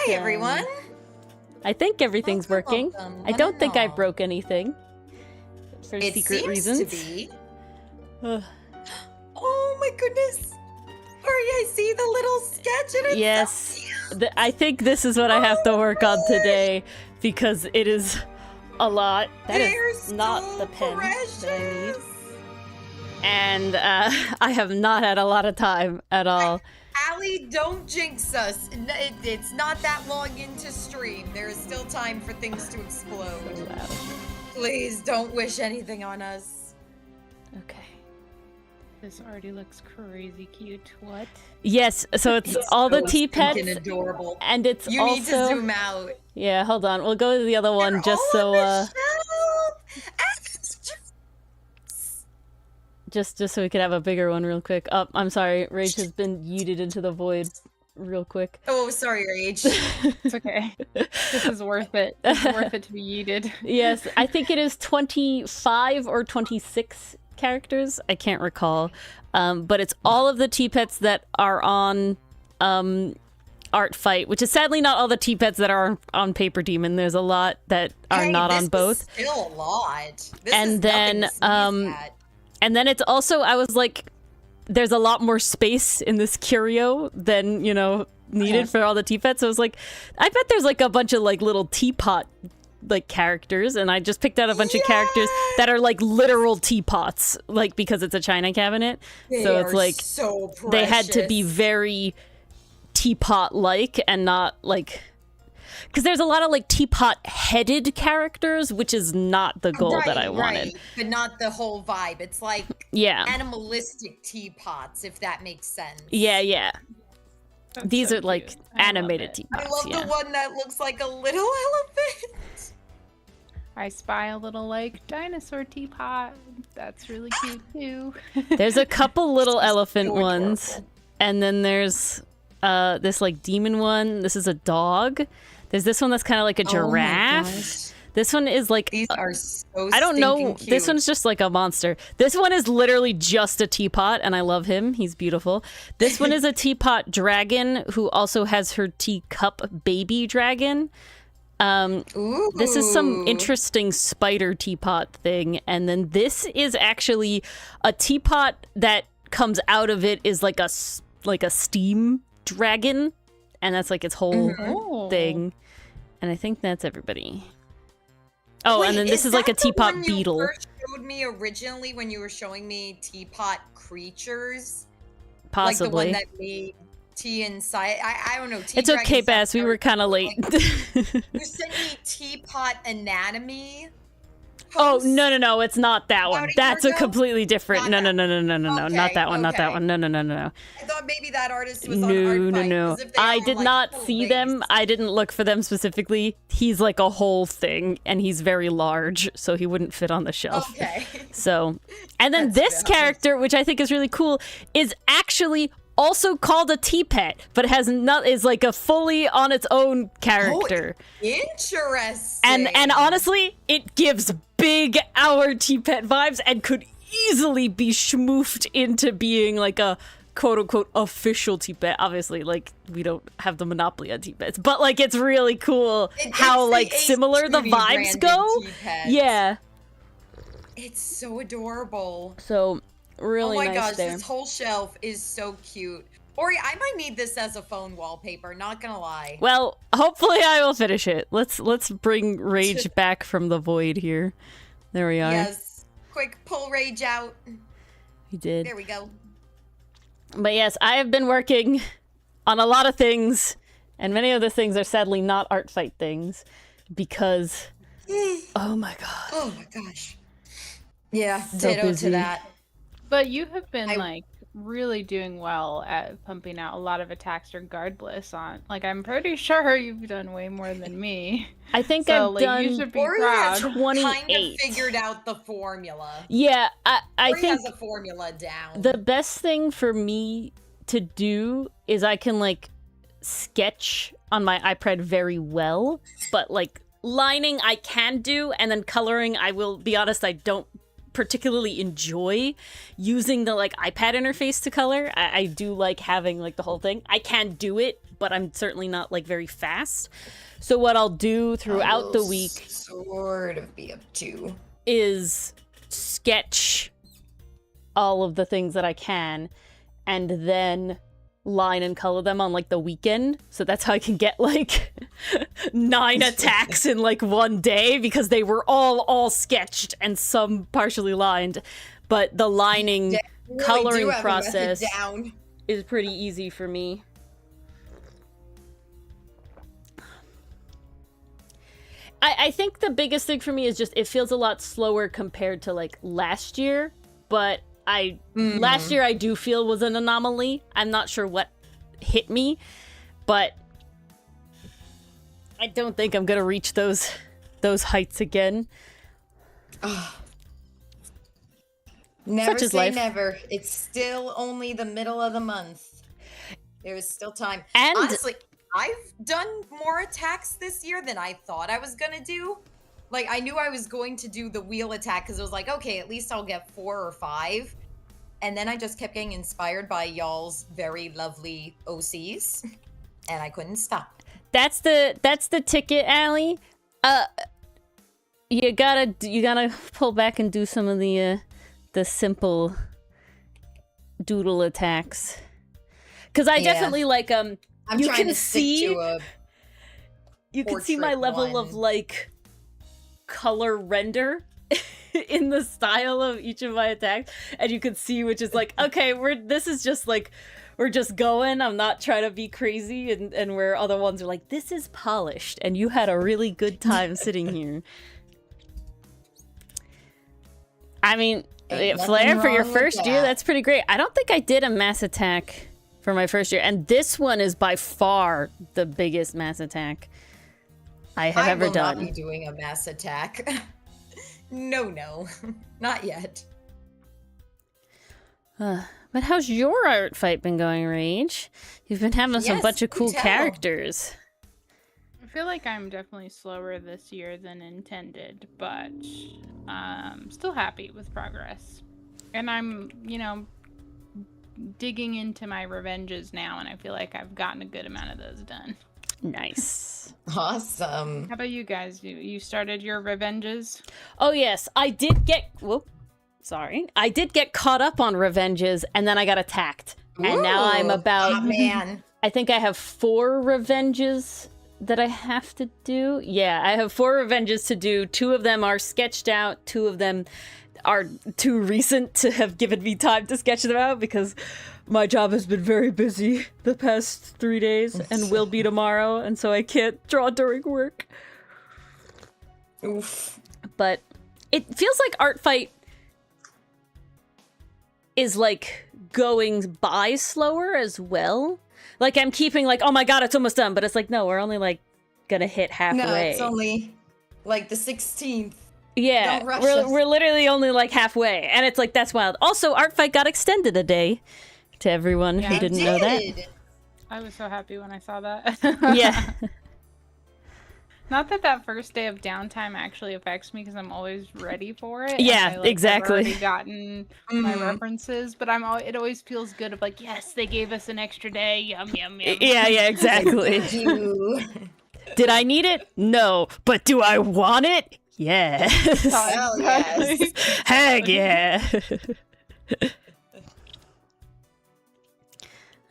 Hi, everyone. I think everything's working. Welcome. I don't think I broke anything for It secret seems reasons. to be. Oh my goodness. Hurry, I see the little sketch and it's Yes, so cute. I think this is what I have to work on today because it is a lot. That They're is not so the pen precious. that I need. And I have not had a lot of time at all. Allie, don't jinx us. It's not that long into stream. There is still time for things to explode. So loud. Please don't wish anything on us. Okay. This already looks crazy cute. What? Yes, so it's all the so tea pets, stinking adorable. and it's You also... need to zoom out. Yeah, hold on. We'll go to the other one They're just all so on the shelf. just so we could have a bigger one real quick. Oh, I'm sorry. Rage has been yeeted into the void real quick. Oh, sorry, Rage. It's okay. This is worth it. It's worth it to be yeeted. Yes, I think it is 25 or 26 characters. I can't recall. But it's all of the T-Pets that are on Art Fight, which is sadly not all the T-Pets that are on Paper Demon. There's a lot that are not on both. Is still a lot. This And is then, nothing to sneeze at. And then it's also, I was like, there's a lot more space in this curio than, you know, needed for all the T-Pets. So I was like, I bet there's like a bunch of like little teapot like characters, and I just picked out a bunch of characters that are like literal teapots, like because it's a china cabinet. So it's like so they had to be precious. very teapot-like and not like... Because there's a lot of like teapot-headed characters, which is not the goal that I wanted. Right, but not the whole vibe. It's like animalistic teapots, if that makes sense. Yeah. That's These so are like cute. I love animated it. teapots. I love the one that looks like a little elephant. I spy a little like dinosaur teapot. That's really cute too. There's a couple little elephant so ones, adorable. and then there's this like demon one. This is a dog. There's this one that's kind of like a giraffe. This one is like These are so I don't know. stinking cute. This one's just like a monster. This one is literally just a teapot, and I love him. He's beautiful. This one is a teapot dragon who also has her teacup baby dragon. This is some interesting spider teapot thing, and then this is actually a teapot that comes out of it is like a steam dragon, and that's like its whole thing. And I think that's everybody. Oh, Wait, and then this is like a that the teapot one beetle. You first showed me originally when you were showing me teapot creatures, Possibly. like the one that made tea inside. I don't know. Tea It's okay, dragons Bass. We were kind of late. You sent me teapot anatomy. Oh, post. no, it's not that About one. a year That's a ago? completely different. Not No, that. not that one, not that Okay. one. No. I thought maybe that artist was on Art No. Fight, 'cause if they I are, did like, not full see face. them. I didn't look for them specifically. He's like a whole thing, and he's very large, so he wouldn't fit on the shelf. Okay. So, and then That's this valid. character, which I think is really cool, is actually also called a T-Pet, but is like a fully on its own character. Interesting. And honestly, it gives big our T-Pet vibes and could easily be schmoofed into being like a quote-unquote official T-Pet. Obviously, like, we don't have the monopoly on T-Pets, but like it's really cool how It's like the similar the HTV vibes branded go. T-Pet. Yeah. It's so adorable. So really Oh my nice gosh, there. this whole shelf is so cute. Ori, I might need this as a phone wallpaper, not gonna lie. Well, hopefully I will finish it. Let's bring Rage back from the void here. There we are. Yes. Quick, pull Rage out. We did. There we go. But yes, I have been working on a lot of things, and many of the things are sadly not art fight things, because oh my god. Oh my gosh. Yeah, So ditto busy. to that. But you have been like really doing well at pumping out a lot of attacks regardless on like I'm pretty sure you've done way more than me. I think So I've like done you should be Ori proud. has kind 28. of figured out the formula. Yeah, I Ori think has a formula down. the best thing for me to do is I can like sketch on my iPad very well, but like lining I can do, and then coloring, I will be honest, I don't particularly enjoy using the like iPad interface to color. I do like having like the whole thing. I can do it, but I'm certainly not like very fast. So what I'll do throughout the week sort of be up to is sketch all of the things that I can and then line and color them on like the weekend. So that's how I can get like 9 attacks in like one day, because they were all sketched and some partially lined. But the lining really coloring do have a method process down. is pretty easy for me. I think the biggest thing for me is just it feels a lot slower compared to like last year, but last year I do feel was an anomaly. I'm not sure what hit me, but I don't think I'm gonna reach those heights again. Never Such is say life. never. It's still only the middle of the month. There is still time. And honestly, I've done more attacks this year than I thought I was gonna do. Like, I knew I was going to do the wheel attack because it was like, okay, at least I'll get 4 or 5. And then I just kept getting inspired by y'all's very lovely OCs, and I couldn't stop. that's the ticket, Allie. You gotta pull back and do some of the simple doodle attacks. Because I definitely like I'm you trying can to see stick to a you can see my portrait level of one. like color render in the style of each of my attacks, and you can see which is like, okay, this is just like we're just going. I'm not trying to be crazy, and where other ones are like, this is polished, and you had a really good time sitting here. I mean, Ain't Flair, nothing for your wrong with first year, that. that's pretty great. I don't think I did a mass attack for my first year, and this one is by far the biggest mass attack I have ever I will done. not be doing a mass attack. No, not yet. But how's your art fight been going, Rage? You've been having some Yes, bunch of do cool tell. characters. I feel like I'm definitely slower this year than intended, but still happy with progress. And I'm, digging into my revenges now, and I feel like I've gotten a good amount of those done. Nice. Awesome. How about you guys? You started your revenges? Oh yes, I did get. Whoop, sorry. I did get caught up on revenges, and then I got attacked, and now I'm Ooh, about. hot man. I think I have 4 revenges that I have to do. Yeah, I have 4 revenges to do. 2 of them are sketched out. 2 of them are too recent to have given me time to sketch them out because my job has been very busy the past 3 days and will be tomorrow, and so I can't draw during work. Oof. But it feels like Art Fight is like going by slower as well. Like I'm keeping like, oh my god, it's almost done, but it's like, no, we're only like gonna hit halfway. No, it's only like the 16th. Yeah, Don't rush us. we're literally only like halfway, and it's like, that's wild. Also, Art Fight got extended a day to everyone who Yeah, it didn't know that. Did. I was so happy when I saw that. Yeah. Not that first day of downtime actually affects me because I'm always ready for it. Yeah, and I've exactly. already gotten my Mhm. references, but it always feels good of like, yes, they gave us an extra day. Yum yum yum. Yeah, exactly. You. Did I need it? No. But do I want it? Yes. Hell yes. Heck yeah.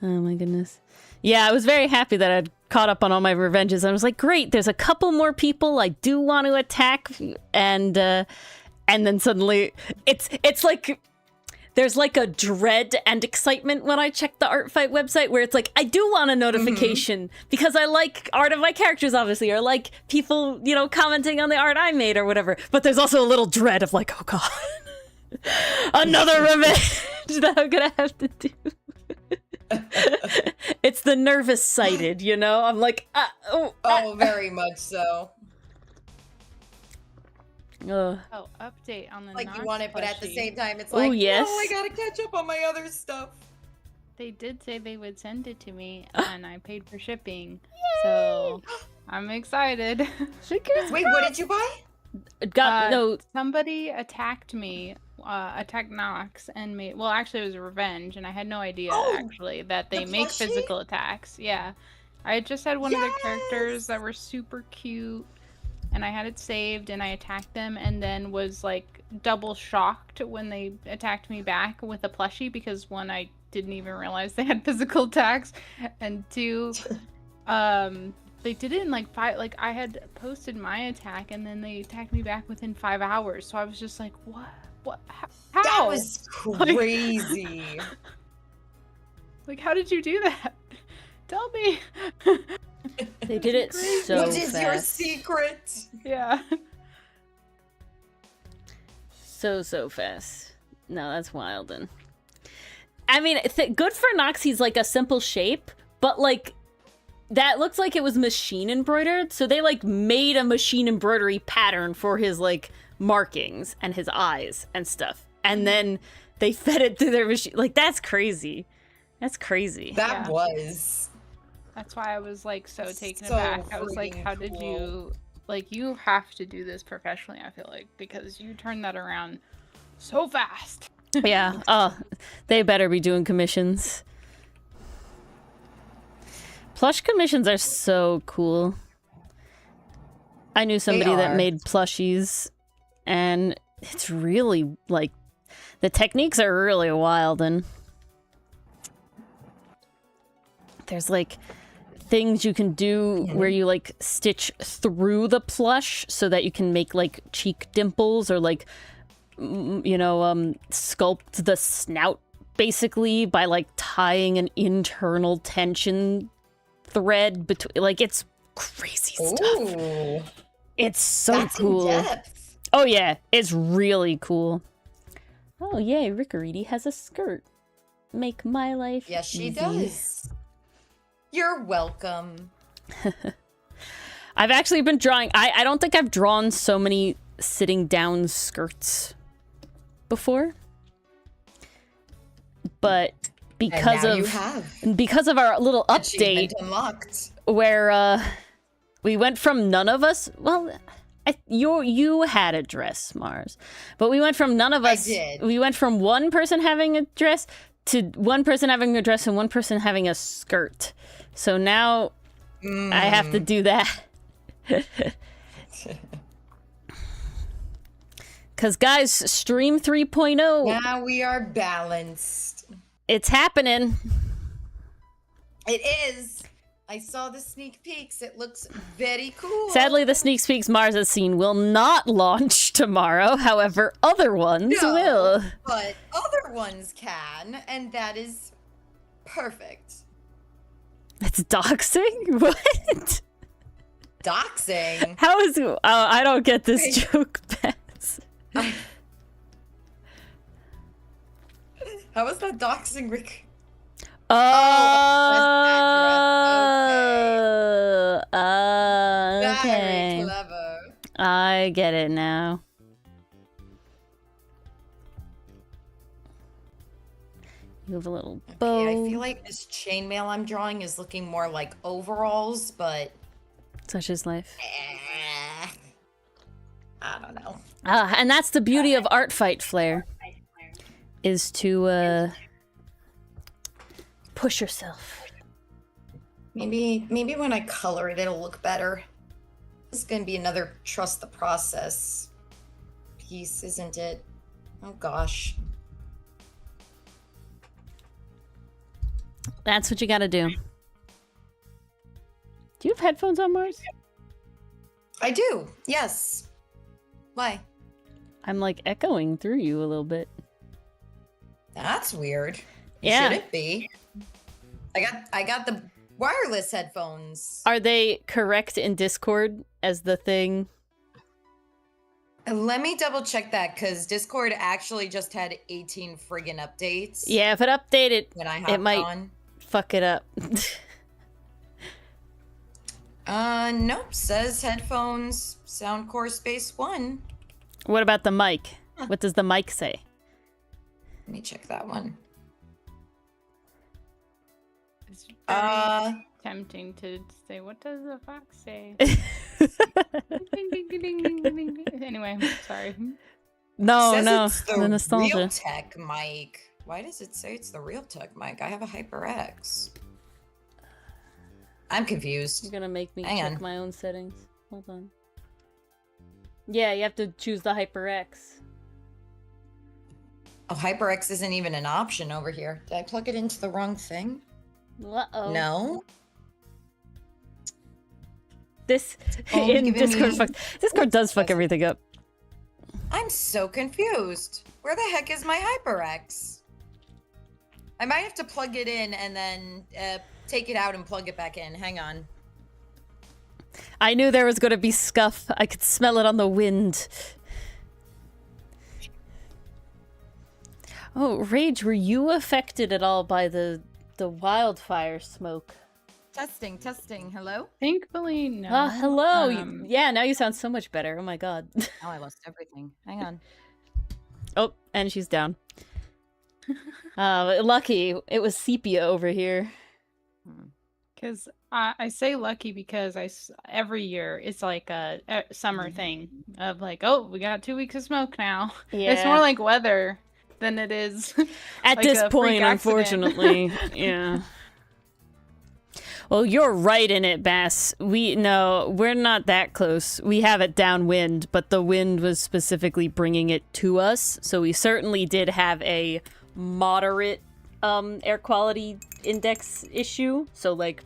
Oh my goodness. Yeah, I was very happy that I'd caught up on all my revenges. I was like, great, there's a couple more people I do want to attack, and then suddenly it's like there's like a dread and excitement when I check the Art Fight website where it's like, I do want a notification because I like art of my characters, obviously, or like people, commenting on the art I made or whatever. But there's also a little dread of like, oh god, another revenge that I'm gonna have to do. It's the nervous sighted, I'm like, Oh, very much so. Ugh. Oh, update on the Like you Knox want it, but at the plushie. same time, it's Ooh, like, yes. no, I gotta catch up on my other stuff. They did say they would send it to me, and I paid for shipping. So I'm excited. Fingers Wait, what did you buy? got no. Somebody attacked me attacked Nox and made. Well, actually, it was Revenge, and I had no idea Oh, actually that they the make plushie? physical attacks. Yeah, I had just had one of the characters Yes! that were super cute, and I had it saved, and I attacked them, and then was like double shocked when they attacked me back with a plushie because one, I didn't even realize they had physical attacks, and two, they did it in like 5. Like I had posted my attack, and then they attacked me back within 5 hours. So I was just like, what? What? How? That was crazy. Like, how did you do that? Tell me. They did it so What fast. is your secret? Yeah. So fast. No, that's wild. And I mean, good for Nox. He's like a simple shape, but like that looks like it was machine embroidered. So they like made a machine embroidery pattern for his like markings and his eyes and stuff, and then they fed it through their machine. Like that's crazy. That's crazy. That Yeah. was. That's why I was like so taken So aback. I was like, freaking how did cool. you, like, you have to do this professionally, I feel like, because you turned that around so fast. Yeah. Oh, they better be doing commissions. Plush commissions are so cool. I knew somebody that are. made plushies, and it's really like the techniques are really wild, and there's like things you can do where you like stitch through the plush so that you can make like cheek dimples or like sculpt the snout basically by like tying an internal tension thread between. Like it's crazy stuff. Ooh, It's so that's cool. in depth. Oh yeah, it's really cool. Oh yay, Rickariti has a skirt. Make my life Yes, she easy. does. You're welcome. I've actually been drawing. I don't think I've drawn so many sitting down skirts before. But because and now you have. because of our little update Achievement unlocked. where we went from none of us, well, you had a dress, Mars, but we went from none of us. did. We went from one person having a dress to one person having a dress and one person having a skirt. So now I have to do that. Because, guys, Stream 3.0, Now we are balanced. it's happening. It is. I saw the sneak peeks. It looks very cool. Sadly, the Sneak Peeks Mars has seen will not launch tomorrow. However, other ones No, will. but other ones can, and that is perfect. It's doxing? What? Doxing. How is... Oh, I don't get this Wait. joke, Bess. How was that doxing, Rick? Oh, Very okay. clever. I get it now. You have a little bow. Okay, I feel like this chainmail I'm drawing is looking more like overalls, but Such is life. I don't know. And that's the beauty of art fight flair, is to push yourself. Maybe when I color it, it'll look better. This is gonna be another trust the process piece, isn't it? Oh gosh. That's what you gotta do. Do you have headphones on, Mars? I do. Yes. Why? I'm like echoing through you a little bit. That's weird. Yeah. Should it be? I got the wireless headphones. Are they correct in Discord as the thing? Let me double check that because Discord actually just had 18 friggin' updates. Yeah, if it updated, When I it hopped might on. fuck it up. Nope. Says headphones, Soundcore Space 1. What about the mic? What does the mic say? Let me check that one. It's very Uh, tempting to say, what does the fox say? Anyway, sorry. No, Says no, it's the the nostalgia. Realtek mic. Why does it say it's the Realtek mic? I have a HyperX. I'm confused. You're gonna make me Hang check on. my own settings. Hold on. Yeah, you have to choose the HyperX. Oh, HyperX isn't even an option over here. Did I plug it into the wrong thing? Uh-oh. No. This Only in giving Discord me- Discord does fuck everything up. I'm so confused. Where the heck is my HyperX? I might have to plug it in and then take it out and plug it back in. Hang on. I knew there was gonna be scuff. I could smell it on the wind. Oh, Rage, were you affected at all by the wildfire smoke? Testing. Hello? Thankfully, no. Hello. Um, Yeah, now you sound so much better. Oh my god. Oh, I lost everything. Hang on. Oh, and she's down. Lucky. It was sepia over here. Because I say lucky because every year it's like a summer thing of like, oh, we got 2 weeks of smoke now. It's more Yeah. like weather than it is At like this a freak point, accident. unfortunately. Yeah. Well, you're right in it, Bass. We're not that close. We have it downwind, but the wind was specifically bringing it to us, so we certainly did have a moderate air quality index issue. So like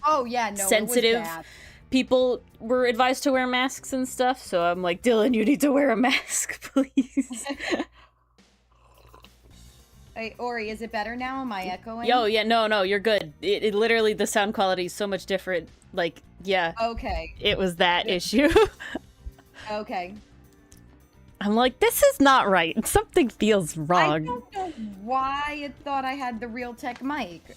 Oh yeah, no. sensitive It was bad. people were advised to wear masks and stuff. So I'm like, Dylan, you need to wear a mask, please. Hey, Ori, is it better now? Am I echoing? Yo, yeah, no, you're good. It literally, the sound quality is so much different. Like, yeah, Okay. it was that issue. Okay. I'm like, this is not right. Something feels I wrong. don't know why it thought I had the Realtek mic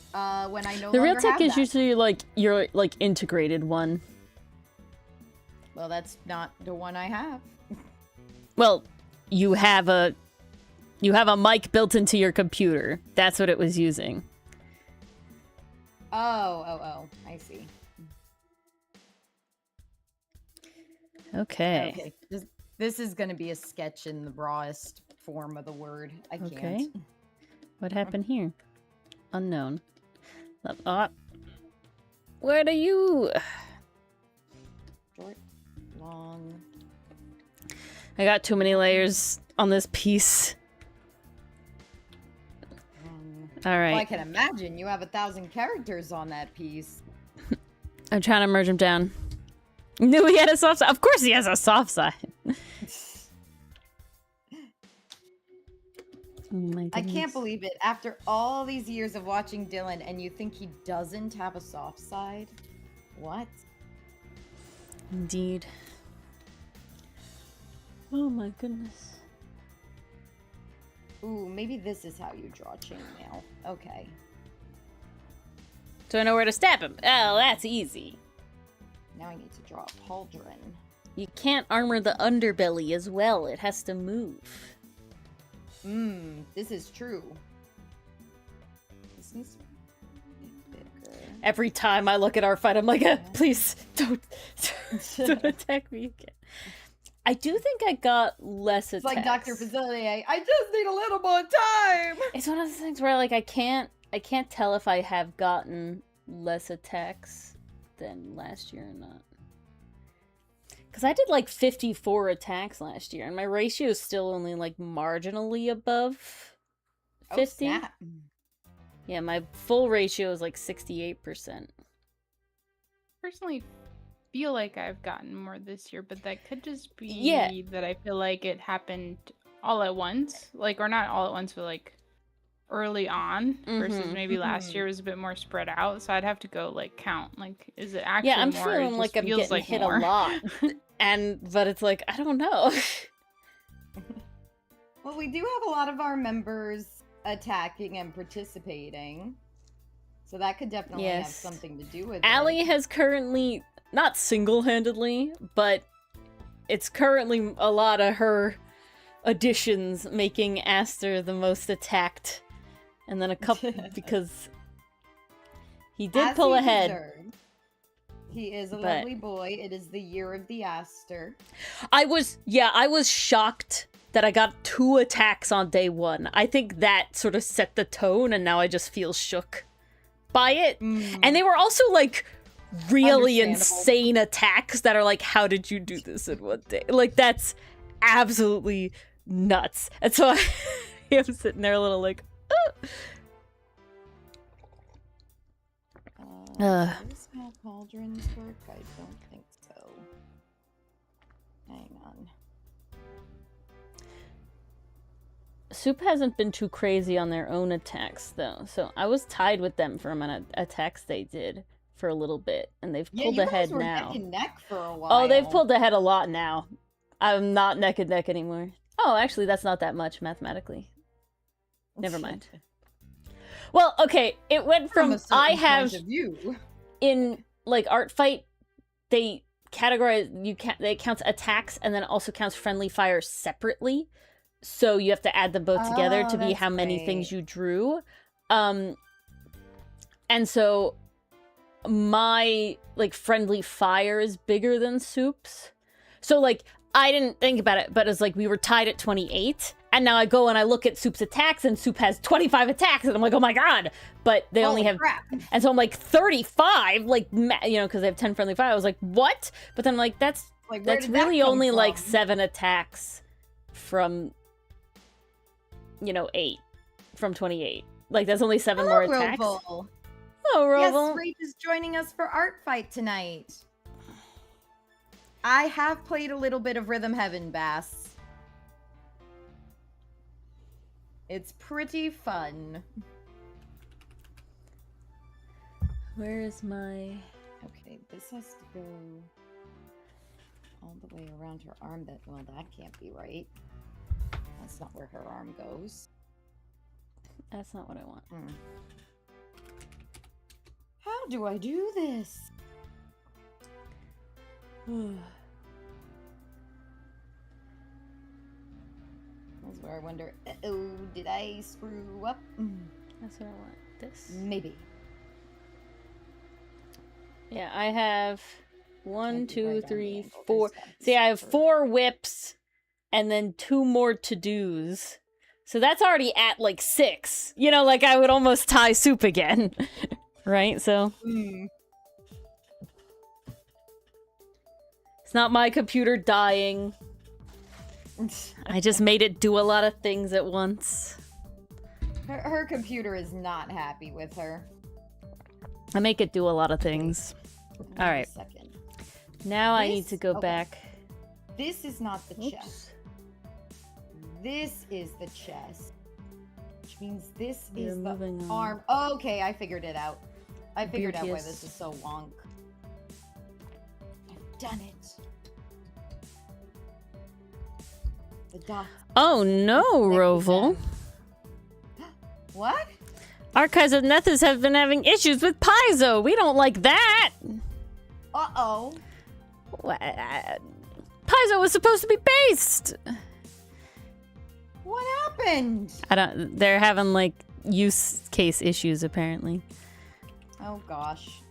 when I no The longer Realtek have is that. usually like your like integrated one. Well, that's not the one I have. Well, you have a mic built into your computer. That's what it was using. Oh, I see. Okay. Okay. This is going to be a sketch in the rawest form of the word. I can't. Okay. What happened here? Unknown. Where are you? Short, long. I got too many layers on this piece. All right. Well, I can imagine you have 1,000 characters on that piece. I'm trying to merge him down. Knew he had a soft side. Of course he has a soft side. Oh my I can't goodness. believe it. After all these years of watching Dylan, and you think he doesn't have a soft side? What? Indeed. Oh my goodness. Ooh, maybe this is how you draw chainmail. Okay. So I know where to stab him. Oh, that's easy. Now I need to draw a pauldron. You can't armor the underbelly as well. It has to move. This is true. This needs to be bigger. Every time I look at our fight, I'm like, please don't attack me again. I do think I got less attacks. It's like Dr. Facilier. I just need a little more time. It's one of the things where like I can't tell if I have gotten less attacks than last year or not. Because I did like 54 attacks last year, and my ratio is still only like marginally above 50. Oh, snap. Yeah, my full ratio is like 68%. Personally, feel like I've gotten more this year, but that could just be Yeah. that I feel like it happened all at once, like, or not all at once, but like early on versus maybe last year was a bit more spread out. So I'd have to go like count, like, is it actually Yeah, I'm more? It feeling just like I'm feels getting like hit more. a lot. But it's like, I don't know. Well, we do have a lot of our members attacking and participating. So that could definitely have Yes. something to do with Allie it. has currently, not single-handedly, but it's currently a lot of her additions making Aster the most attacked. And then a couple, because he did As pull he ahead. deserved. He is a but- lovely boy. It is the year of the Aster. I was shocked that I got 2 attacks on day 1. I think that sort of set the tone, and now I just feel shook by it. And they were also like really insane attacks that are like, how did you do this in 1 day? Like, that's absolutely nuts. And so I am sitting there a little like, Does my cauldrons work? I don't think so. Hang on. Soup hasn't been too crazy on their own attacks, though. So I was tied with them for amount of attacks they did for a little bit, and they've pulled ahead now. Neck and neck for a while. Oh, they've pulled ahead a lot now. I'm not neck and neck anymore. Oh, actually, that's not that much mathematically. Never mind. Well, okay, it went from I have in like art fight, they categorize it counts attacks and then it also counts friendly fire separately. So you have to add them both together to be how many things you drew. And so my like friendly fire is bigger than Soup's. So like I didn't think about it, but it's like we were tied at 28. And now I go and I look at Soup's attacks, and Soup has 25 attacks, and I'm like, oh my god! But they only have, and so I'm like 35, like you know, because they have 10 friendly fire. I was like, what? But then I'm like, that's really only like 7 attacks from, you know, 8 from 28. Like that's only 7 more attacks. Roval. Oh, Roval. Yes, Rage is joining us for Art Fight tonight. I have played a little bit of Rhythm Heaven, Bass. It's pretty fun. Where is my... Okay, this has to go all the way around her arm. Well, that can't be right. That's not where her arm goes. That's not what I want. How do I do this? That's where I wonder, oh, did I screw up? That's what I want. This? Maybe. Yeah, I have 1, 2, 3, 4. See, I have 4 whips and then 2 more to-dos. So that's already at like 6. You know, like I would almost tie Soup again. Right? So. It's not my computer dying. I just made it do a lot of things at once. Her computer is not happy with her. I make it do a lot of things. All right. Now I need to go back. This is not the chest. This is the chest. Which means this is the arm. Oh, okay, I figured it out. I figured out why this is so wonk. I've done it. Oh no, Roval. What? Archives of Nethys have been having issues with Paizo. We don't like that. Uh-oh. Paizo was supposed to be based. What happened? They're having like use case issues apparently. Oh gosh.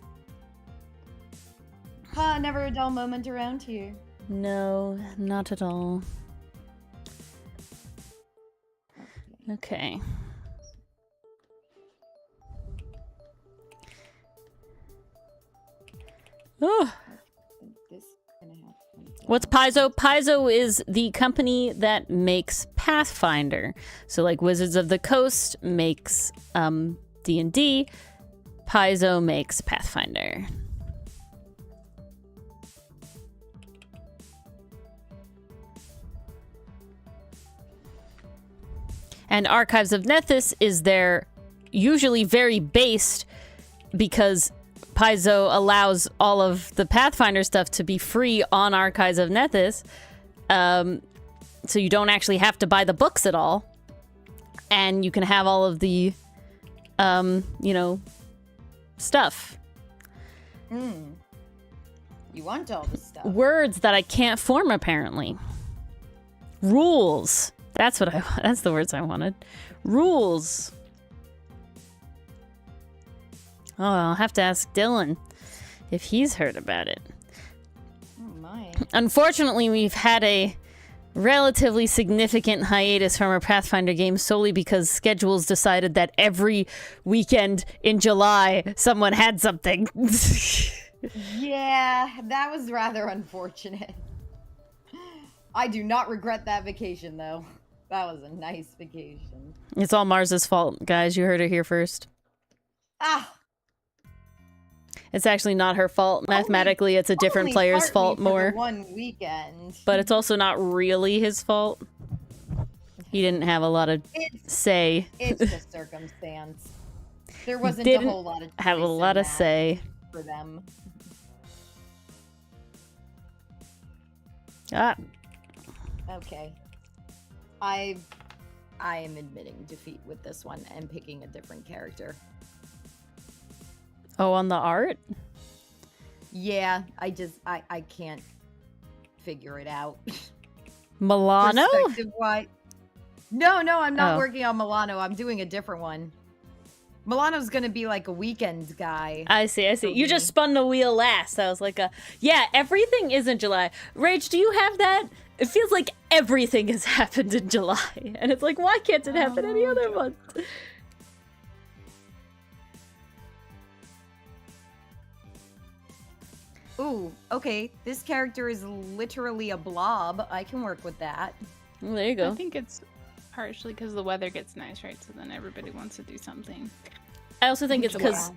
Never a dull moment around here. No, not at all. Okay. Oh. What's Paizo? Paizo is the company that makes Pathfinder. So like Wizards of the Coast makes D&D, Paizo makes Pathfinder. And Archives of Nethys is there usually very based because Paizo allows all of the Pathfinder stuff to be free on Archives of Nethys. So you don't actually have to buy the books at all. And you can have all of the, you know, stuff. You want all the stuff. Words that I can't form, apparently. Rules. That's the words I wanted. Rules. Oh, I'll have to ask Dylan if he's heard about it. Oh my. Unfortunately, we've had a relatively significant hiatus from our Pathfinder game solely because schedules decided that every weekend in July someone had something. Yeah, that was rather unfortunate. I do not regret that vacation, though. That was a nice vacation. It's all Mars's fault, guys. You heard it here first. Ah! It's actually not her fault. Mathematically, it's a different player's fault more. For the one weekend. But it's also not really his fault. He didn't have a lot of say. It's just circumstance. There wasn't Didn't a whole lot of have a lot of say for them. Ah. Okay. I am admitting defeat with this one and picking a different character. Oh, on the art? Yeah, I can't figure it out. Milano? No, I'm not working on Milano. I'm doing a different one. Milano's gonna be like a weekend guy. I see. You just spun the wheel last. I was like, yeah, everything is in July. Rage, do you have that? It feels like everything has happened in July. And it's like, why can't it happen any other month? Ooh, okay. This character is literally a blob. I can work with that. Well, there you go. I think it's partially because the weather gets nice, right? So then everybody wants to do something. I also think it's because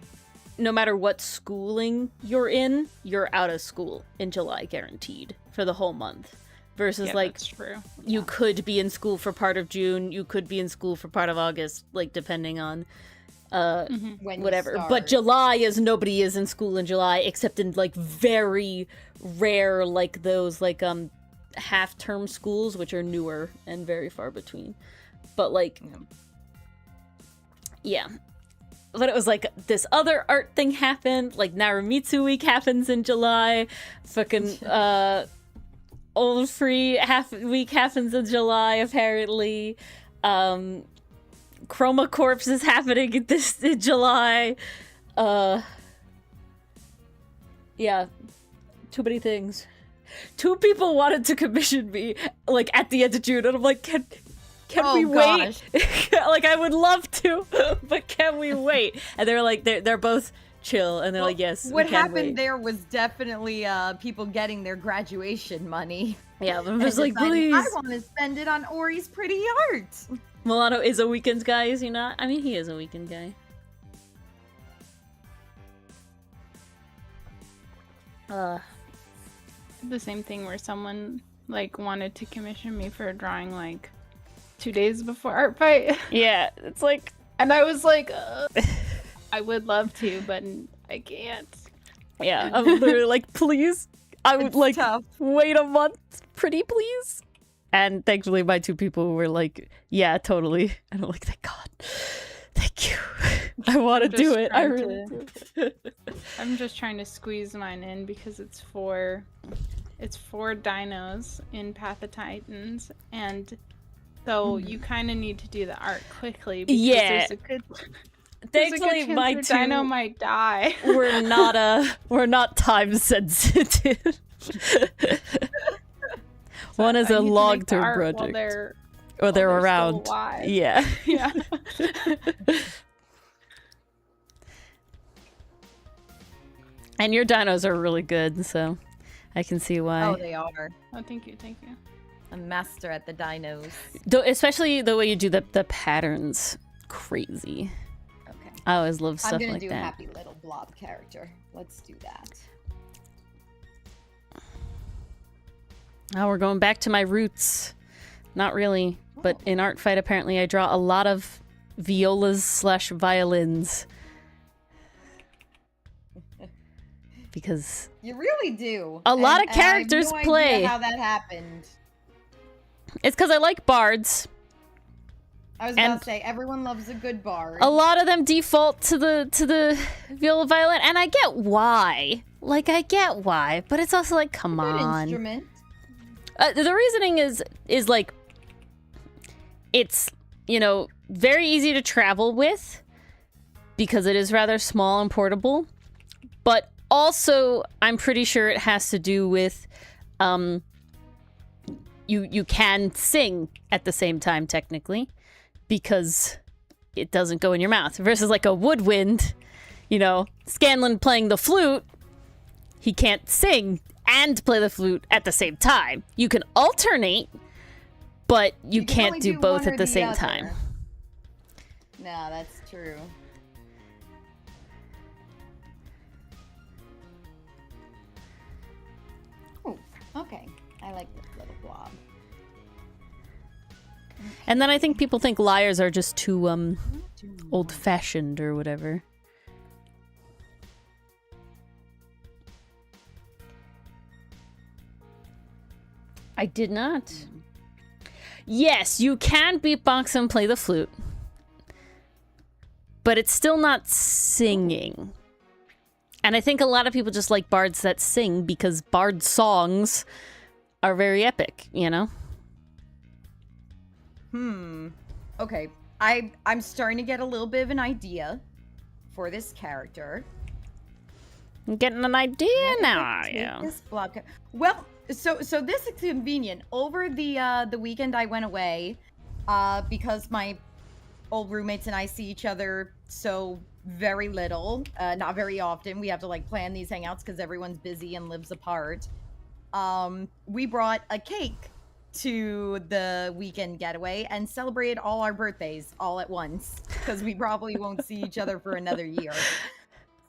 no matter what schooling you're in, you're out of school in July, guaranteed, for the whole month. Versus, like, that's true. You could be in school for part of June, you could be in school for part of August, like, depending on when whatever. But July is nobody is in school in July, except in, like, very rare, like, those, like, half-term schools, which are newer and very far between. But, like, yeah. But it was like this other art thing happened, like Naramitsu Week happens in July, fucking Old Free Week happens in July apparently. Chroma Corpse is happening in July. Yeah, too many things. 2 people wanted to commission me like at the end of June, and I'm like, can we wait? Like, I would love to, but can we wait? And they're like, they're both chill, and they're like, yes, what happened there was definitely people getting their graduation money. Yeah, I'm just like, please. I want to spend it on Ori's pretty art. Milano is a weekend guy, is he not? I mean, he is a weekend guy. The same thing where someone like wanted to commission me for a drawing like 2 days before art fight. Yeah, it's like, and I was like, I would love to, but I can't. Yeah, I'm literally like, please, I would like tough. Wait a month, pretty please. And thankfully, my 2 people were like, yeah, totally. And I'm like, thank God, thank you. I want to do it. I really do. I'm just trying to squeeze mine in because it's 4 dinos in Path of Titans, and so you kind of need to do the art quickly because there's a good thankfully my 2 dino might die. we're not time sensitive. One is a long-term project. They're around. Yeah. Yeah. And your dinos are really good, so I can see why. Oh, they are. Oh, thank you. A master at the dinos. Especially the way you do the patterns. Crazy. Okay. I always love stuff like that. I'm gonna do a happy little blob character. Let's do that. Oh, we're going back to my roots. Not really, but in Art Fight, apparently, I draw a lot of violas/violins. Because you really do. A lot of characters I have no play. Idea how that happened. It's because I like bards. I was about to say everyone loves a good bard. A lot of them default to the viola violin, and I get why. Like, I get why, but it's also like, come on. Good instrument. The reasoning is like, it's, you know, very easy to travel with because it is rather small and portable, but also I'm pretty sure it has to do with you can sing at the same time technically because it doesn't go in your mouth. Versus like a woodwind, you know, Scanlan playing the flute, he can't sing and play the flute at the same time. You can alternate, but you can't only do both one or at the the same other. time. No, that's true. Ooh, okay. I like this little blob. And then I think people think liars are just too old-fashioned or whatever. I did not. Yes, you can beatbox and play the flute. But it's still not singing. And I think a lot of people just like bards that sing because bard songs are very epic, you know? Okay. I'm starting to get a little bit of an idea for this character. I'm getting an idea now, are Take you? this block. Well, so this is convenient. Over the weekend I went away, because my old roommates and I see each other so very little, not very often. We have to like plan these hangouts because everyone's busy and lives apart. We brought a cake to the weekend getaway and celebrated all our birthdays all at once because we probably won't see each other for another year.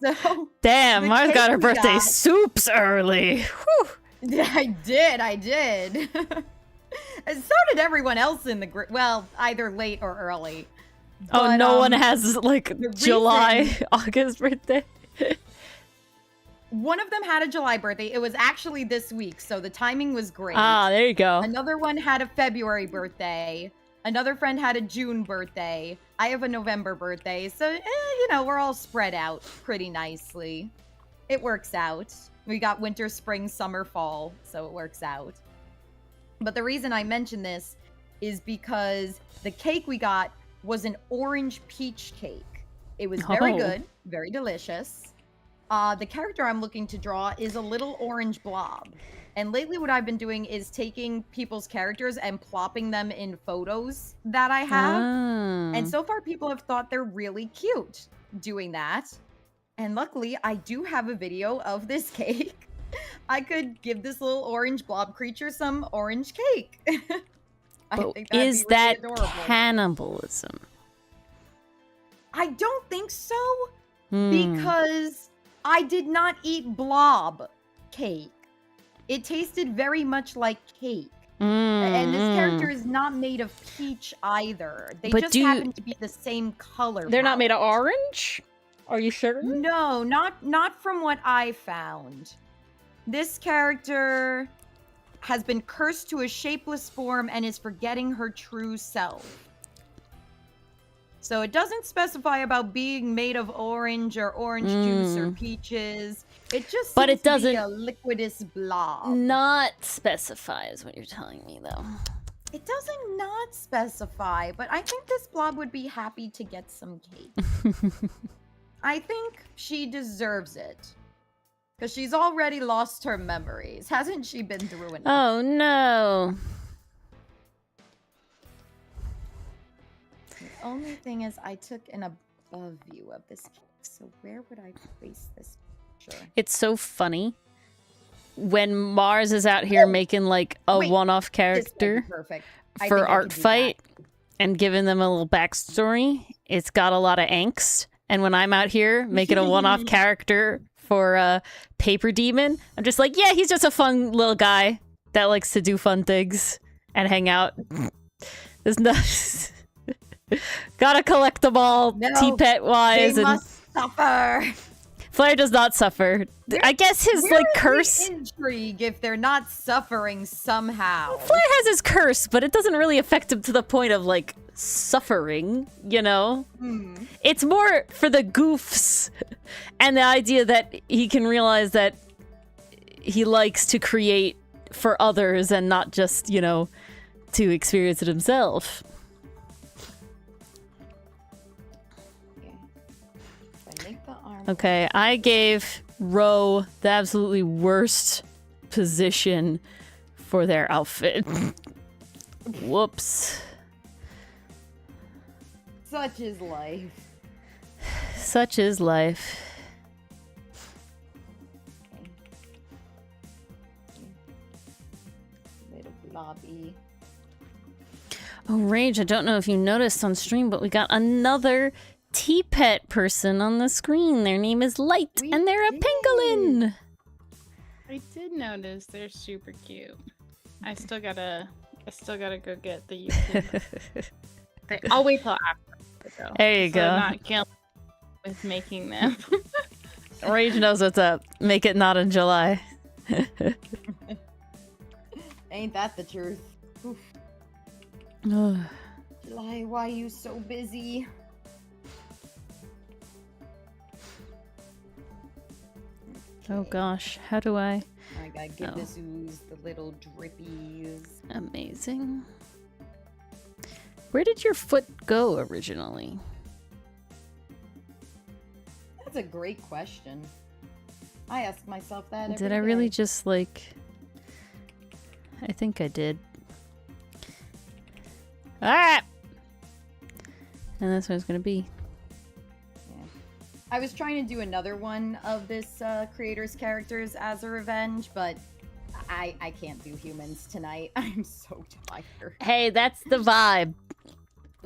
So Damn, the Mars got cake her we birthday got- soups early. Whew. Yeah, I did. And so did everyone else in the group. Well, either late or early. Oh, But, no one has like the July, reason- August birthday. One of them had a July birthday. It was actually this week, so the timing was great. Ah, there you go. Another one had a February birthday. Another friend had a June birthday. I have a November birthday. So, you know, we're all spread out pretty nicely. It works out. We got winter, spring, summer, fall, so it works out. But the reason I mention this is because the cake we got was an orange peach cake. It was very Oh. good, very delicious. The character I'm looking to draw is a little orange blob. And lately what I've been doing is taking people's characters and plopping them in photos that I have. Ah. And so far people have thought they're really cute doing that. And luckily I do have a video of this cake. I could give this little orange blob creature some orange cake. But that'd is be really that adorable. cannibalism? I don't think so. Hmm. Because I did not eat blob cake. It tasted very much like cake. And this character is not made of peach either. They But just do you- happen to be the same color. They're not made of palette. orange? Are you sure? No, not from what I found. This character has been cursed to a shapeless form and is forgetting her true self. So it doesn't specify about being made of orange or orange juice or peaches. It just But seems it to be doesn't- a liquidous blob. Not specify is what you're telling me, though. It doesn't not specify, but I think this blob would be happy to get some cake. I think she deserves it. Because she's already lost her memories. Hasn't she been through enough? Oh, no. The only thing is I took an above view of this cake. So where would I place this picture? It's so funny when Mars is out here making like a Wait, one-off This character would be perfect. I for think I art could do fight and giving them a little backstory. It's got a lot of angst. And when I'm out here making a one-off character for Paper Demon, I'm just like, yeah, he's just a fun little guy that likes to do fun things and hang out. There's no... Gotta collect them all, No, T-Pet wise, They and must suffer. Flair does not suffer. I guess his Where like is the curse. intrigue if they're not suffering somehow. Flair has his curse, but it doesn't really affect him to the point of like suffering, you know? It's more for the goofs and the idea that he can realize that he likes to create for others and not just, you know, to experience it himself. Okay, I gave Ro the absolutely worst position for their outfit. Whoops. Such is life. Such is life. Little blobby. Oh, Rage, I don't know if you noticed on stream, but we got another T-Pet person on the screen. Their name is Light, and they're a pangolin. I did notice they're super cute. I still gotta go get the YouTube. I'll wait till after. Though, There you so go. I'm not guilty with making them. Rage knows what's up. Make it not in July. Ain't that the truth? Oof. July, why you so busy? Oh gosh, how do I? I gotta give this ooze the little drippies. Amazing. Where did your foot go originally? That's a great question. I ask myself that every Did I really day. just like... I think I did. Alright! And that's what it's gonna be. Yeah. I was trying to do another one of this creator's characters as a revenge, but I can't do humans tonight. I'm so tired. Hey, that's the vibe.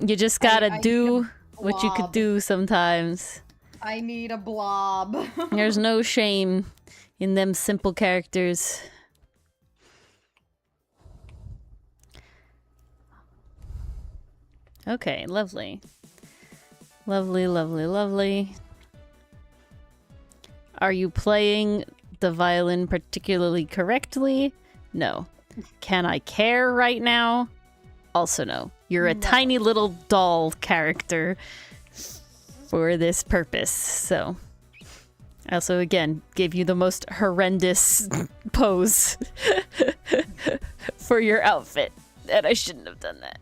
You just gotta I do what you could blob. do sometimes. I need a blob. There's no shame in them simple characters. Okay, lovely. Lovely, lovely, lovely. Are you playing the violin particularly correctly? No. Can I care right now? Also no. You're a No. tiny little doll character for this purpose, so... I also, again, gave you the most horrendous pose for your outfit, and I shouldn't have done that.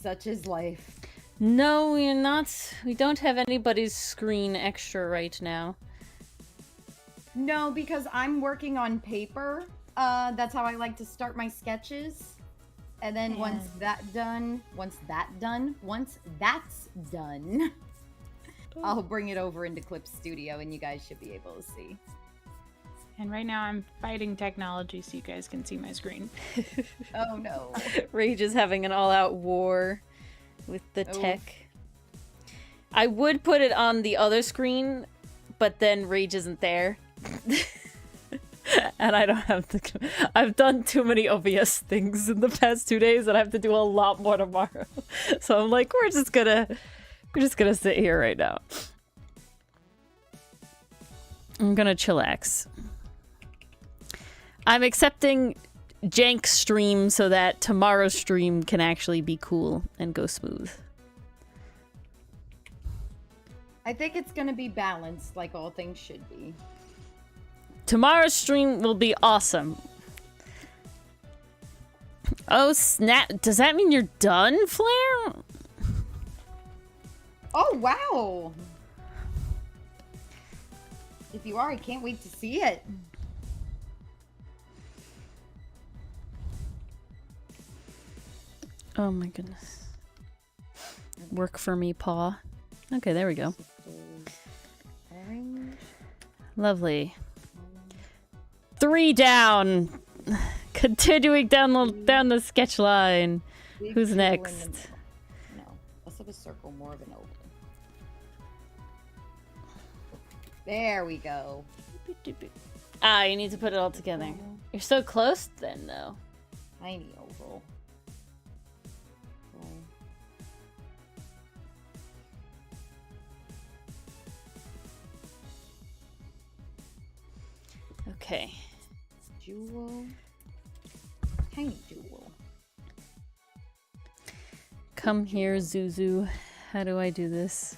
Such is life. No, we're not. We don't have anybody's screen extra right now. No, because I'm working on paper. That's how I like to start my sketches. And then once that's done, I'll bring it over into Clip Studio and you guys should be able to see. And right now I'm fighting technology so you guys can see my screen. Oh no. Rage is having an all-out war with the tech. I would put it on the other screen, but then Rage isn't there. And I don't have to... I've done too many obvious things in the past 2 days and I have to do a lot more tomorrow. So I'm like, we're just gonna sit here right now. I'm gonna chillax. I'm accepting jank stream so that tomorrow's stream can actually be cool and go smooth. I think it's gonna be balanced like all things should be. Tomorrow's stream will be awesome. Oh snap, does that mean you're done, Flare? Oh wow! If you are, I can't wait to see it. Oh my goodness. Work for me, paw. Okay, there we go. Orange. Lovely. 3 down. Continuing down the sketch line. Big Who's jewel in next? the middle. No, less of a circle, more of an oval. There we go. Ah, you need to put it all together. You're so close then, though. Tiny oval. Okay. Jewel. Tiny jewel. Come here, Zuzu. How do I do this?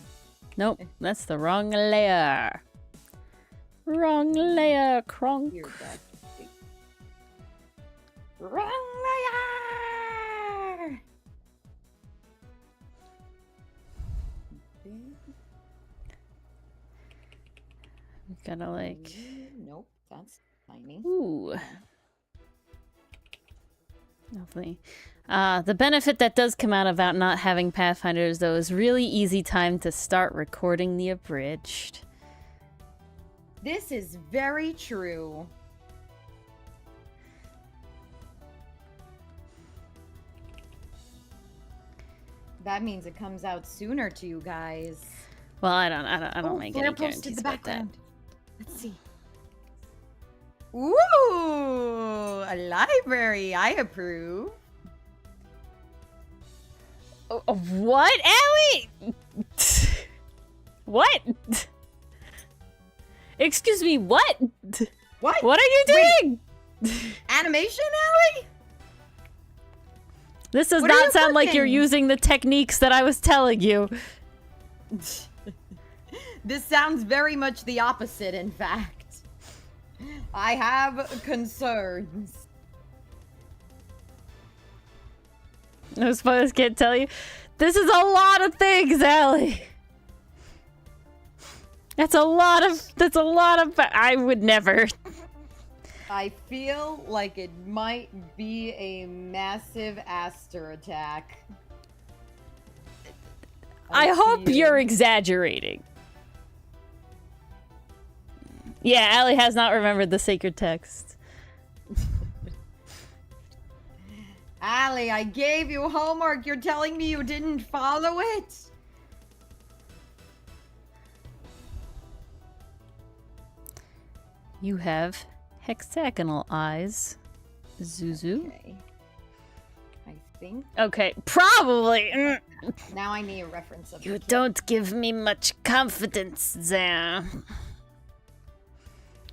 Nope, that's the wrong layer. Wrong layer, Kronk. Here, Dad. Wrong layer! We gotta like... Nope, that's tiny. Ooh. Lovely. The benefit that does come out about not having Pathfinders, though, is really easy time to start recording the abridged. This is very true. That means it comes out sooner to you guys. Well, I don't make Blair any posted guarantees the about that. background. Let's see. Ooh, a library. I approve. What, Allie? What? Excuse me, what? What? What are you doing? Animation, Allie? This does What are not you sound like you're cooking? using the techniques that I was telling you. This sounds very much the opposite, in fact. I have concerns. I suppose I can't tell you. This is a lot of things, Allie. That's a lot of, I would never. I feel like it might be a massive Aster attack. I hope feel- you're exaggerating. Yeah, Allie has not remembered the sacred text. Allie, I gave you homework. You're telling me you didn't follow it? You have hexagonal eyes, Zuzu. Okay. I think Okay, probably. now I need a reference of You it. don't give me much confidence there.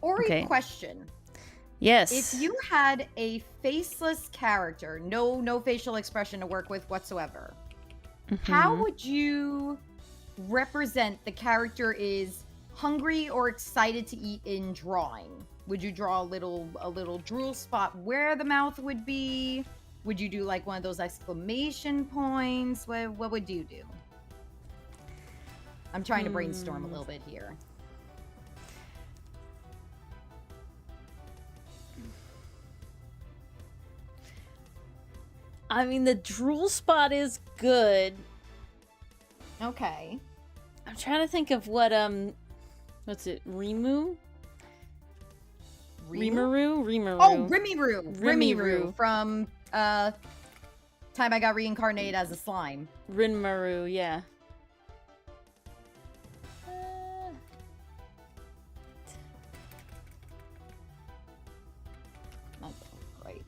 Ori, Okay. question. Yes. If you had a faceless character, no facial expression to work with whatsoever, how Mhm. would you represent the character is hungry or excited to eat in drawing? Would you draw a little drool spot where the mouth would be? Would you do like one of those exclamation points? What would you do? I'm trying to brainstorm a little bit here. I mean, the drool spot is good. Okay. I'm trying to think of what, what's it? Rimu? Rimuru? Rimuru. Oh, Rimuru. Rimuru. From time I got reincarnated as a slime. Rinmaru, yeah. Not right.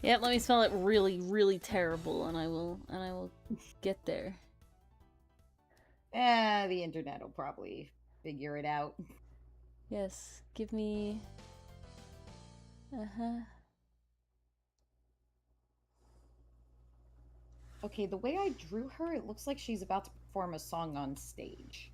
Yep, let me spell it really, really terrible, and I will get there. The internet will probably figure it out. Yes, give me... Uh-huh. Okay, the way I drew her, it looks like she's about to perform a song on stage.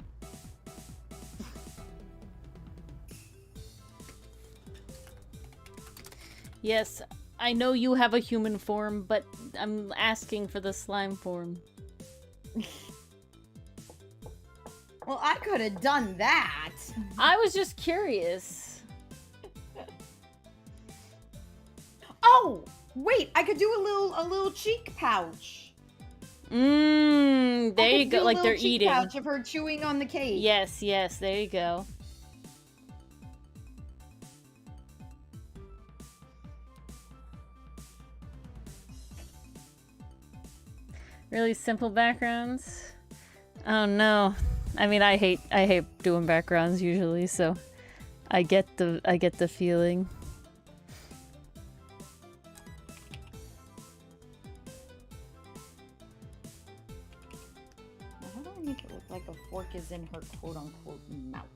Yes, I know you have a human form, but I'm asking for the slime form. Well, I could have done that. I was just curious. Oh, wait, I could do a little cheek pouch. There I you could go, do a like little they're cheek eating. pouch of her chewing on the cake. Yes, yes, there you go. Really simple backgrounds? Oh no. I mean, I hate doing backgrounds usually, so I get the feeling. How do I make it look like a fork is in her quote-unquote mouth?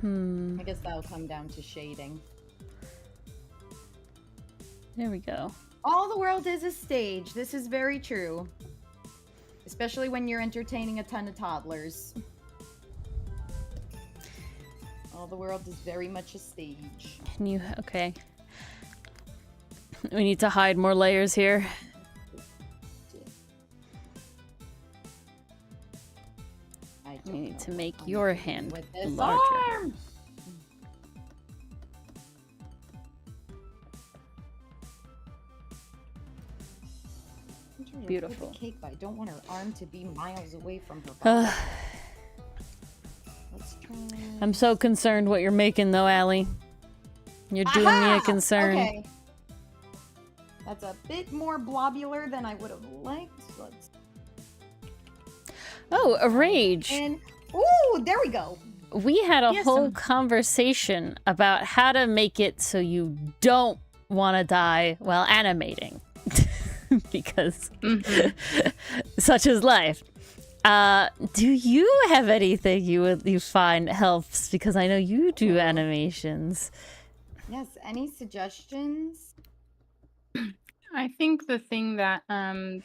I guess that'll come down to shading. There we go. All the world is a stage. This is very true. Especially when you're entertaining a ton of toddlers. All the world is very much a stage. Can you... Okay. We need to hide more layers here. We need to make your hand with this larger. arm. Beautiful. Cake, but I don't want her arm to be miles away from her body. Let's try. I'm so concerned what you're making, though, Allie. You're doing me a concern. Okay. That's a bit more blobular than I would have liked. Let's... Oh, a rage. And ooh, there we go. We had a whole conversation about how to make it so you don't want to die while animating. Because such is life. Do you have anything you find helps? Because I know you do animations. Yes, any suggestions? I think the thing that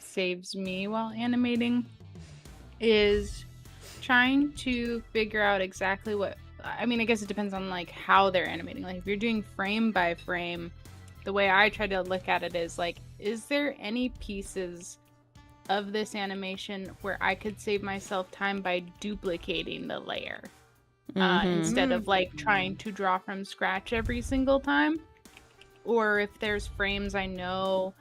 saves me while animating is trying to figure out exactly what, I mean, I guess it depends on like how they're animating. Like if you're doing frame by frame, the way I try to look at it is like, is there any pieces of this animation where I could save myself time by duplicating the layer instead of like trying to draw from scratch every single time? Or if there's frames I know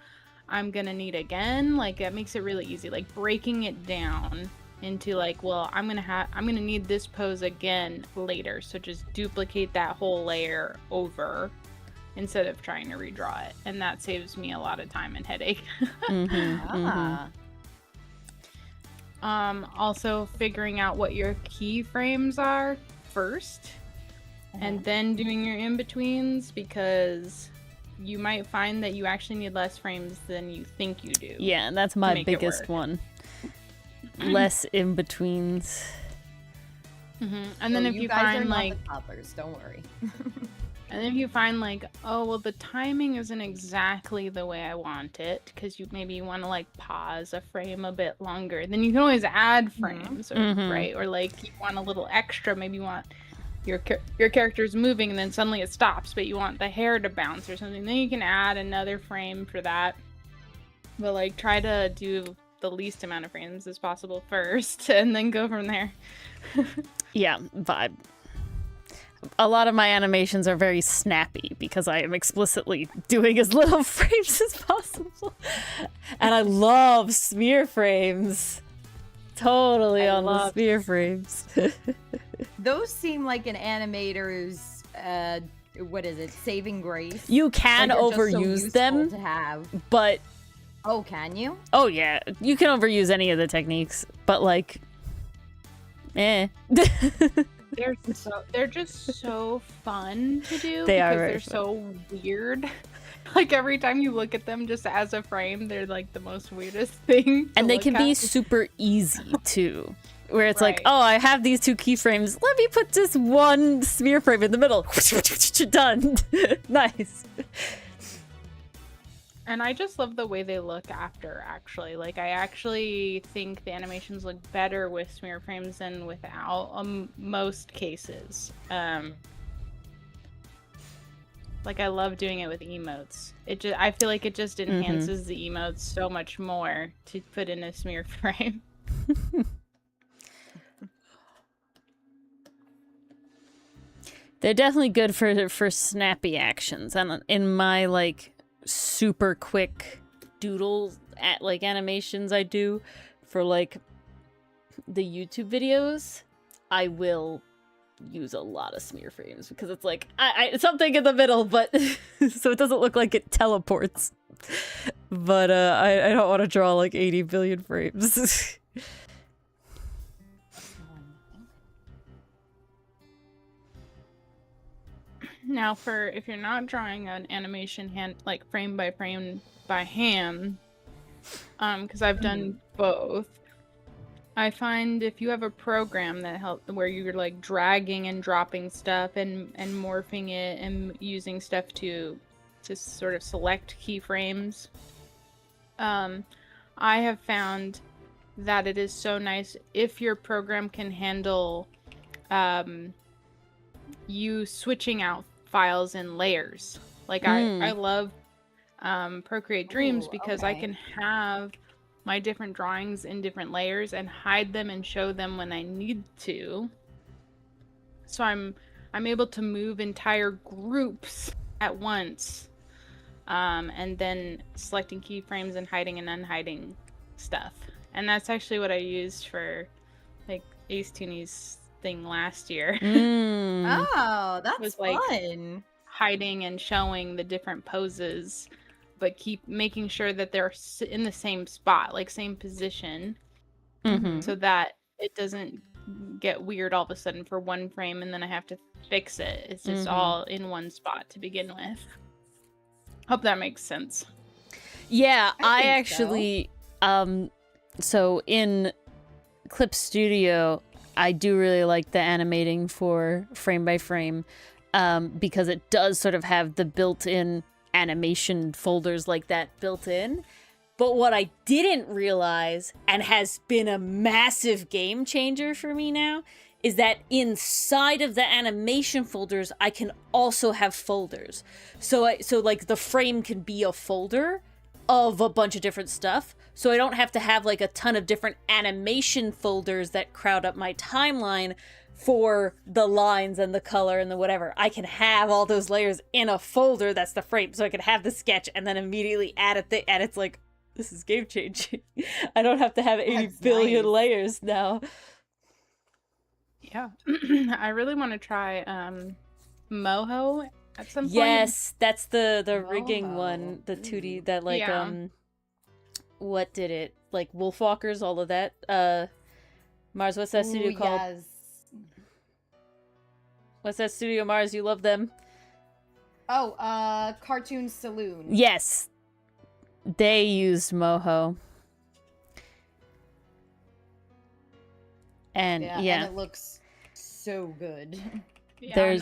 I'm gonna need again, like that makes it really easy. Like breaking it down into like, well, I'm gonna need this pose again later, so just duplicate that whole layer over instead of trying to redraw it, and that saves me a lot of time and headache. Also figuring out what your keyframes are first, and then doing your in-betweens, because you might find that you actually need less frames than you think you do. Yeah, that's my biggest one. Less in-betweens. And then if you find like the toppers, don't worry. and then if you find like, oh well, the timing isn't exactly the way I want it, because maybe you want to like pause a frame a bit longer, then you can always add frames, right? Or like you want a little extra, maybe you want your character's moving and then suddenly it stops, but you want the hair to bounce or something, then you can add another frame for that. But like try to do the least amount of frames as possible first and then go from there. Yeah, vibe. A lot of my animations are very snappy because I am explicitly doing as little frames as possible. And I love smear frames. Totally on the smear frames. Those seem like an animator's, what is it, saving grace? You can like overuse them, to have. But... Oh, can you? Oh, yeah. You can overuse any of the techniques, but, like... They're just so fun to do. They are because they're so weird. Like every time you look at them just as a frame, they're like the most weirdest thing. And they can be super easy too. Where it's like, Right. oh, I have these two keyframes. Let me put this one smear frame in the middle. Done. Nice. And I just love the way they look after, actually. Like, I actually think the animations look better with smear frames than without, most cases. Like, I love doing it with emotes. I feel like it just enhances the emotes so much more to put in a smear frame. They're definitely good for snappy actions. And in my, like, super quick doodle animations I do for like the YouTube videos, I will use a lot of smear frames because it's like something in the middle, but so it doesn't look like it teleports. But I don't want to draw like 80 billion frames. Now, if you're not drawing an animation frame by frame by hand, because I've done both, I find if you have a program where you're like dragging and dropping stuff and morphing it and using stuff to sort of select keyframes, I have found that it is so nice if your program can handle you switching out files in layers. Like I Procreate Dreams Ooh, because I okay. can have my different drawings in different layers and hide them and show them when I need to. So I'm able to move entire groups at once, and then selecting keyframes and hiding and unhiding stuff. And that's actually what I used for like Ace Tooney's thing last year. Oh, that's Was like fun. hiding and showing the different poses, but keep making sure that they're in the same spot, like same position, so that it doesn't get weird all of a sudden for one frame and then I have to fix it. It's just all in one spot to begin with. Hope that makes sense. Yeah, I think actually, so in Clip Studio, I do really like the animating for frame by frame, because it does sort of have the built-in animation folders like that built in. But what I didn't realize, and has been a massive game changer for me now, is that inside of the animation folders, I can also have folders. So like the frame can be a folder of a bunch of different stuff. So I don't have to have like a ton of different animation folders that crowd up my timeline for the lines and the color and the whatever. I can have all those layers in a folder that's the frame. So I can have the sketch and then immediately add it and it's like, this is game changing. I don't have to have 80 billion layers now. Yeah. I really want to try Moho at some point. Yes, that's the rigging one, the 2D that like what did it? Like Wolfwalkers, all of that. Mars, what's that studio called? Yes. What's that studio, Mars? You love them. Oh, Cartoon Saloon. Yes. They used Moho. And yeah. And it looks so good. Yeah, there's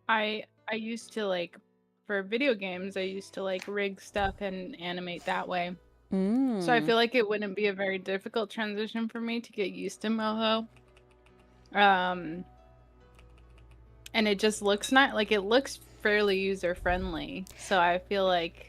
I used to like for video games, I used to like rig stuff and animate that way. So I feel like it wouldn't be a very difficult transition for me to get used to Moho. And it just looks nice. Like it looks fairly user friendly. So I feel like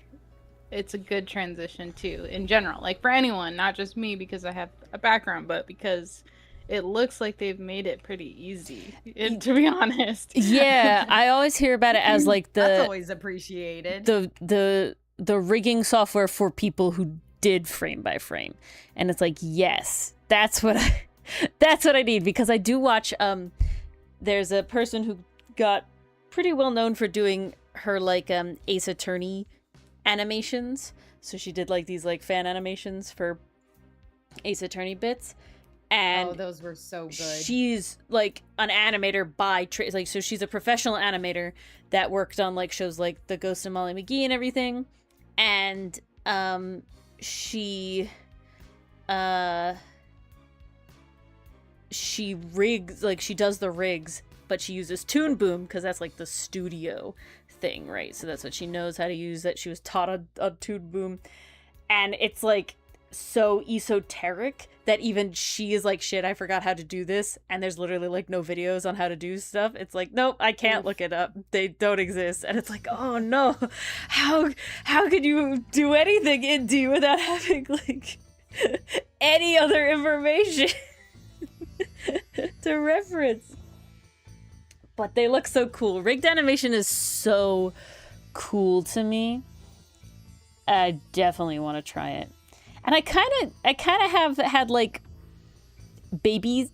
it's a good transition too in general, like for anyone, not just me because I have a background, but because it looks like they've made it pretty easy, to be honest. Yeah, I always hear about it as like that's always appreciated. The rigging software for people who did frame by frame. And it's like, yes, that's what I need, because I do watch there's a person who got pretty well known for doing her like Ace Attorney animations. So she did like these like fan animations for Ace Attorney bits, and those were so good. She's like an animator by trade, like so she's a professional animator that worked on like shows like The Ghost of Molly McGee and everything, and she rigs, like she does the rigs, but she uses Toon Boom because that's like the studio thing, right? So that's what she knows how to use, that she was taught a Toon Boom, and it's like so esoteric that even she is like, shit, I forgot how to do this, and there's literally like no videos on how to do stuff. It's like, nope, I can't look it up, they don't exist. And it's like, oh no, how could you do anything indie without having like any other information to reference? But they look so cool. Rigged animation is so cool to me. I definitely want to try it. And I kind of have had like baby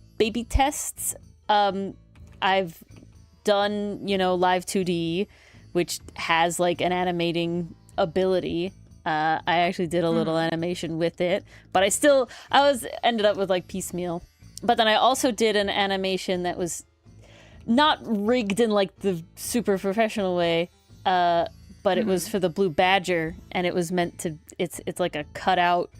tests. I've done, Live 2D, which has like an animating ability. I actually did a little animation with it, but ended up with like piecemeal. But then I also did an animation that was not rigged in like the super professional way, but it was for the Blue Badger, and it was meant to, it's like a cutout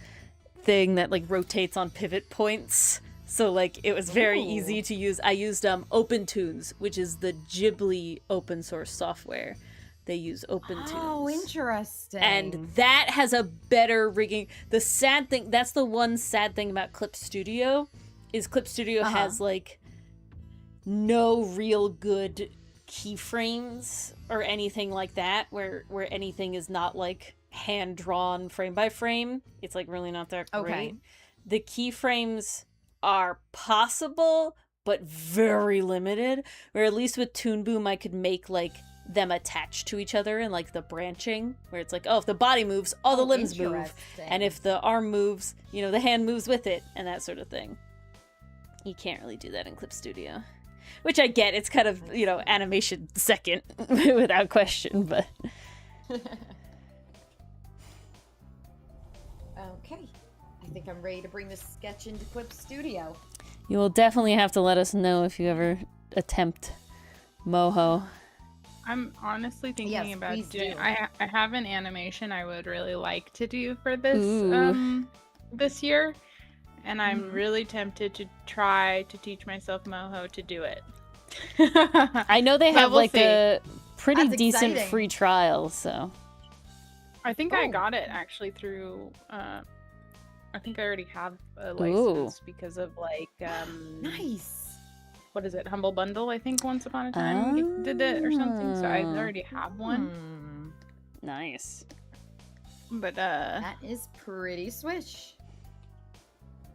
thing that like rotates on pivot points. So like it was very easy to use. I used OpenToons, which is the Ghibli open source software. They use OpenToons. Oh, interesting. And that has a better rigging. The sad thing, that's the one sad thing about Clip Studio, is Clip Studio has like no real good keyframes or anything like that, where anything is not like hand drawn frame by frame. It's like really not that great. Okay. The keyframes are possible, but very limited. Or at least with Toon Boom, I could make like them attached to each other and like the branching, where it's like, oh, if the body moves, all the limbs move, and if the arm moves, you know, the hand moves with it, and that sort of thing. You can't really do that in Clip Studio, which I get. It's kind of, you know, animation second without question, but Okay. I think I'm ready to bring this sketch into Clip Studio. you will definitely have to let us know if you ever attempt Moho. I'm honestly thinking Yes, about please doing. do. I have an animation I would really like to do for this Ooh. this year, and I'm Mhm. really tempted to try to teach myself Moho to do it. I know they But have we'll like see. a pretty That's decent exciting. free trial, so I think I Oh. got it actually through. I think I already have a license because of like Nice. what is it, Humble Bundle? I think once upon a time did it or something. So I Ah. already have one. Hmm. Nice. But That is pretty swish.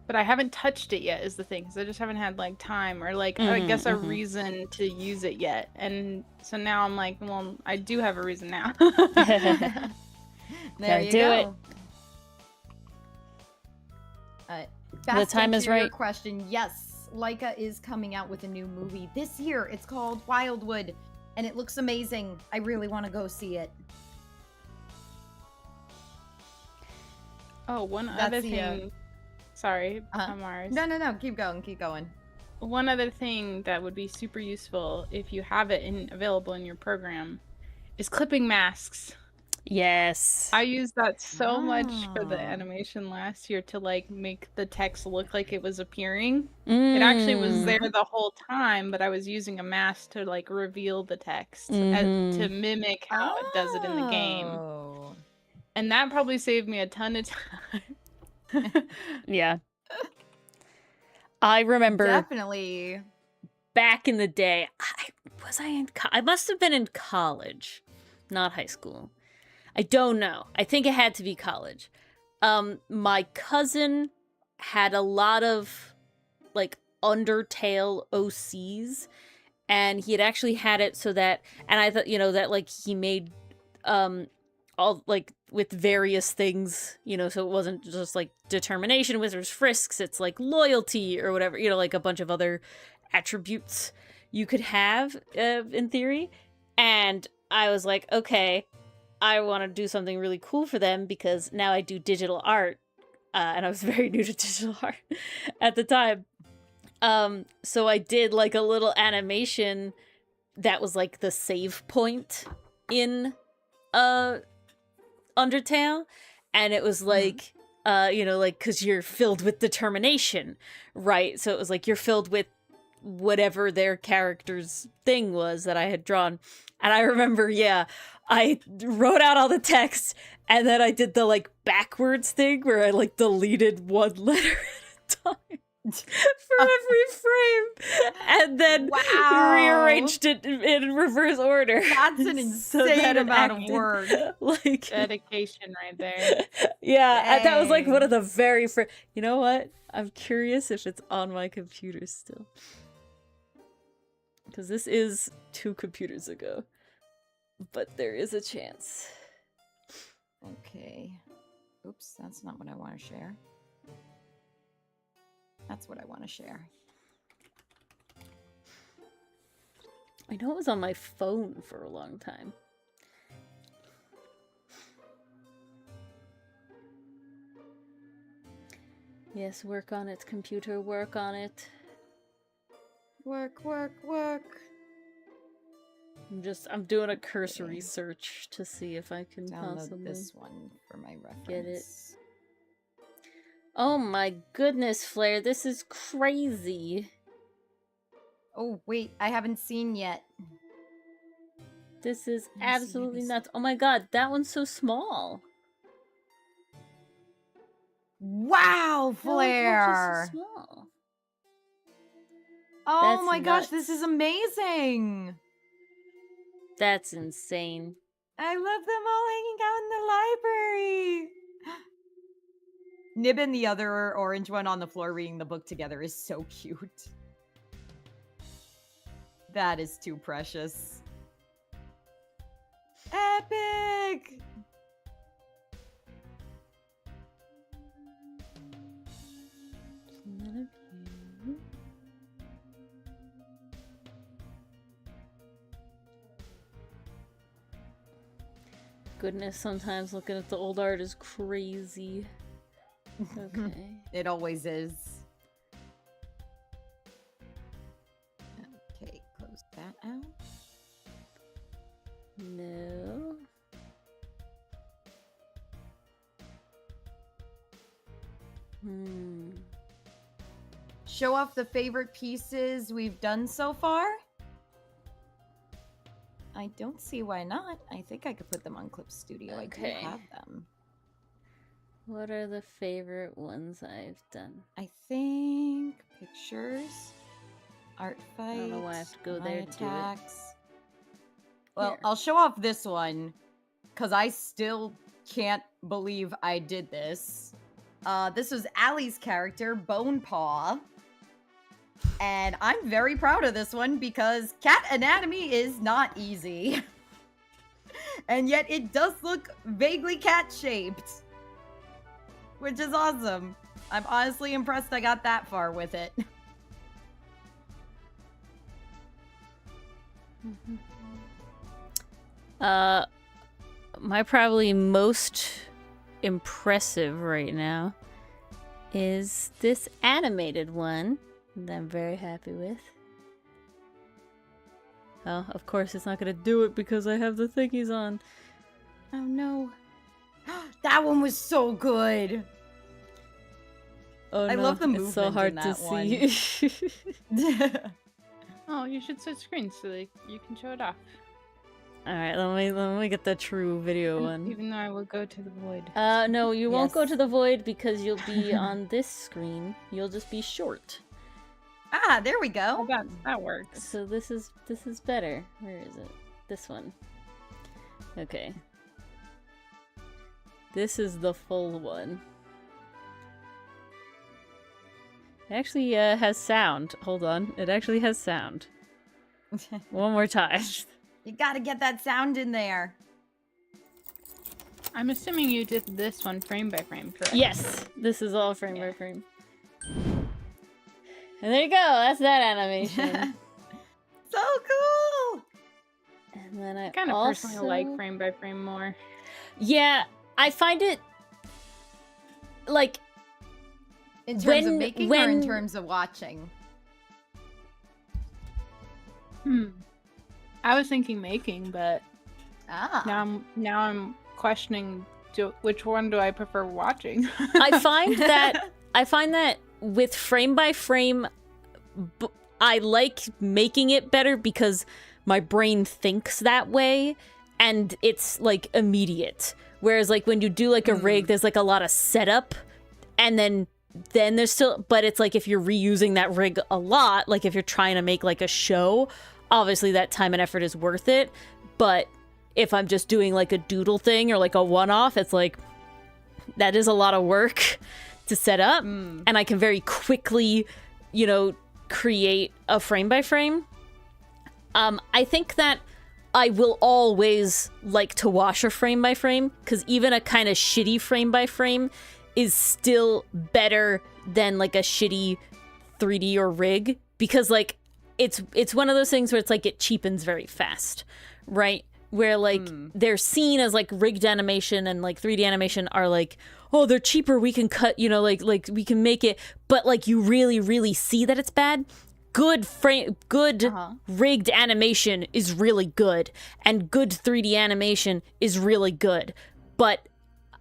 I haven't touched it yet is the thing, because I just haven't had like time or like I Mhm, guess a mhm. reason to use it yet. And so now I'm like, well, I do have a reason now. There Gotta you do go. it. Fast time to is answer your right. question, yes, Leica is coming out with a new movie this year. It's called Wildwood, and it looks amazing. I really want to go see it. Oh, one That's other the, thing. Sorry, uh-huh. Mars. No, keep going, keep going. One other thing that would be super useful if you have it available in your program is clipping masks. Yes. I used that so much for the Ah. animation last year to like make the text look like it was appearing. It actually was there the whole time, but I was using a mask to like reveal the text to mimic how it does it in the game. Oh. And that probably saved me a ton of time. Yeah. I remember Definitely. back in the day, I must have been in college, not high school. I don't know. I think it had to be college. My cousin had a lot of like Undertale OCs, and he had actually had it so that, and I thought, you know, that like he made all like with various things, you know, so it wasn't just like determination, wizards frisks, it's like loyalty or whatever, you know, like a bunch of other attributes you could have in theory. And I was like, okay, I want to do something really cool for them because now I do digital art, and I was very new to digital art at the time. So I did like a little animation that was like the save point in Undertale, and it was like you know, like, because you're filled with determination, right? So it was like you're filled with whatever their character's thing was that I had drawn. And I remember, yeah, I wrote out all the text, and then I did the like backwards thing where I like deleted one letter at a time for every frame, and then rearranged it in reverse order. That's an insane amount of work. Like Dedication right there. yeah, that was like one of Dang. the very first. You know what? I'm curious if it's on my computer still, because this is 2 computers ago, but there is a chance. Okay. Oops, that's not what I want to share. That's what I want to share. I know it was on my phone for a long time. Yes, work on it, computer, work on it. Work, work, work. I'm doing a cursory search to see if I can Download possibly this one for my reference. get it. Oh my goodness, Flair, this is crazy. Oh, wait, I haven't seen yet. This is Let me see, absolutely let me see. nuts. Oh my god, that one's so small. Wow, That one's actually Flair! so small. Oh That's my gosh, this nuts. is amazing! That's insane. I love them all hanging out in the library. Nib and the other orange one on the floor reading the book together is so cute. That is too precious. Epic! Goodness, sometimes looking at the old art is crazy. Okay. It always is. Okay, close that out. No. Show off the favorite pieces we've done so far. I don't see why not. I think I could put them on Clip Studio. Okay. I do have them. What are the favorite ones I've done? I think pictures, art fight. I don't know why I have to go there to do it. attacks. Well, Here. I'll show off this one because I still can't believe I did this. This was Allie's character, Bone Paw. And I'm very proud of this one because cat anatomy is not easy. And yet it does look vaguely cat-shaped. Which is awesome. I'm honestly impressed I got that far with it. My probably most impressive right now is this animated one that I'm very happy with. Oh, of course it's not gonna do it because I have the thingies on. Oh no. That one was so good. Oh I no, love the it's so movement hard in to that see. Oh, you should switch screens so that you can show it off. Alright, let me get the true video one. Even though I will go to the void. No, you won't go Yes. to the void because you'll be on this screen. You'll just be short. Ah, there we Oh, go. that works. So this is better. Where is it? This one. Okay. This is the full one. It actually has sound. Hold on. It actually has sound. One more time. You gotta get that sound in there. I'm assuming you did this one frame by frame, correct? Yes, this is all frame by frame. And there you go. That's that animation. So cool. And then I kind of also... personally like frame by frame more. Yeah, I find it like In terms of When- making or when- in terms of watching? I was thinking making, but Ah. now I'm questioning which one do I prefer watching? I find that with frame by frame, I like making it better because my brain thinks that way and it's like immediate. Whereas like when you do like a rig, there's like a lot of setup and then there's still, but it's like if you're reusing that rig a lot, like if you're trying to make like a show, obviously that time and effort is worth it. But if I'm just doing like a doodle thing or like a one-off, it's like that is a lot of work to set up, and I can very quickly, create a frame by frame. I think that I will always like to watch a frame by frame because even a kind of shitty frame by frame is still better than like a shitty 3D or rig because like it's one of those things where it's like it cheapens very fast, right? Where like they're seen as like rigged animation and like 3D animation are like, oh, they're cheaper, we can cut, like we can make it, but like you really see that it's bad. Good rigged animation is really good, and good 3D animation is really good. But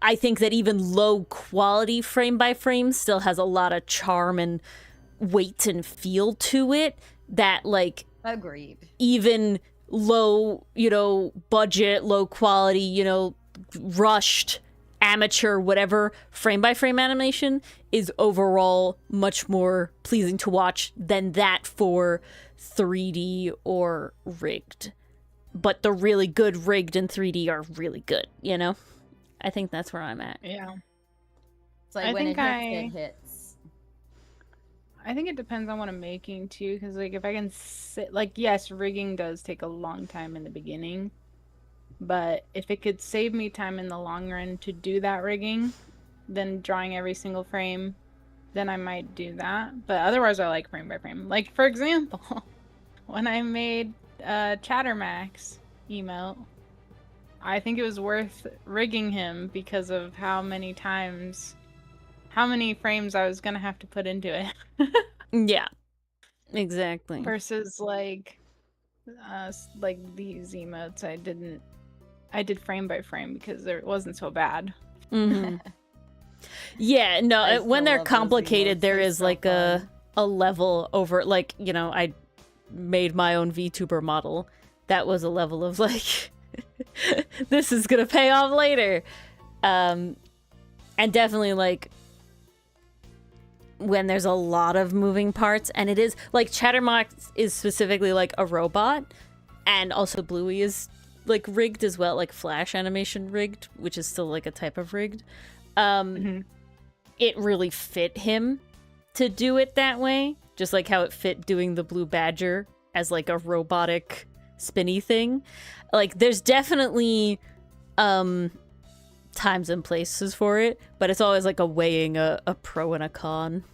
I think that even low quality frame by frame still has a lot of charm and weight and feel to it that like Agreed. even low, budget, low quality, rushed, amateur, whatever, frame by frame animation is overall much more pleasing to watch than that for 3D or rigged. but the really good rigged in 3D are really good, you know? I think that's where I'm at. Yeah. It's like I when think it hits. I think it depends on what I'm making too, because like if I can sit, like yes, rigging does take a long time in the beginning, but if it could save me time in the long run to do that rigging, then drawing every single frame, then I might do that. But otherwise, I like frame by frame. Like for example, when I made Chattermax emote, I think it was worth rigging him because of how many frames I was gonna have to put into it. Yeah, exactly. Versus like these emotes, I did frame by frame because it wasn't so bad. Mm-hmm. Yeah, no, when they're complicated, there is like a level over, like, you know, I made my own VTuber model. That was a level of like, this is gonna pay off later. And definitely like when there's a lot of moving parts, and it is like Chatterbox is specifically like a robot, and also Bluey is like rigged as well, like flash animation rigged, which is still like a type of rigged. It really fit him to do it that way, just like how it fit doing the Blue Badger as like a robotic spinny thing. Like there's definitely times and places for it, but it's always like a weighing a pro and a con.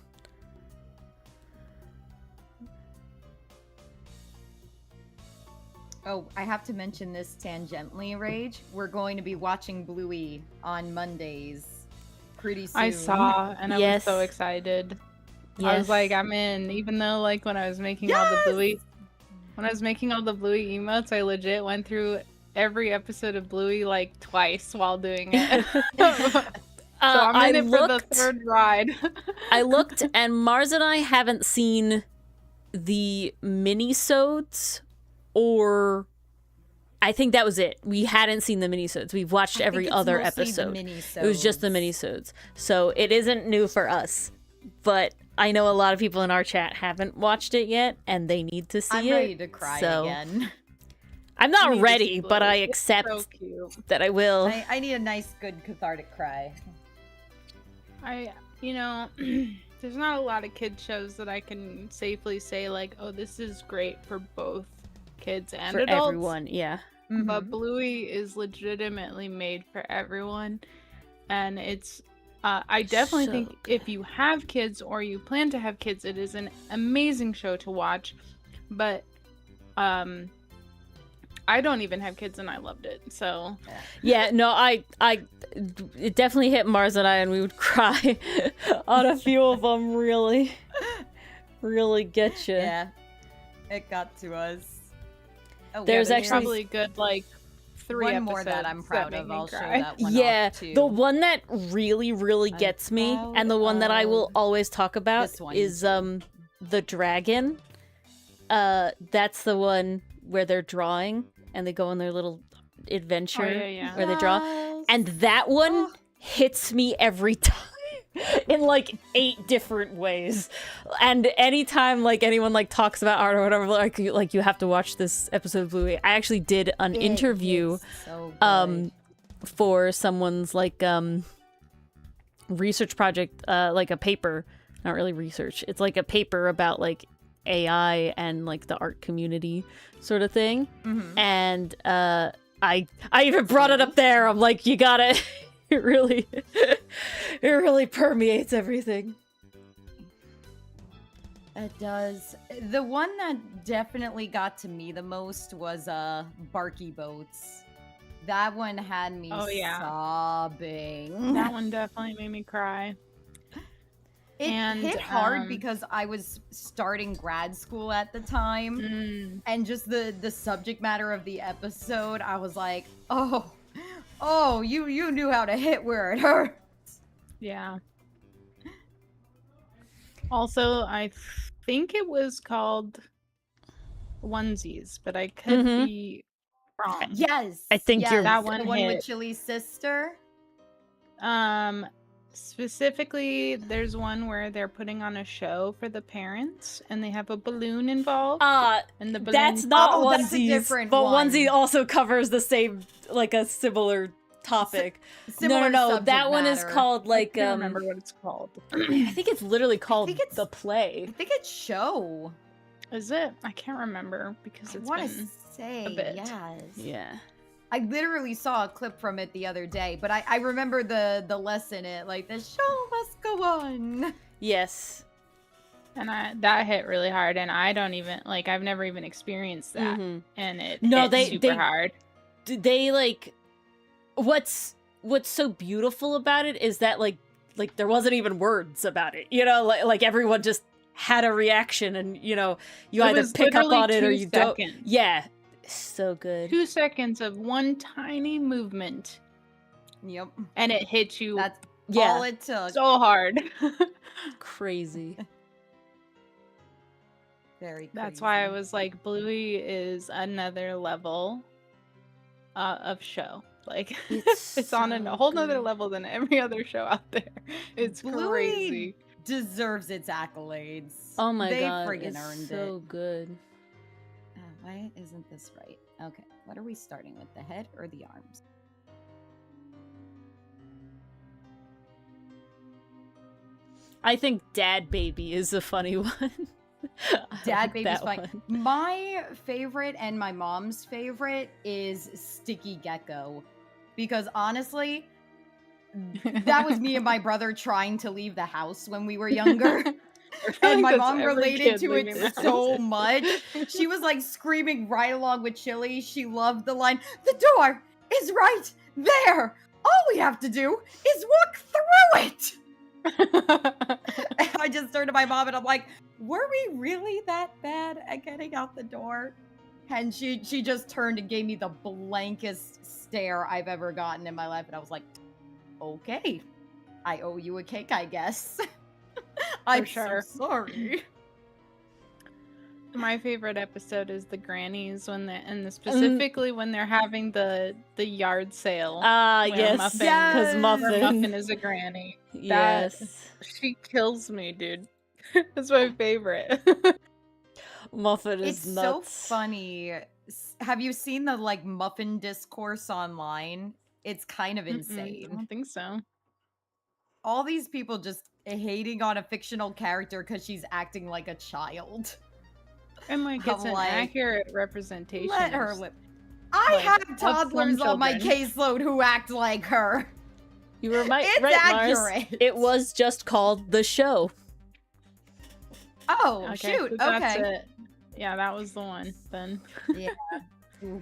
Oh, I have to mention this tangentially, Rage. We're going to be watching Bluey on Mondays pretty soon. I saw, and I was so excited. Yes. I was like, I'm in. Even though, like, when I was making all the Bluey emotes, I legit went through every episode of Bluey like twice while doing it. So I'm in it for the third ride. I looked, and Mars and I haven't seen the minisodes, or I think that was it. We hadn't seen the minisodes. We've watched every other episode. It was just the minisodes. So it isn't new for us. But I know a lot of people in our chat haven't watched it yet, and they need to see it. I'm ready to cry again. I'm not ready, but I accept that I will. I need a nice, good, cathartic cry. You know, there's not a lot of kids shows that I can safely say, like, oh, this is great for both kids and for adults. Everyone, yeah. But Bluey is legitimately made for everyone. And it's, I definitely think if you have kids or you plan to have kids, it is an amazing show to watch. But, I don't even have kids and I loved it, so. Yeah, no, it definitely hit Mars and I, and we would cry on a few of them, really get you. Yeah, it got to us. Oh, there's actually probably good, like, 3 one episodes more that I'm proud of. I'll show that one off too. The one that really gets me, and the one that I will always talk about is the dragon. That's the one where they're drawing and they go on their little adventure where they draw, and that one hits me every time in like 8 different ways. And anytime like anyone like talks about art or whatever, like you have to watch this episode of Bluey. I actually did an interview for someone's like research project, like a paper, not really research. It's like a paper about like AI and like the art community sort of thing. And I even brought it up there. I'm like, you gotta it really permeates everything. It does. The one that definitely got to me the most was Barky Boats. That one had me sobbing. That one definitely made me cry. It hit hard because I was starting grad school at the time, and just the subject matter of the episode, I was like, oh, you knew how to hit where it hurts. Yeah. Also, I think it was called Onesies, but I could be wrong. Yes, I think you're that one. The one with Chili's sister. Specifically, there's one where they're putting on a show for the parents, and they have a balloon involved. And the balloon. That's not Oh, Onesies, that's a different but one. Onesie also covers the same, like a similar topic. Similar no, subject that one is matter. called like I can't remember what it's called. I think it's literally called it's- The Play. I think it's show. Is it? I can't remember because I it's want to been say a bit. yes. Yeah. I literally saw a clip from it the other day, but I remember the lesson in it, like the show must go on. Yes. And that hit really hard, and I don't even like. I've never even experienced that, Mhm. and it No, hit they- super they- hard. They like what's so beautiful about it is that like there wasn't even words about it. You know, like everyone just had a reaction, and you know, you It either was pick up literally on it or 2 you don't. seconds. Yeah. So good. 2 seconds of one tiny movement, Yep. and it hit you That's Yeah. all it took. so hard. Crazy. Very crazy. That's why I was like, Bluey is another level of show. Like, It's it's on so a whole nother good. level than every other show out there. It's Bluey crazy. deserves its accolades. Oh my they god. friggin' It's earned so it. good. Why isn't this right? Okay, what are we starting with? The head or the arms? I think Dad Baby is a funny one. I Dad like Baby's that fine. one. My favorite and my mom's favorite is Sticky Gecko. Because honestly, that was me and my brother trying to leave the house when we were younger. And my mom related to it so much. She was like screaming right along with Chili. She loved the line, "The door is right there. All we have to do is walk through it." And I just turned to my mom and I'm like, were we really that bad at getting out the door? And she just turned and gave me the blankest stare I've ever gotten in my life. And I was like, okay, I owe you a cake, I guess. I'm sure. so sorry. My favorite episode is the grannies specifically when they're having the yard sale. Ah, where yes. Muffin- Because Yes! Muffin. Muffin is a granny. Yes. She kills me, dude. That's my favorite. Muffin It's is so nuts. funny. Have you seen the like muffin discourse online? It's kind of I insane. don't think so. All these people just hating on a fictional character because she's acting like a child. And like it's I'm an like, accurate representation. Let her of- live. I like, have of toddlers some on my children. caseload who act like her. You were right, It's Mars. accurate. It was just called The Show. Oh, Okay, shoot. so that's Okay. it. Yeah, that was the one then. Yeah. Oof.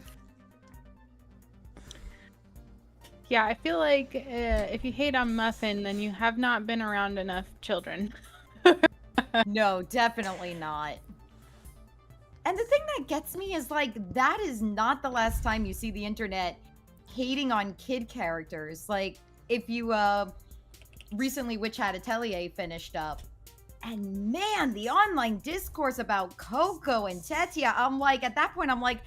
Yeah, I feel like if you hate on Muffin, then you have not been around enough children. No, definitely not. And the thing that gets me is like, that is not the last time you see the internet hating on kid characters. Like, if you recently Witch Hat Atelier finished up, and man, the online discourse about Coco and Tetia, I'm like, at that point, I'm like,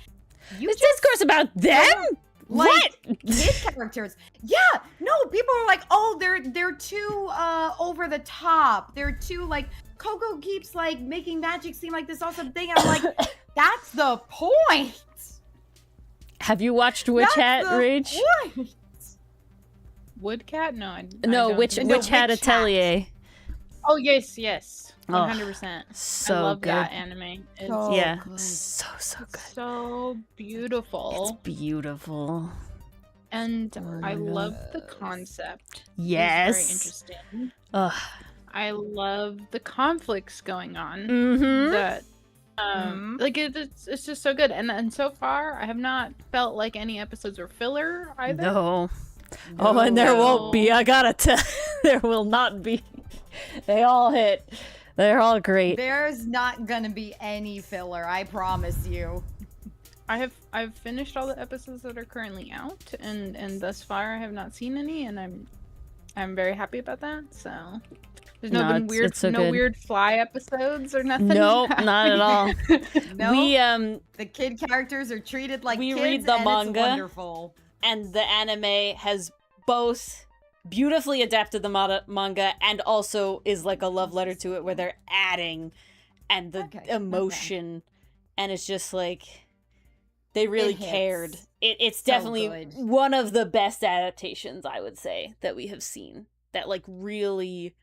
you This discourse about them? like What? kid characters. Yeah, no, people are like, oh, they're too over the top. They're too like Coco keeps like making magic seem like this awesome thing. I'm like, that's the point. Have you watched Witch Hat, That's the Rage? point. Woodcat? No, I No, don't Witch think No, Witch Hat Witch Hat. Atelier. Oh yes, Oh, 100%. So I love good. that anime. It's So Yeah, good. so good. so beautiful, It's beautiful. and I love the Yes. concept. Yes. It's very interesting. Ugh. I love the conflicts going on. Mm-hmm. That Mhm. like it's just so good, and so far I have not felt like any episodes were filler either. No. Oh, and there won't be. I gotta tell. There will not be. They all hit. They're all great. There's not gonna be any filler, I promise you. I've finished all the episodes that are currently out, and thus far I have not seen any, and I'm very happy about that. So there's No, been weird, it's so no good. weird fly episodes or nothing. Nope, not at all. No, We the kid characters are treated like we kids, read the and manga. it's wonderful. and the anime has both beautifully adapted the manga and also is like a love letter to it where they're adding and the emotion and it's just like they really cared. It's definitely one of the best adaptations, I would say, that we have seen that like really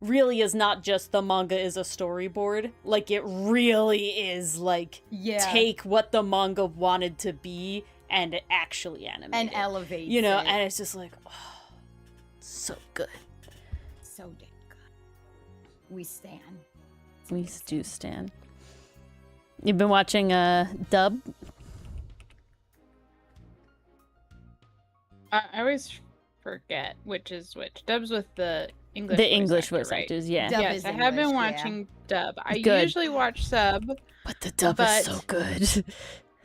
is not just the manga is a storyboard. Like it really is like take what the manga wanted to be and actually animate and it, elevate, you know, and it's just like, oh, so good, so damn good. We stan. We do stan. You've been watching dub? I always forget which is which. Dub's with the English. The English voice voice actors, yeah. Dub Yes, is I have been English, watching dub. I Good. usually watch sub. But the dub is so good.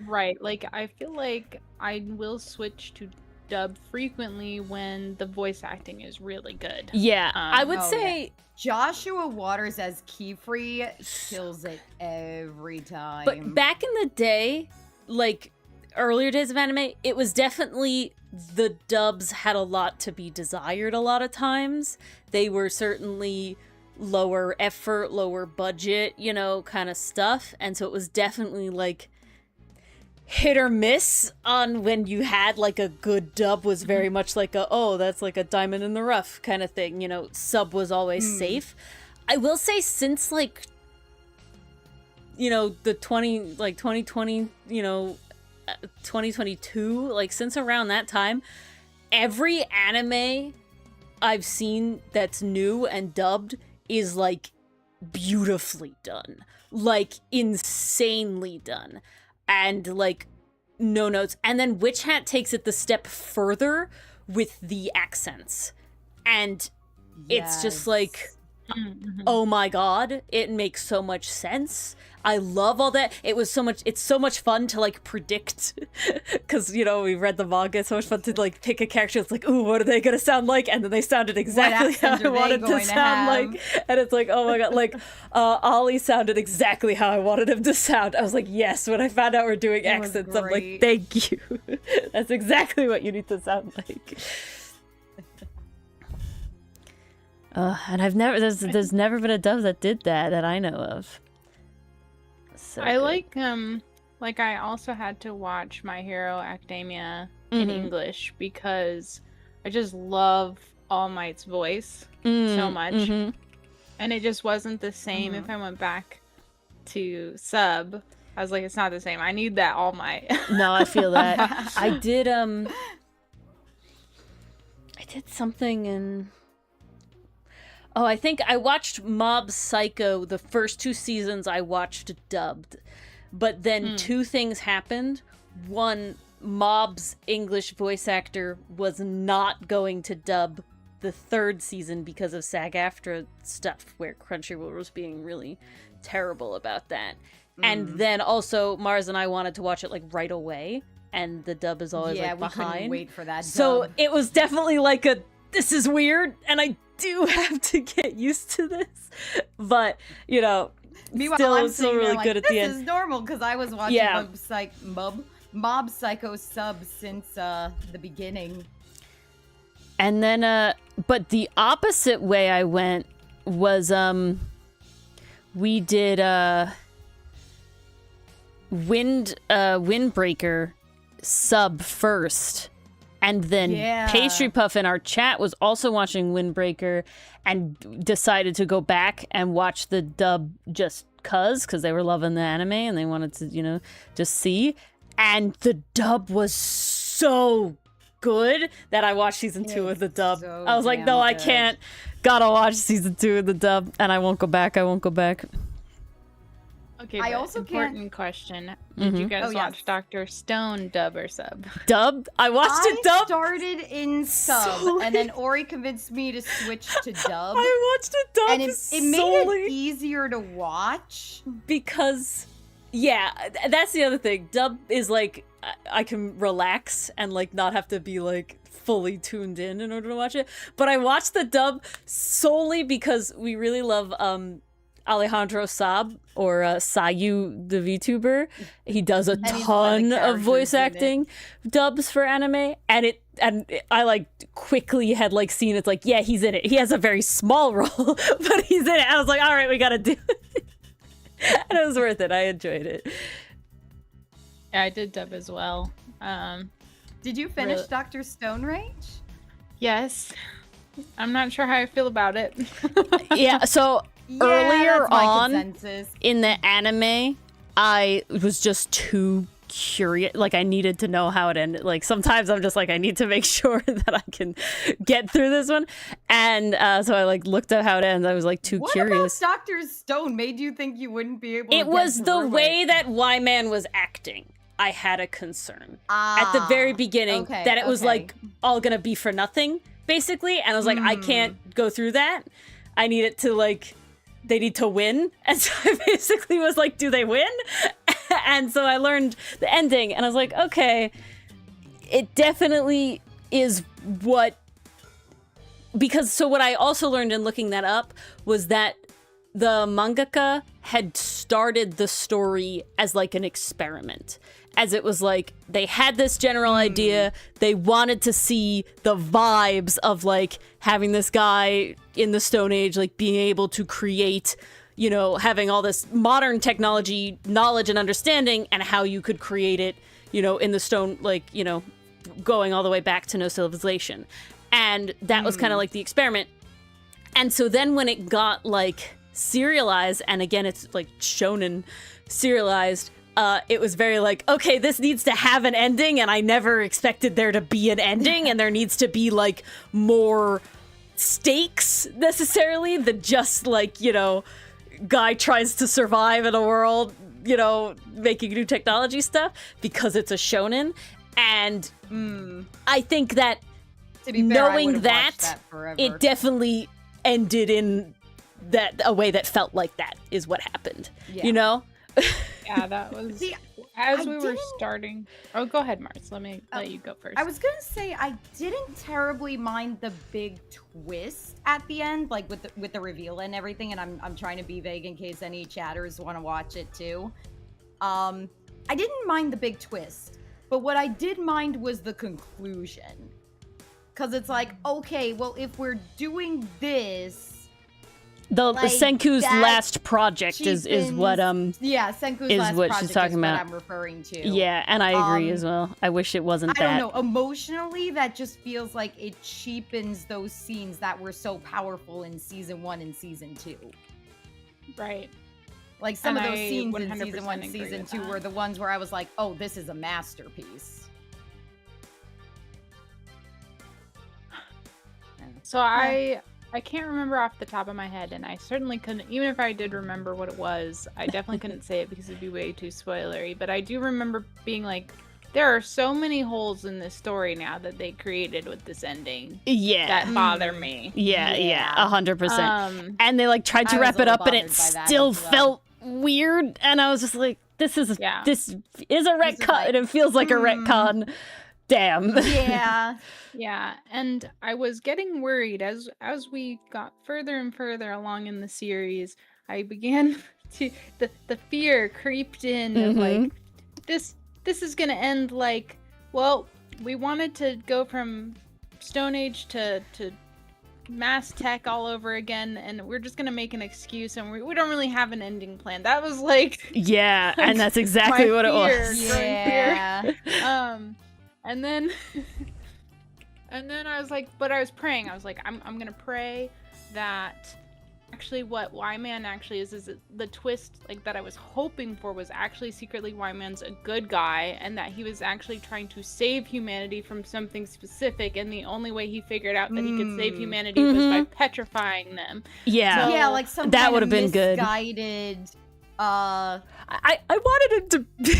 Right, like I feel like I will switch to dub frequently when the voice acting is really good. Yeah, I would oh, say Joshua Waters as Keyfree kills it every time. But back in the day, like earlier days of anime, it was definitely the dubs had a lot to be desired a lot of times. They were certainly lower effort, lower budget, you know, kind of stuff. And so it was definitely like hit or miss on when you had like a good dub was very much like a, oh, that's like a diamond in the rough kind of thing, you know. Sub was always safe. I will say since like, you know, the 2020, you know, 2022, like since around that time, every anime I've seen that's new and dubbed is like beautifully done, like insanely done. And like no notes. And then Witch Hat takes it the step further with the accents. And it's just like, oh my god, it makes so much sense. I love all that. It's so much fun to like predict, because you know we read the manga. It's so much fun to like pick a character. It's like, ooh, what are they gonna sound like? And then they sounded exactly how I wanted to sound like. And it's like, oh my god, like Ollie sounded exactly how I wanted him to sound. I was like, yes. When I found out we're doing accents, I'm like, thank you. That's exactly what you need to sound like. And there's never been a dub that did that I know of. So I good. like I also had to watch My Hero Academia in English because I just love All Might's voice so much. And it just wasn't the same if I went back to sub. I was like, it's not the same. I need that All Might. No, I feel that. I did something in I think I watched Mob Psycho. The first 2 seasons I watched dubbed. But then 2 things happened. One, Mob's English voice actor was not going to dub the 3rd season because of SAG-AFTRA stuff, where Crunchyroll was being really terrible about that. And then also, Mars and I wanted to watch it like right away. And the dub is always like behind. We couldn't wait for that dub. So it was definitely like this is weird, and I do have to get used to this, but you know, meanwhile, still really good at the end. This is normal because I was watching Mob Psycho sub since the beginning. And then, but the opposite way I went was we did Windbreaker sub first. And then Pastry Puff in our chat was also watching Windbreaker and decided to go back and watch the dub just because they were loving the anime and they wanted to, you know, just see. And the dub was so good that I watched season 2 of the dub. So I was like, no, I can't. Gotta watch season 2 of the dub, and I won't go back. Okay, I but also important question. Did you guys watch Dr. Stone dub or sub? Dub? I watched it dub. I started in sub, and then Ori convinced me to switch to dub. I watched it dub, and it made it easier to watch. Because, yeah, that's the other thing. Dub is like, I can relax and like not have to be like fully tuned in order to watch it. But I watched the dub solely because we really love Alejandro Saab, or Sayu the VTuber. He does a ton of voice acting dubs for anime, and it and I like quickly had like seen it's like, yeah, he's in it. He has a very small role, but he's in it. I was like, all right, we gotta do it. And it was worth it. I enjoyed it. Yeah, I did dub as well. Did you finish Really? Dr. Stone Rage? Yes. I'm not sure how I feel about it. Yeah, so Yeah, earlier that's my on consensus. in the anime, I was just too curious. Like, I needed to know how it ended. Like, sometimes I'm just like, I need to make sure that I can get through this one. And so I like looked at how it ends. I was like too What curious. about Dr. Stone made you think you wouldn't be able to It get was the through way it? that Y-Man was acting. I had a concern at the very beginning okay, that it was okay. like all gonna be for nothing, basically. And I was like, I can't go through that. I need it to like, they need to win. And so I basically was like, do they win? And so I learned the ending and I was like, okay, it definitely is what, because so what I also learned in looking that up was that the mangaka had started the story as like an experiment. As it was like, they had this general idea, they wanted to see the vibes of like having this guy in the Stone Age, like being able to create, you know, having all this modern technology, knowledge and understanding, and how you could create it, you know, in the stone, like, you know, going all the way back to no civilization. And that was kind of like the experiment. And so then when it got like serialized, and again, it's like shonen serialized, it was very like, okay, this needs to have an ending, and I never expected there to be an ending, and there needs to be like more stakes necessarily than just like, you know, guy tries to survive in a world, you know, making new technology stuff, because it's a shonen. And I think that To be fair, I knowing would've that, watched that forever. it definitely ended in that a way that felt like that is what happened. Yeah. You know? Yeah, that was See, as I we were didn't- starting. Oh, go ahead, Mars. Let me let you go first. I was gonna say I didn't terribly mind the big twist at the end, like with the reveal and everything. And I'm trying to be vague in case any chatters want to watch it too. I didn't mind the big twist, but what I did mind was the conclusion, because it's like, okay, well, if we're doing this. The Like, Senku's that last project is what Yeah, Senku's is last what she's project talking is about. what I'm referring to. yeah, and I agree as well. I wish it wasn't I that. don't know. Emotionally, that just feels like it cheapens those scenes that were so powerful in season 1 and season 2. right. Like some And of those I scenes in 100% season 1 and agree season with 2 that. were the ones where I was like, oh, this is a masterpiece. So I can't remember off the top of my head, and I certainly couldn't, even if I did remember what it was, I definitely couldn't say it because it'd be way too spoilery. But I do remember being like, there are so many holes in this story now that they created with this ending Yeah. that bother me. yeah, Yeah. 100%. And they like tried to I was wrap a it up, little and it bothered by that still as well. felt weird. And I was just like, this is Yeah. a retcon, like, and it feels like a retcon. Damn. Yeah. Yeah, and I was getting worried as we got further and further along in the series. I began to the fear creeped in of like this is gonna end like, well, we wanted to go from Stone Age to mass tech all over again, and we're just gonna make an excuse, and we don't really have an ending plan. That was like Yeah, and that's exactly my what it fear, was. growing fear. Yeah. And then and then I was like, but I was praying. I was like, I'm gonna pray that actually what Y-Man actually is the twist like that I was hoping for was actually secretly Y-Man's a good guy, and that he was actually trying to save humanity from something specific, and the only way he figured out that he could save humanity was by petrifying them. Yeah. So- Yeah, like some That kind would've of been good. misguided I wanted him to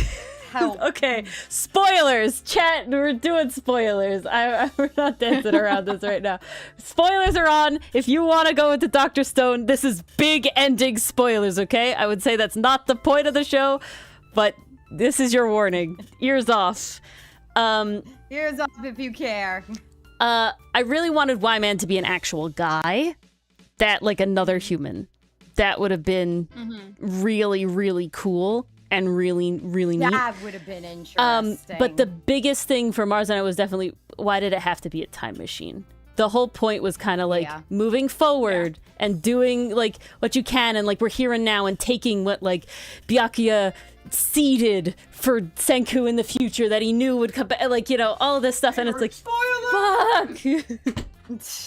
help. Okay, spoilers, chat. We're doing spoilers. We're not dancing around this right now. Spoilers are on. If you want to go into Dr. Stone, this is big ending spoilers. Okay, I would say that's not the point of the show, but this is your warning. Ears off. Ears off if you care. I really wanted Y-Man to be an actual guy, that like another human. That would have been really, really cool. and really, really neat. That would have been interesting. But the biggest thing for Mars Night was definitely, why did it have to be a time machine? The whole point was kind of like moving forward and doing like what you can, and like we're here and now and taking what like Byakuya seeded for Senku in the future that he knew would come back, like, you know, all of this stuff, and it's like, fuck.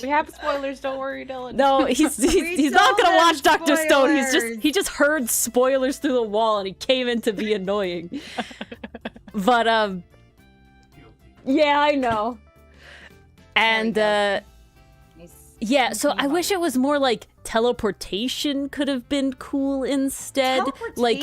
We have spoilers, don't worry, Dylan. No, he's not gonna watch Dr. Stone. spoilers. He just heard spoilers through the wall and he came in to be annoying. But yeah, I know. And yeah, so I wish it was more like teleportation could have been cool instead. Like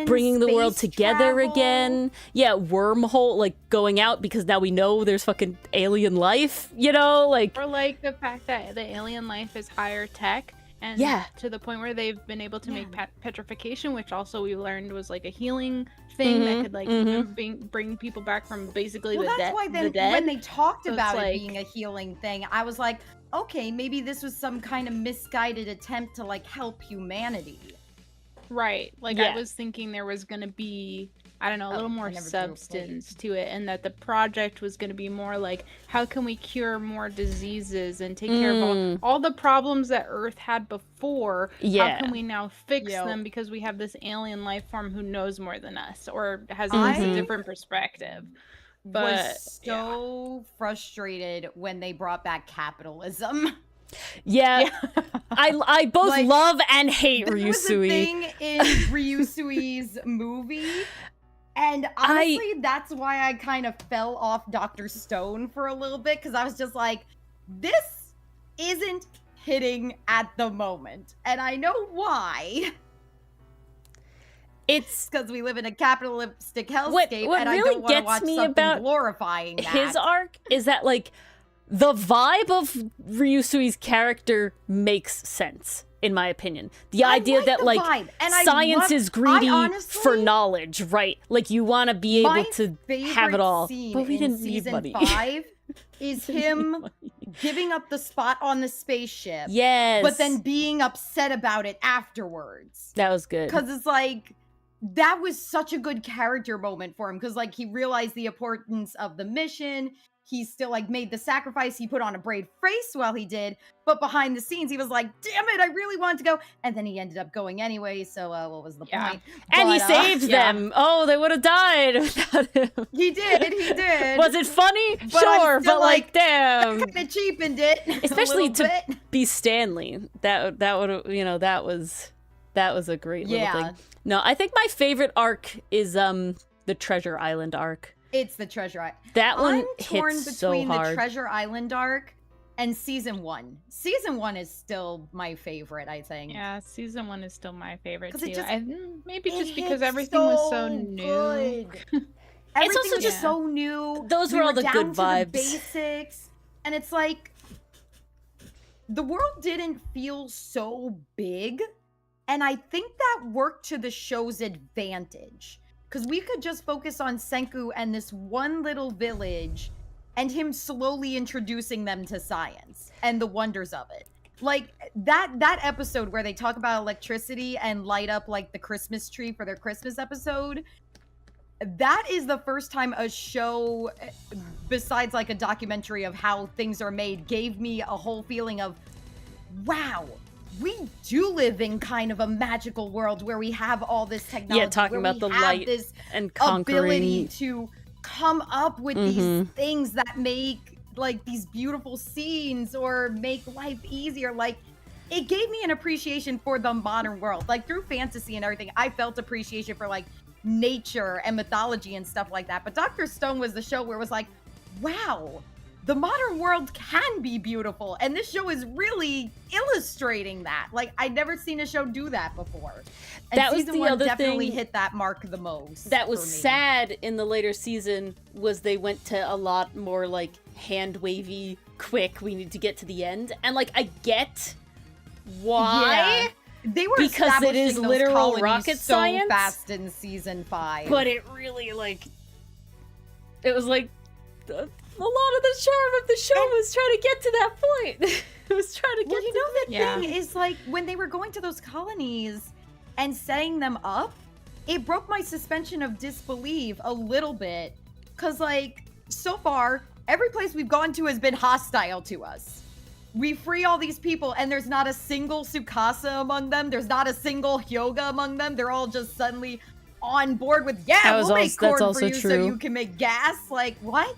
bringing the world together travel. again. Yeah, wormhole, like going out because now we know there's fucking alien life, you know? Like, Or like the fact that the alien life is higher tech, and to the point where they've been able to make petrification, which also we learned was like a healing thing that could like bring people back from basically the dead. Why then the dead. when they talked So about it's it like- being a healing thing, I was like, okay, maybe this was some kind of misguided attempt to like help humanity. Right. Like Yeah. I was thinking there was going to be, I don't know, a little I more never drew a substance to it, and that the project was going to be more like, how can we cure more diseases and take care of all the problems that Earth had before? Yeah. How can we now fix Yep. them because we have this alien life form who knows more than us or has I- a different perspective? But Was so frustrated when they brought back capitalism. yeah. I both Like, love and hate There was a Ryusui. thing in Ryusui's movie, and honestly, that's why I kind of fell off Dr. Stone for a little bit, because I was just like, this isn't hitting at the moment, and I know why. It's Because we live in a capitalistic hellscape, what and I really don't want to gets watch me something about glorifying that. his arc is that like the vibe of Ryusui's character makes sense in my opinion. The idea that the like vibe, and I science love- is greedy I honestly- for knowledge, right? Like you want to be able My to have it favorite all, scene but we in didn't need season money. 5 is him giving up the spot on the spaceship, Yes, but then being upset about it afterwards. that was good. Because it's like, that was such a good character moment for him, because like he realized the importance of the mission. He still like made the sacrifice. He put on a brave face while he did, but behind the scenes he was like, damn it, I really wanted to go, and then he ended up going anyway, so what was the point? And he But, saved them. Oh, they would have died without him. He did. Was it funny? But I'm Sure, still but like, like, damn. Kind of cheapened it, Especially a little to bit. be Stanley. That would, you know, that was a great little thing. No, I think my favorite arc is the Treasure Island arc. It's the Treasure Island. That one I'm torn hits so between the hard. Treasure Island arc and season 1. Season 1 is still my favorite, I think. yeah, season 1 is still my favorite 'Cause too. it just- Maybe It just because hits everything was so so new. good. It's Everything also was just- so new. Those We were all the down good to the vibes. basics, and it's like the world didn't feel so big, and I think that worked to the show's advantage, because we could just focus on Senku and this one little village and him slowly introducing them to science and the wonders of it. Like that episode where they talk about electricity and light up like the Christmas tree for their Christmas episode. That is the first time a show, besides like a documentary of how things are made, gave me a whole feeling of, wow, we do live in kind of a magical world where we have all this technology. Yeah, talking where about we the have light this and ability conquering. to come up with these things that make like these beautiful scenes or make life easier. Like, it gave me an appreciation for the modern world. Like, through fantasy and everything, I felt appreciation for like nature and mythology and stuff like that. But Dr. Stone was the show where it was like, wow, the modern world can be beautiful. And this show is really illustrating that. Like, I'd never seen a show do that before. And That was season the 1 other definitely thing hit that mark the most. That was for me. sad in the later season was they went to a lot more like hand wavy, quick, we need to get to the end. And like I get why, They were because it is establishing those literal colonies rocket so science. fast in season 5. but it really like it was like a lot of the charm of the show was trying to get to that point. It was trying to get well, you know, the Yeah. thing is, like, when they were going to those colonies and setting them up, it broke my suspension of disbelief a little bit. Because, like, so far, every place we've gone to has been hostile to us. We free all these people, and there's not a single Tsukasa among them. There's not a single Hyoga among them. They're all just suddenly on board with, yeah, we'll make corn for you so you can make gas. Like, what?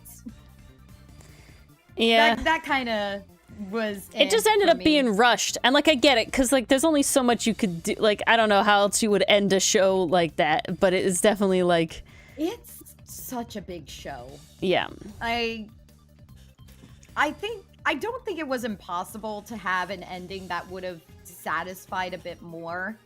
Yeah. That kind of was it just ended up being rushed, and like I get it, because like there's only so much you could do. Like I don't know how else you would end a show like that, but it is definitely like it's such a big show. Yeah. I don't think it was impossible to have an ending that would have satisfied a bit more.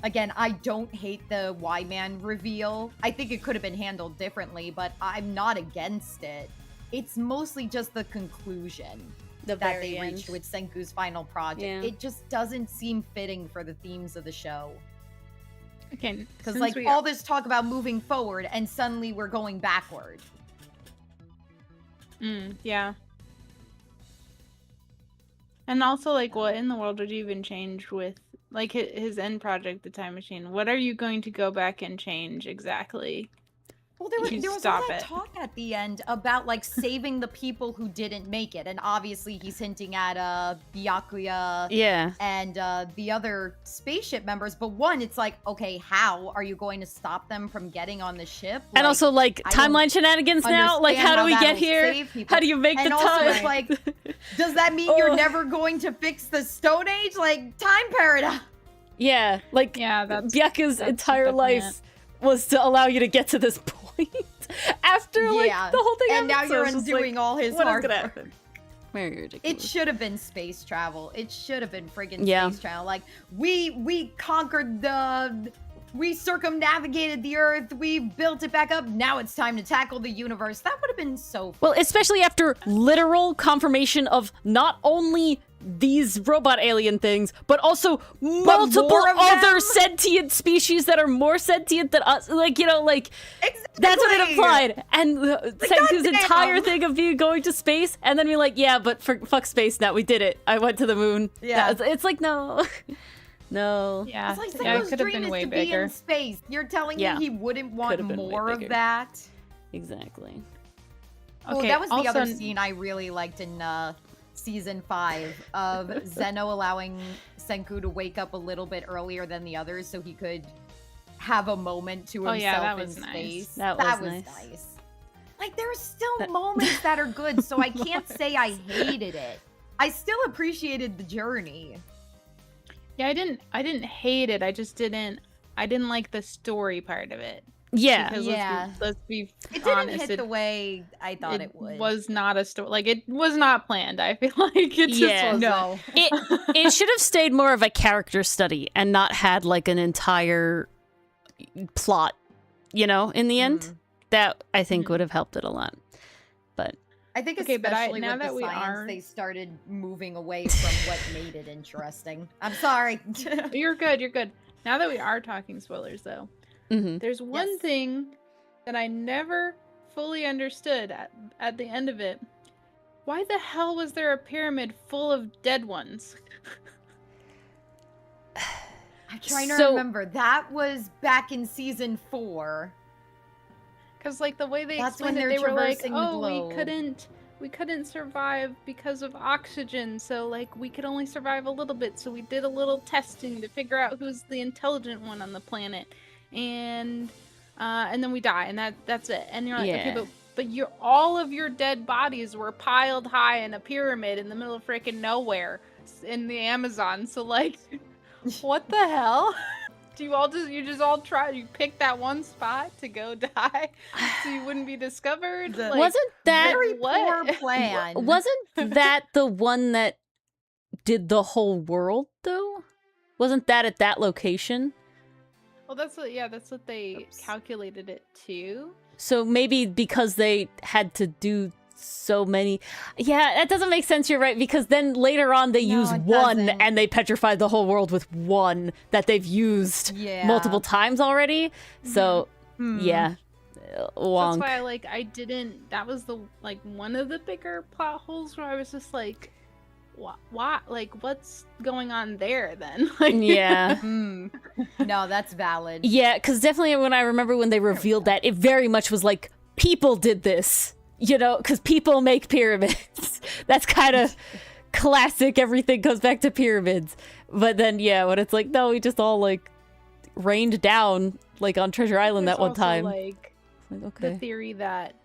Again, I don't hate the Y-Man reveal. I think it could have been handled differently, but I'm not against it. It's mostly just the conclusion that they reached with Senku's final project. Yeah. It just doesn't seem fitting for the themes of the show. Okay, because like all this talk about moving forward, and suddenly we're going backward. Yeah. And also, like, what in the world would you even change with, like, his end project, the Time Machine? What are you going to go back and change exactly? Well, there was all that talk at the end about, like, saving the people who didn't make it. And obviously he's hinting at Byakuya and the other spaceship members. But one, it's like, okay, how are you going to stop them from getting on the ship? And also, like, timeline shenanigans now? Like, how do we get here? How do you make the time? And also, it's like, does that mean you're never going to fix the Stone Age? Like, time paradox. Yeah, like, Byakuya's entire life was to allow you to get to this point. After like the whole thing, and now you're undoing all his hard work. Very ridiculous. It should have been space travel. It should have been friggin' space travel. Like we conquered we circumnavigated the Earth. We built it back up. Now it's time to tackle the universe. That would have been so fun. Well, especially after literal confirmation of not only these robot alien things, but also multiple other sentient species that are more sentient than us. Like, you know, like, that's what it implied. And Senku's entire thing of going to space, and then be like, yeah, but fuck space now, we did it. I went to the moon. Yeah. It's like, no. No. Yeah. It's like Senku's dream is to be in space. You're telling me he wouldn't want more of that? Exactly. Okay, that was the other scene I really liked in season 5 of Zeno allowing Senku to wake up a little bit earlier than the others so he could have a moment to himself in space. That was nice. Like, there's still moments that are good, so I can't say I hated it. I still appreciated the journey. Yeah, I didn't hate it. I didn't like the story part of it. Yeah. Because let's be honest. It didn't hit the way I thought it would. It was not a story. Like, it was not planned, I feel like. It just wasn't. No. It should have stayed more of a character study and not had, like, an entire plot, you know, in the end. That, I think, would have helped it a lot. But I think especially with the science, they started moving away from what made it interesting. I'm sorry. You're good. Now that we are talking spoilers, though, there's one thing that I never fully understood at the end of it. Why the hell was there a pyramid full of dead ones? I'm trying to remember. That was back in season 4. Because, like, the way they explained it, they were like, oh, we couldn't survive because of oxygen, so, like, we could only survive a little bit, so we did a little testing to figure out who's the intelligent one on the planet. And then we die, and that's it. And you're like, okay, but all of your dead bodies were piled high in a pyramid in the middle of freaking nowhere in the Amazon, so, like, what the hell? You picked that one spot to go die so you wouldn't be discovered? Like, wasn't that very poor plan? Wasn't that the one that did the whole world, though? Wasn't that at that location? Well, that's what they calculated it to. So maybe because they had to do so many. Yeah, that doesn't make sense. You're right, because then later on they use one and they petrified the whole world with one that they've used multiple times already. So wonk. So that's why that was the one of the bigger plot holes where I was just like, why? Like, what's going on there then? Like, Yeah. No, that's valid. Yeah, because definitely when I remember when they revealed that, it very much was like, people did this, you know, because people make pyramids. That's kind of classic, everything goes back to pyramids. But then, yeah, when it's like, no, we just all, like, rained down, like, on Treasure Island there's that one also, time. like, Like, okay. the theory that,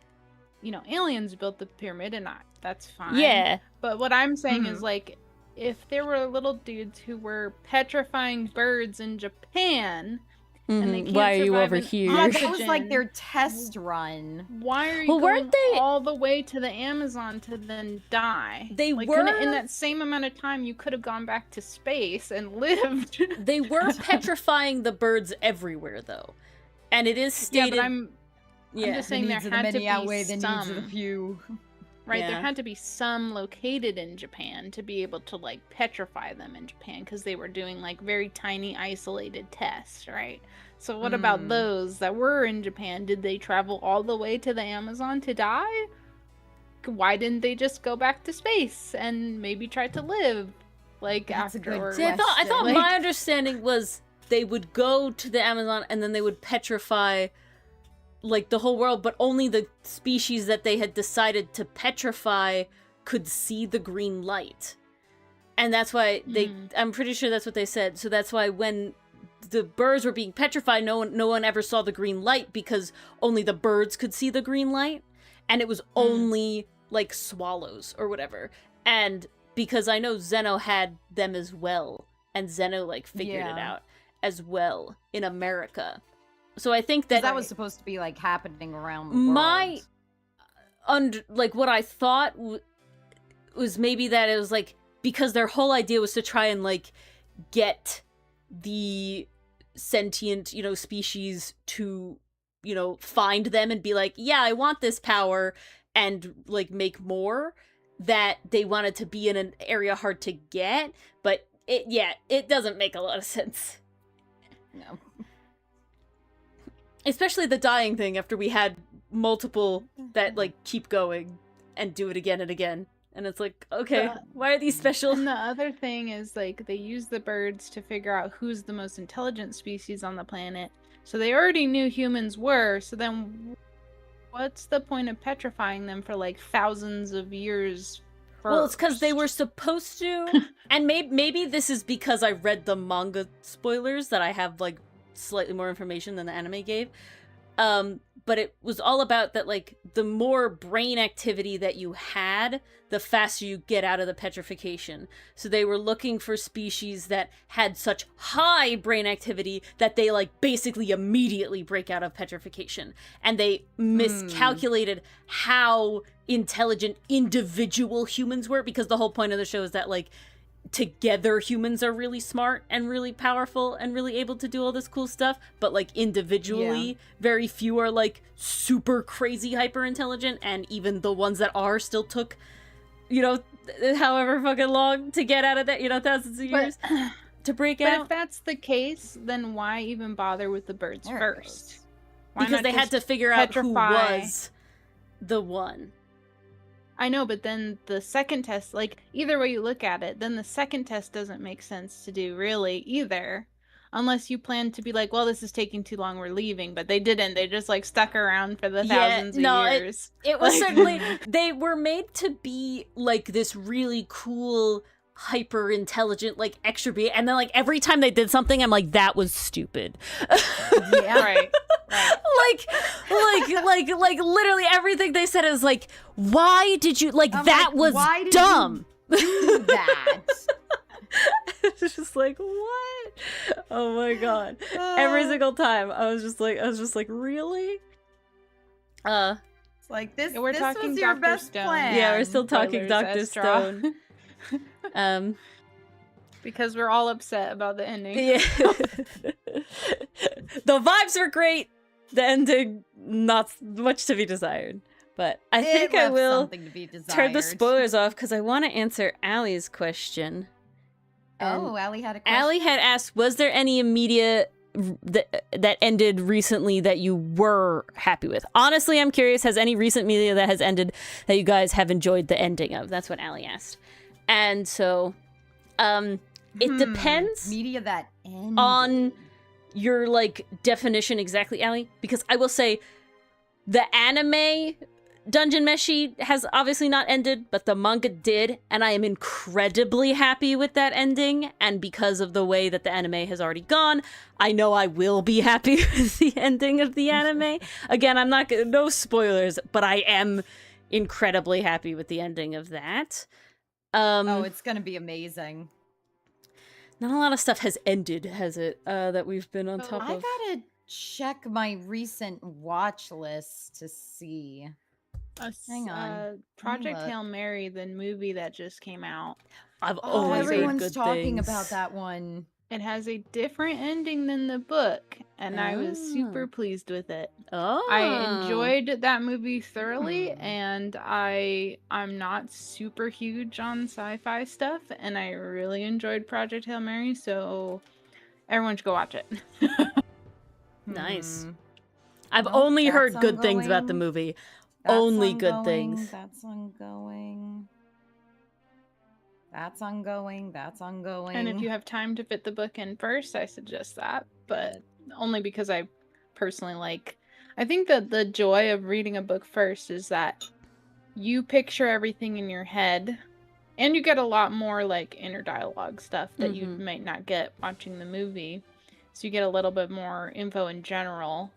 you know, aliens built the pyramid, and that's fine. Yeah. But what I'm saying is, like, if there were little dudes who were petrifying birds in Japan, and they can't Why are you survive over in here? Yeah, that was like oxygen, their test run. why are you Well, going weren't they- all the way to the Amazon to then die? They like, were- in that same amount of time, you could have gone back to space and lived. They were petrifying the birds everywhere, though. And it is stated... Yeah, but I'm just The saying there needs of the had to many be outweigh the needs of the some. few. Right, Yeah. there had to be some located in Japan to be able to, like, petrify them in Japan, because they were doing, like, very tiny, isolated tests, right? So what about those that were in Japan? Did they travel all the way to the Amazon to die? Why didn't they just go back to space and maybe try to live, like, That's a good afterwards? See, I thought question. my understanding was they would go to the Amazon and then they would petrify, like, the whole world, but only the species that they had decided to petrify could see the green light. And that's why I'm pretty sure that's what they said. So that's why when the birds were being petrified, no one ever saw the green light, because only the birds could see the green light. And it was only, like, swallows or whatever. And because I know Zeno had them as well, and Zeno, like, figured it out as well in America. So I think that was supposed to be like happening around the world. like, what I thought was maybe that it was like, because their whole idea was to try and, like, get the sentient, you know, species to, you know, find them and be like, yeah, I want this power, and, like, make more, that they wanted to be in an area hard to get. But it doesn't make a lot of sense. No. Especially the dying thing, after we had multiple that, like, keep going and do it again and again. And it's like, okay, why are these special? And the other thing is, like, they use the birds to figure out who's the most intelligent species on the planet. So they already knew humans were, so then what's the point of petrifying them for, like, thousands of years first? Well, it's because they were supposed to. And maybe this is because I read the manga spoilers that I have, like, slightly more information than the anime gave. But it was all about that, like, the more brain activity that you had, the faster you get out of the petrification. So they were looking for species that had such high brain activity that they, like, basically immediately break out of petrification. And they miscalculated how intelligent individual humans were, because the whole point of the show is that, like, together humans are really smart and really powerful and really able to do all this cool stuff, but, like, individually very few are, like, super crazy hyper intelligent, and even the ones that are still took, you know, however fucking long to get out of that, you know, thousands of years to break But out. if that's the case, then why even bother with the birds first? Why Because not they had just to figure out who petrify? was the one. I know, but then the second test, like, either way you look at it, then the second test doesn't make sense to do, really, either. Unless you plan to be like, well, this is taking too long, we're leaving. But they didn't. They just, like, stuck around for the thousands of years. It was Like- certainly, they were made to be, like, this really cool, hyper intelligent, like, extra being, and then, like, every time they did something, I'm like, that was stupid. Yeah. Right. like literally everything they said is like, why did you, like, I'm that like, was why did dumb. Do that. It's just like, what? Oh my god. Every single time I was just like, really? It's like this. We're this talking was your Dr. best Stone. plan. Yeah, we're still talking Spoilers, Dr. Astra. Stone. Because we're all upset about the ending. Yeah. The vibes were great. The ending, not much to be desired. But I think I left will something to be turn the desired. spoilers off because I want to answer Allie's question. Oh, Allie had a question. Allie had asked, was there any media that ended recently that you were happy with? Honestly, I'm curious, has any recent media that has ended that you guys have enjoyed the ending of? That's what Allie asked. And so it depends Media that ended. on your like definition exactly, Allie, because I will say the anime Dungeon Meshi has obviously not ended, but the manga did, and I am incredibly happy with that ending. And because of the way that the anime has already gone, I know I will be happy with the ending of the anime. Again, I'm not gonna, no spoilers, but I am incredibly happy with the ending of that. Oh, it's gonna be amazing. Not a lot of stuff has ended, has it? That we've been on top I of. gotta check my recent watch list to see. Hang on. Project look. Hail Mary, the movie that just came out. I've Oh, always heard everyone's good talking things. about that one. It has a different ending than the book, and I was Oh. super pleased with it. Oh, I enjoyed that movie thoroughly, Hmm. and I'm not super huge on sci-fi stuff, and I really enjoyed Project Hail Mary, so everyone should go watch it. Nice. Hmm. I've Nope, only heard that's good things about the ongoing. movie. That's Only good ongoing, things. That's ongoing. That's ongoing. That's ongoing. And if you have time to fit the book in first, I suggest that, but only because I personally I think that the joy of reading a book first is that you picture everything in your head, and you get a lot more like inner dialogue stuff that you might not get watching the movie. So you get a little bit more info in general.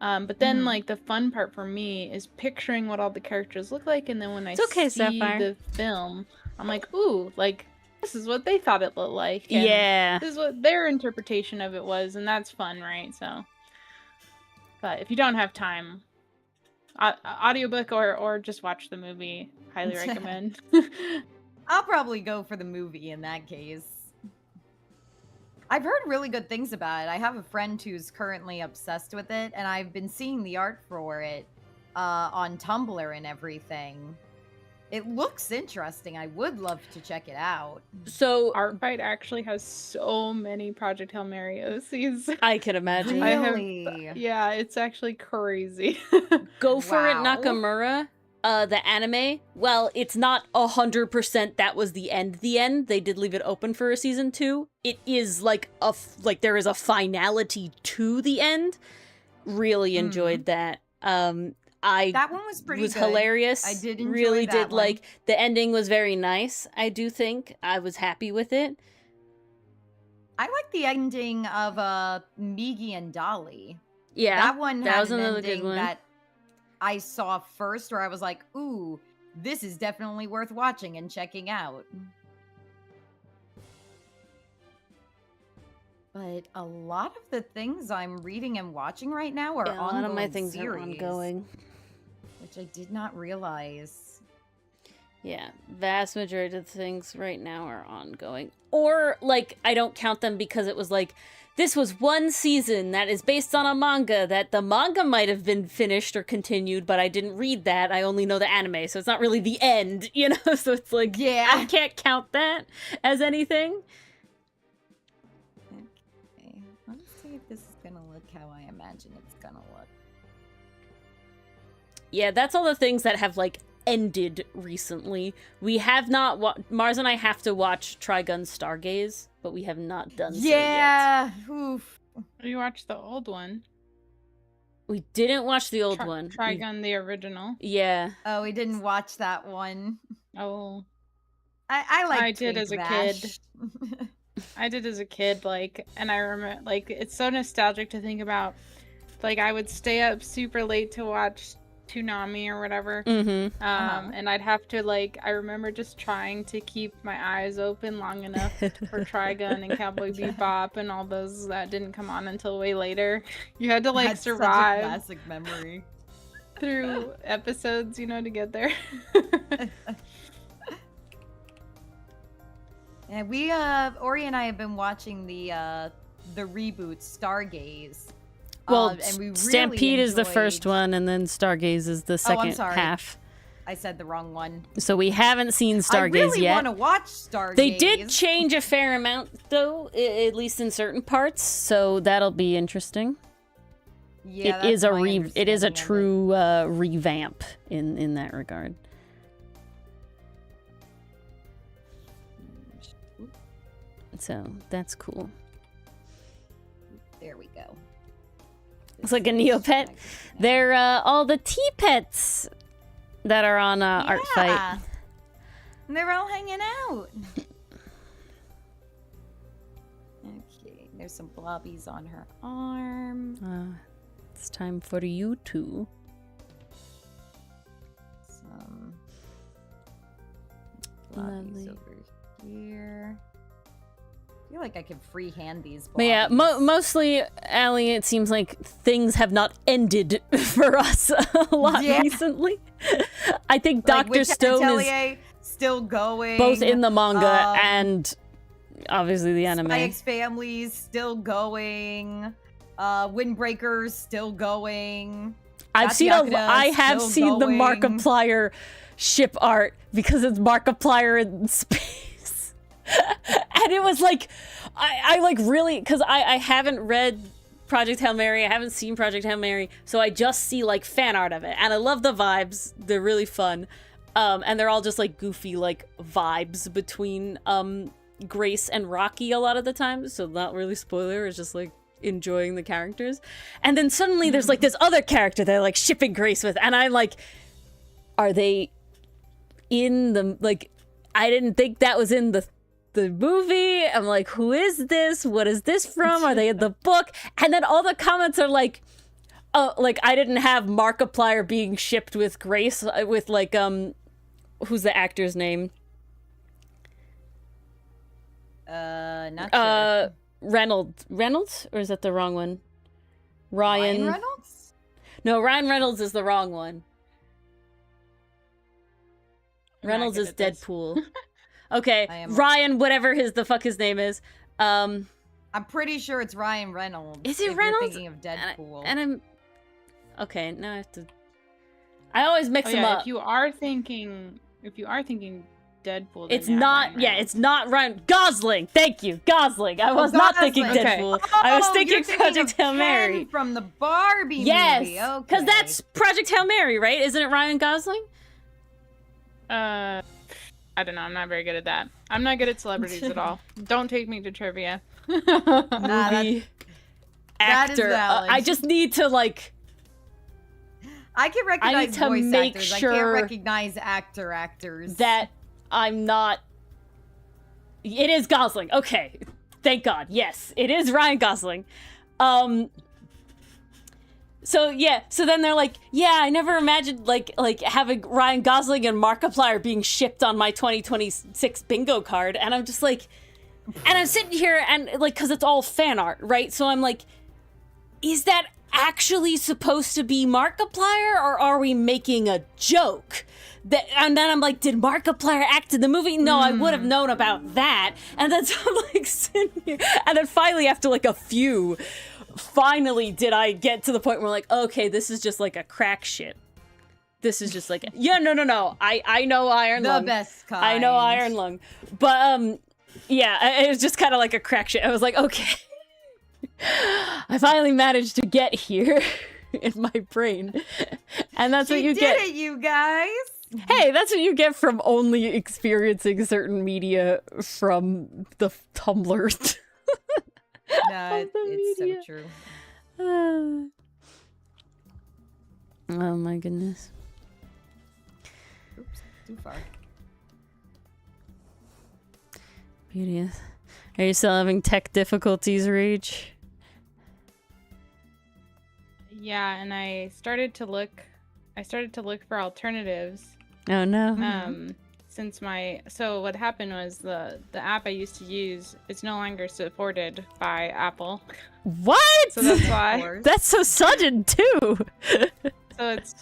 But then like the fun part for me is picturing what all the characters look like, and then when I see Sapphire. the film, I'm like, ooh, like this is what they thought it looked like. And Yeah. this is what their interpretation of it was, and that's fun, right? So, but if you don't have time, audiobook or just watch the movie, highly recommend. I'll probably go for the movie in that case. I've heard really good things about it. I have a friend who's currently obsessed with it, and I've been seeing the art for it on Tumblr and everything. It looks interesting. I would love to check it out. So Artfight actually has so many Project Hail Mary OCs. I can imagine. Really? Yeah, it's actually crazy. Go for it, Wow. Nakamura. The anime, well, it's not 100% that was the end. They did leave it open for a season 2. It is like there is a finality to the end. Really enjoyed that. That one was pretty good. Hilarious. I did enjoy really that did one. like the ending was very nice. I do think I was happy with it. I like the ending of Migi and Dolly. Yeah, That one that had was an another good ending one. that I saw first, where I was like, ooh, this is definitely worth watching and checking out. But a lot of the things I'm reading and watching right now are Yeah, a ongoing lot of my things series, are ongoing. which I did not realize. Yeah, vast majority of things right now are ongoing. Or, like, I don't count them because it was like, this was one season that is based on a manga that the manga might have been finished or continued, but I didn't read that. I only know the anime, so it's not really the end, you know? So it's like, Yeah. I can't count that as anything. Okay, let's see if this is gonna look how I imagine it's gonna look. Yeah, that's all the things that have, like, ended recently. We have not Mars and I have to watch Trigun Stargaze, but we have not done so yet. Yeah. Oof. You watched the old one. We didn't watch the old one. Trigun, the original. Yeah. Oh, we didn't watch that one. Oh, I like. I did as a kid. I did as a kid, like, and I remember, like, it's so nostalgic to think about. Like, I would stay up super late to watch Toonami or whatever. Mm-hmm. And I'd have to, like, I remember just trying to keep my eyes open long enough for Trigun and Cowboy Bebop and all those that didn't come on until way later. You had to, like, That's such a survive classic memory. through episodes, you know, to get there. And we, Ori and I have been watching the reboot Stargaze. Well, and we really Stampede is the first enjoyed- one, and then Stargaze is the second sorry. half. I said the wrong one. So we haven't seen Stargaze I really yet. want to watch Stargaze. They did change a fair amount, though, at least in certain parts. So that'll be interesting. Yeah, it is that's a my it is a understanding of it. true revamp in that regard. So that's cool. There we go. It's like a Neopet. They're all the T-Pets that are on Art Fight. And they're all hanging out. Okay, there's some blobbies on her arm. It's time for you two. Some blobbies over here. I feel like I could freehand these blobbies. But yeah, mostly, Allie, it seems like things have not ended for us a lot recently. I think Like Dr. Stone is still going. both in the manga and obviously the anime. Spy X Family's still going. Windbreaker's still going. I have still seen the going. Markiplier ship art because it's Markiplier in space. And it was like, I like really, because I haven't read Project Hail Mary, I haven't seen Project Hail Mary, so I just see like fan art of it. And I love the vibes, they're really fun. And they're all just like goofy like vibes between Grace and Rocky a lot of the time, so not really spoiler, it's just like enjoying the characters. And then suddenly there's like this other character they're like shipping Grace with, and I'm like, are they in the, like, I didn't think that was in the movie. I'm like, who is this? What is this from? Are they in the book? And then all the comments are like, oh, like I didn't have Markiplier being shipped with Grace with like who's the actor's name? Not sure. Reynolds, or is that the wrong one? Ryan Reynolds? No, Ryan Reynolds is the wrong one. Reynolds is Deadpool. Okay, Ryan, whatever the fuck his name is. I'm pretty sure it's Ryan Reynolds. Is it if Reynolds? You're thinking of Deadpool. And I'm okay. Now I have to. I always mix them up. If you are thinking Deadpool, it's not. Yeah, it's not Ryan Gosling. Thank you, Gosling. I was not thinking Deadpool. Okay. I was thinking you're Project Hail Ken Mary from the Barbie movie. Yes, because that's Project Hail Mary, right? Isn't it Ryan Gosling? I don't know. I'm not very good at that. I'm not good at celebrities at all. Don't take me to trivia. Movie actor. I just need to like. I can recognize to voice make actors. sure I can't recognize actors. That I'm not. It is Gosling. Okay, thank God. Yes, it is Ryan Gosling. So yeah, so then they're like, yeah, I never imagined like having Ryan Gosling and Markiplier being shipped on my 2026 bingo card, and I'm just like, and I'm sitting here and like, cause it's all fan art, right? So I'm like, is that actually supposed to be Markiplier, or are we making a joke? And then I'm like, did Markiplier act in the movie? No, I would have known about that. And then so I'm like sitting here, and then finally after like a few. Finally did I get to the point where like, okay, this is just like a crack shit. This is just like, yeah, no. I know Iron Lung. The best kind. I know Iron Lung. But yeah, it was just kind of like a crack shit. I was like, okay. I finally managed to get here in my brain. And that's what you get. You did it, you guys. Hey, that's what you get from only experiencing certain media from the Tumblr. No, it's so true. Oh my goodness. Oops, too far. Beauteous. Are you still having tech difficulties, Rage? Yeah, and I started to look for alternatives. Oh no. So what happened was the app I used to use is no longer supported by Apple. What? So that's why. That's so sudden too. So it's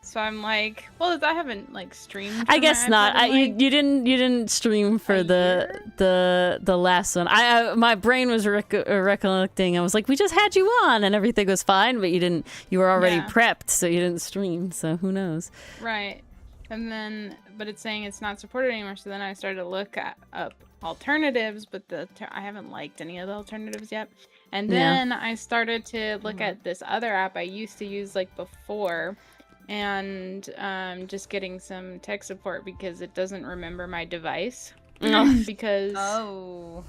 so I'm like, well, I haven't like streamed. I guess not. You didn't stream for the last one. My brain was recollecting. I was like, we just had you on and everything was fine, but you were already prepped, so you didn't stream. So who knows? Right. And then, but it's saying it's not supported anymore. So then I started to look up alternatives, but I haven't liked any of the alternatives yet. And then I started to look at this other app I used to use like before, and just getting some tech support because it doesn't remember my device. Oh. because Oh.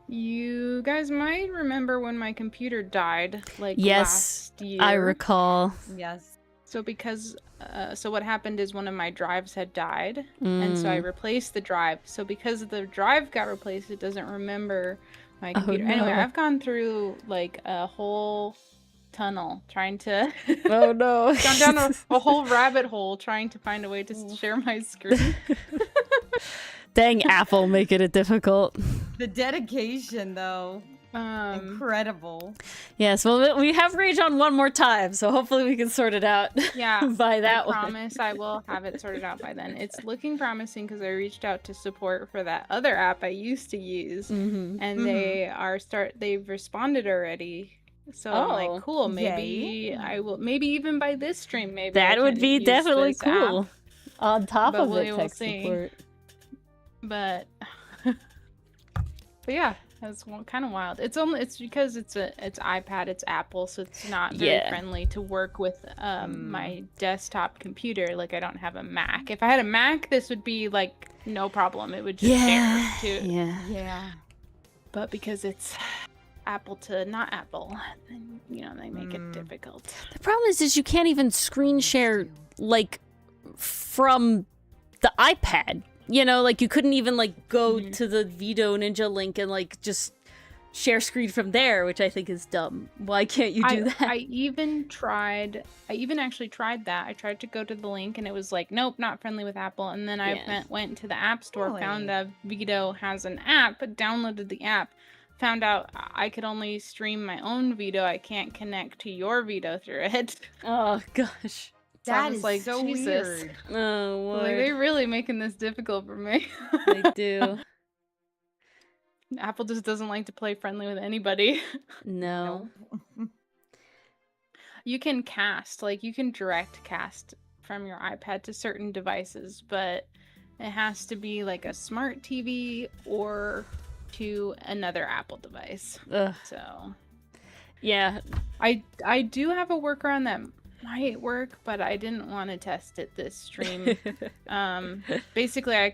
you guys might remember when my computer died, like Yes, last year. I recall. Yes. So so what happened is one of my drives had died, and so I replaced the drive. So because the drive got replaced, it doesn't remember my computer. no. Anyway, I've gone through like a whole tunnel trying to Oh no. gone down a whole rabbit hole trying to find a way to share my screen. Dang, Apple making it difficult. The dedication, though. Incredible. Yes, well, we have Rage on one more time, so hopefully we can sort it out. Yeah, by that I promise I will have it sorted out by then. It's looking promising because I reached out to support for that other app I used to use, and they've responded already. So I'm like, cool, maybe I will, maybe even by this stream, maybe that I would can be use definitely this cool. app. On top But of we it, will tech see. support. But yeah, that's kind of wild. It's because it's iPad, it's Apple, so it's not very friendly to work with my desktop computer. Like I don't have a Mac. If I had a Mac, this would be like no problem. It would just share too. Yeah. But because it's Apple to not Apple, then they make it difficult. The problem is you can't even screen share like from the iPad. Like you couldn't even like go to the Vito Ninja link and like just share screen from there, which I think is dumb. Why can't you do that? I even actually tried that. I tried to go to the link and it was like, nope, not friendly with Apple. And then I went to the App Store, found that Vito has an app, downloaded the app, found out I could only stream my own Vito. I can't connect to your Vito through it. Oh gosh. So That I was is like, so Jesus. weird. Oh, Lord. Like, they're really making this difficult for me. They do. Apple just doesn't like to play friendly with anybody. No. You can cast, like you can direct cast from your iPad to certain devices, but it has to be like a smart TV or to another Apple device. Ugh. So Yeah. I do have a workaround that might work, but I didn't want to test it this stream. Basically I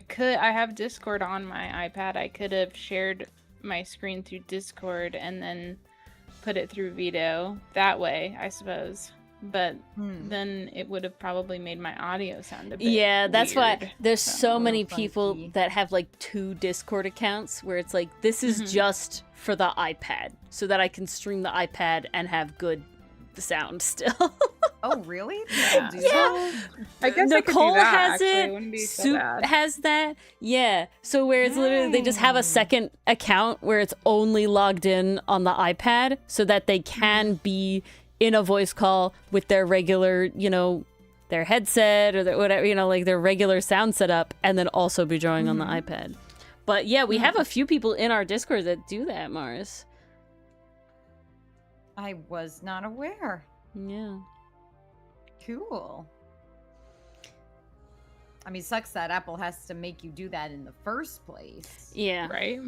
have Discord on my iPad. I could have shared my screen through Discord and then put it through Vito that way, I suppose. But then it would have probably made my audio sound a bit that's weird. why there's so many funky. people that have like 2 Discord accounts where it's like, this is just for the iPad so that I can stream the iPad and have good sound still. Oh, really? Yeah. I guess I could Nicole do that, has actually. it. It wouldn't be so Soup bad. has that. Yeah. So where it's literally they just have a second account where it's only logged in on the iPad so that they can be in a voice call with their regular, their headset or their whatever, like their regular sound setup, and then also be drawing on the iPad. But yeah, we have a few people in our Discord that do that, Mars. I was not aware. Yeah. Cool. I mean, sucks that Apple has to make you do that in the first place. Yeah. Right?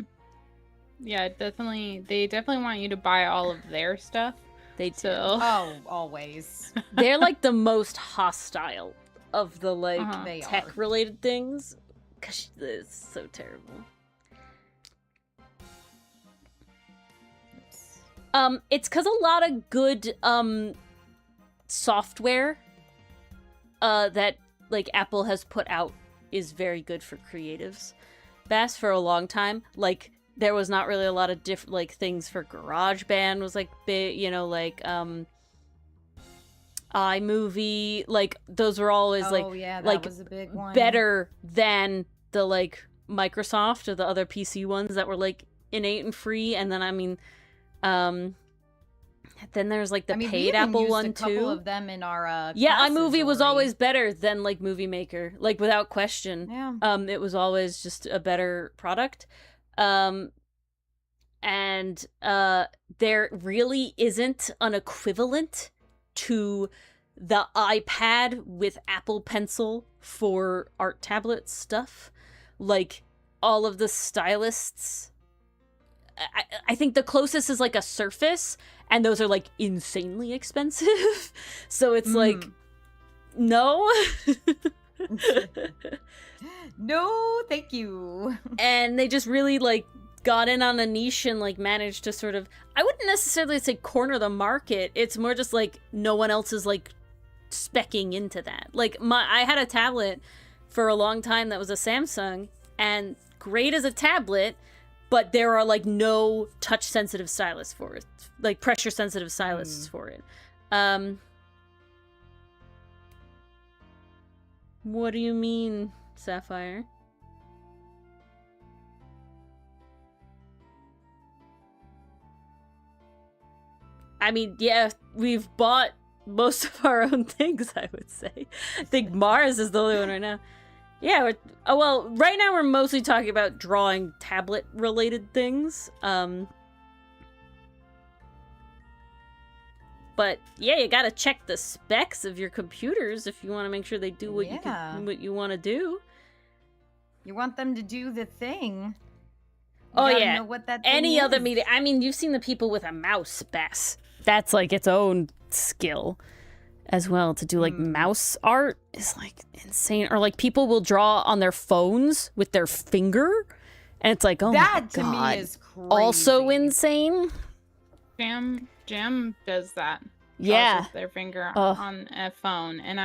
Yeah, they definitely want you to buy all of their stuff. They do. So Oh, always. They're like the most hostile of the like They are. tech related things. Cause it's so terrible. It's cause a lot of good software that like Apple has put out is very good for creatives. Bass for a long time, like there was not really a lot of different like things for GarageBand was like big, like iMovie, like those were always that like was a big one. better than the like Microsoft or the other PC ones that were like innate and free. And then then there's like the we paid even Apple used one a couple too. of them in our Yeah, classes iMovie was already. always better than like Movie Maker, like without question. Yeah. It was always just a better product. And there really isn't an equivalent to the iPad with Apple Pencil for art tablet stuff. Like all of the stylists, I think the closest is like a Surface, and those are like insanely expensive. So it's like, no. No, thank you. And they just really like got in on a niche and like managed to sort of, I wouldn't necessarily say corner the market. It's more just like no one else is like specking into that. Like I had a tablet for a long time that was a Samsung, and great as a tablet, but there are like no touch sensitive stylus for it, like pressure sensitive styluses for it. What do you mean, Sapphire? I mean, yeah, we've bought most of our own things, I would say. I think Mars is the only one right now. Yeah, well, right now we're mostly talking about drawing tablet-related things. But yeah, you gotta check the specs of your computers if you want to make sure they do what what you want to do. You want them to do the thing. Oh yeah, know what that thing any is. other media. I mean, you've seen the people with a mouse, Bess. That's like its own skill as well. To do like mouse art is like insane. Or like people will draw on their phones with their finger, and it's like, oh my god, that to me is crazy. Also insane. Jam does that. Yeah, with their finger on a phone, and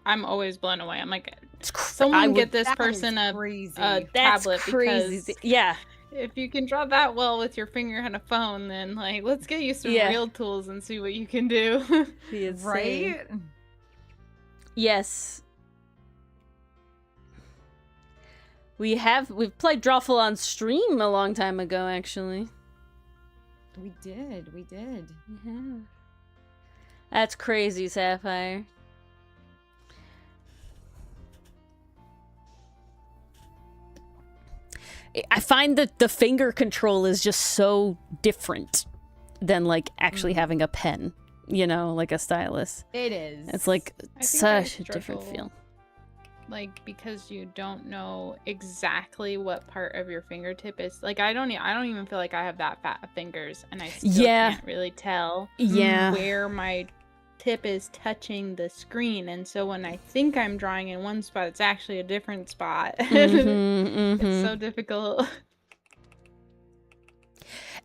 I'm always blown away. I'm like, someone get this person a tablet because yeah. If you can draw that well with your finger on a phone, then like let's get you some real tools and see what you can do. Right? Yes. We've played Drawful on stream a long time ago, actually. We did. Yeah. That's crazy, Sapphire. I find that the finger control is just so different than like actually having a pen, you know, like a stylus. It is. It's like such a different feel. Like, because you don't know exactly what part of your fingertip is. Like, I don't even feel like I have that fat fingers, and I still can't really tell where my tip is touching the screen. And so when I think I'm drawing in one spot, it's actually a different spot. It's so difficult.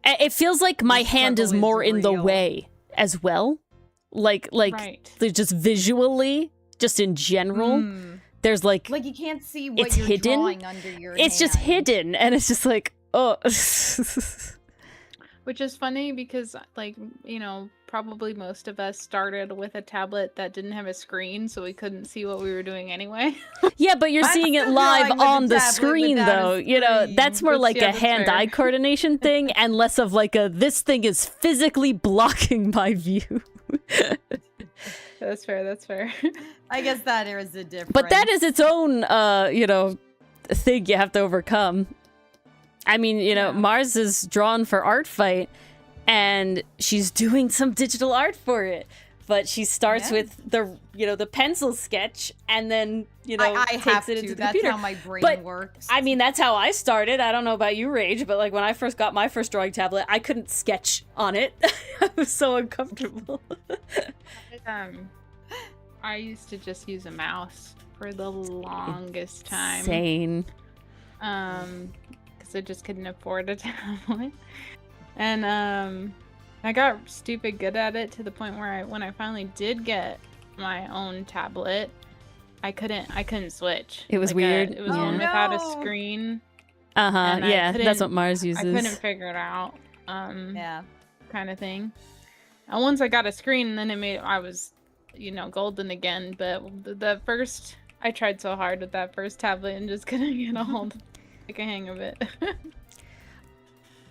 It feels like my hand is more in the way as well. Like just visually, just in general. There's like you can't see what you're hidden. drawing under your It's hand. just hidden, and it's just like, oh. Which is funny because, like, you know, probably most of us started with a tablet that didn't have a screen, so we couldn't see what we were doing anyway. Yeah, but you're seeing it live on the screen, though. You know, that's more like a hand-eye coordination thing, and less of like a, this thing is physically blocking my view. That's fair. I guess that is a difference. But that is its own, you know, thing you have to overcome. I mean, you know, Mars is drawn for Art Fight, and she's doing some digital art for it. But she starts with the pencil sketch, and then, you know, takes it into the computer. That's how my brain works. I mean, that's how I started. I don't know about you, Rage, but like when I first got my first drawing tablet, I couldn't sketch on it. I was so uncomfortable. I used to just use a mouse for the longest time. Insane. Because I just couldn't afford a tablet. And I got stupid good at it to the point where when I finally did get my own tablet, I couldn't switch. It was weird. It was one without a screen. Yeah, that's what Mars uses. I couldn't figure it out. Kind of thing. And once I got a screen, then I was, you know, golden again. But the first, I tried so hard with that first tablet and just couldn't get a hang of it.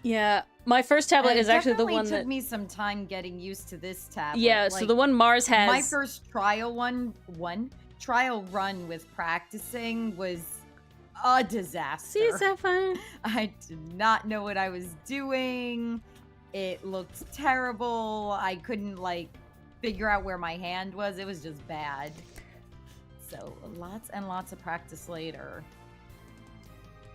Yeah, my first tablet is actually the one that took me some time getting used to this tablet. Yeah, like, so the one Mars has. My first trial run with practicing was a disaster. See, Sapphire? I did not know what I was doing. It looked terrible. I couldn't like figure out where my hand was. It was just bad. So lots and lots of practice later.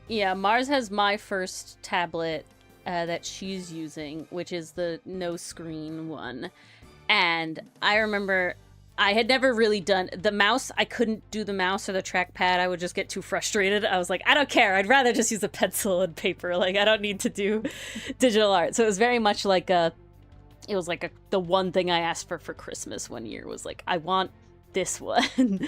Yeah, Mars has my first tablet that she's using, which is the no screen one. And I remember I had never really done the mouse. I couldn't do the mouse or the trackpad. I would just get too frustrated. I was like, I don't care. I'd rather just use a pencil and paper. Like, I don't need to do digital art. So it was very much like the one thing I asked for Christmas one year was like, I want this one, and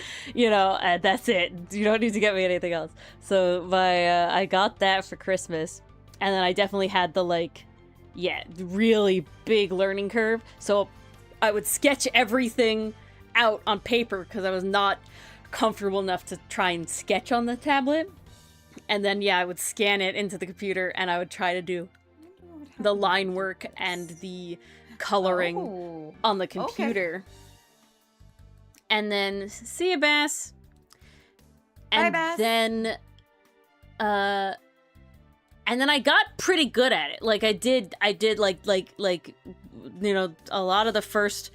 that's it. You don't need to get me anything else. So I got that for Christmas, and then I definitely had the really big learning curve. So I would sketch everything out on paper because I was not comfortable enough to try and sketch on the tablet. And then I would scan it into the computer and I would try to do the line work and the coloring on the computer. Okay. And then see you, Bass. And bye, Bass. then I got pretty good at it. Like I did like a lot of the first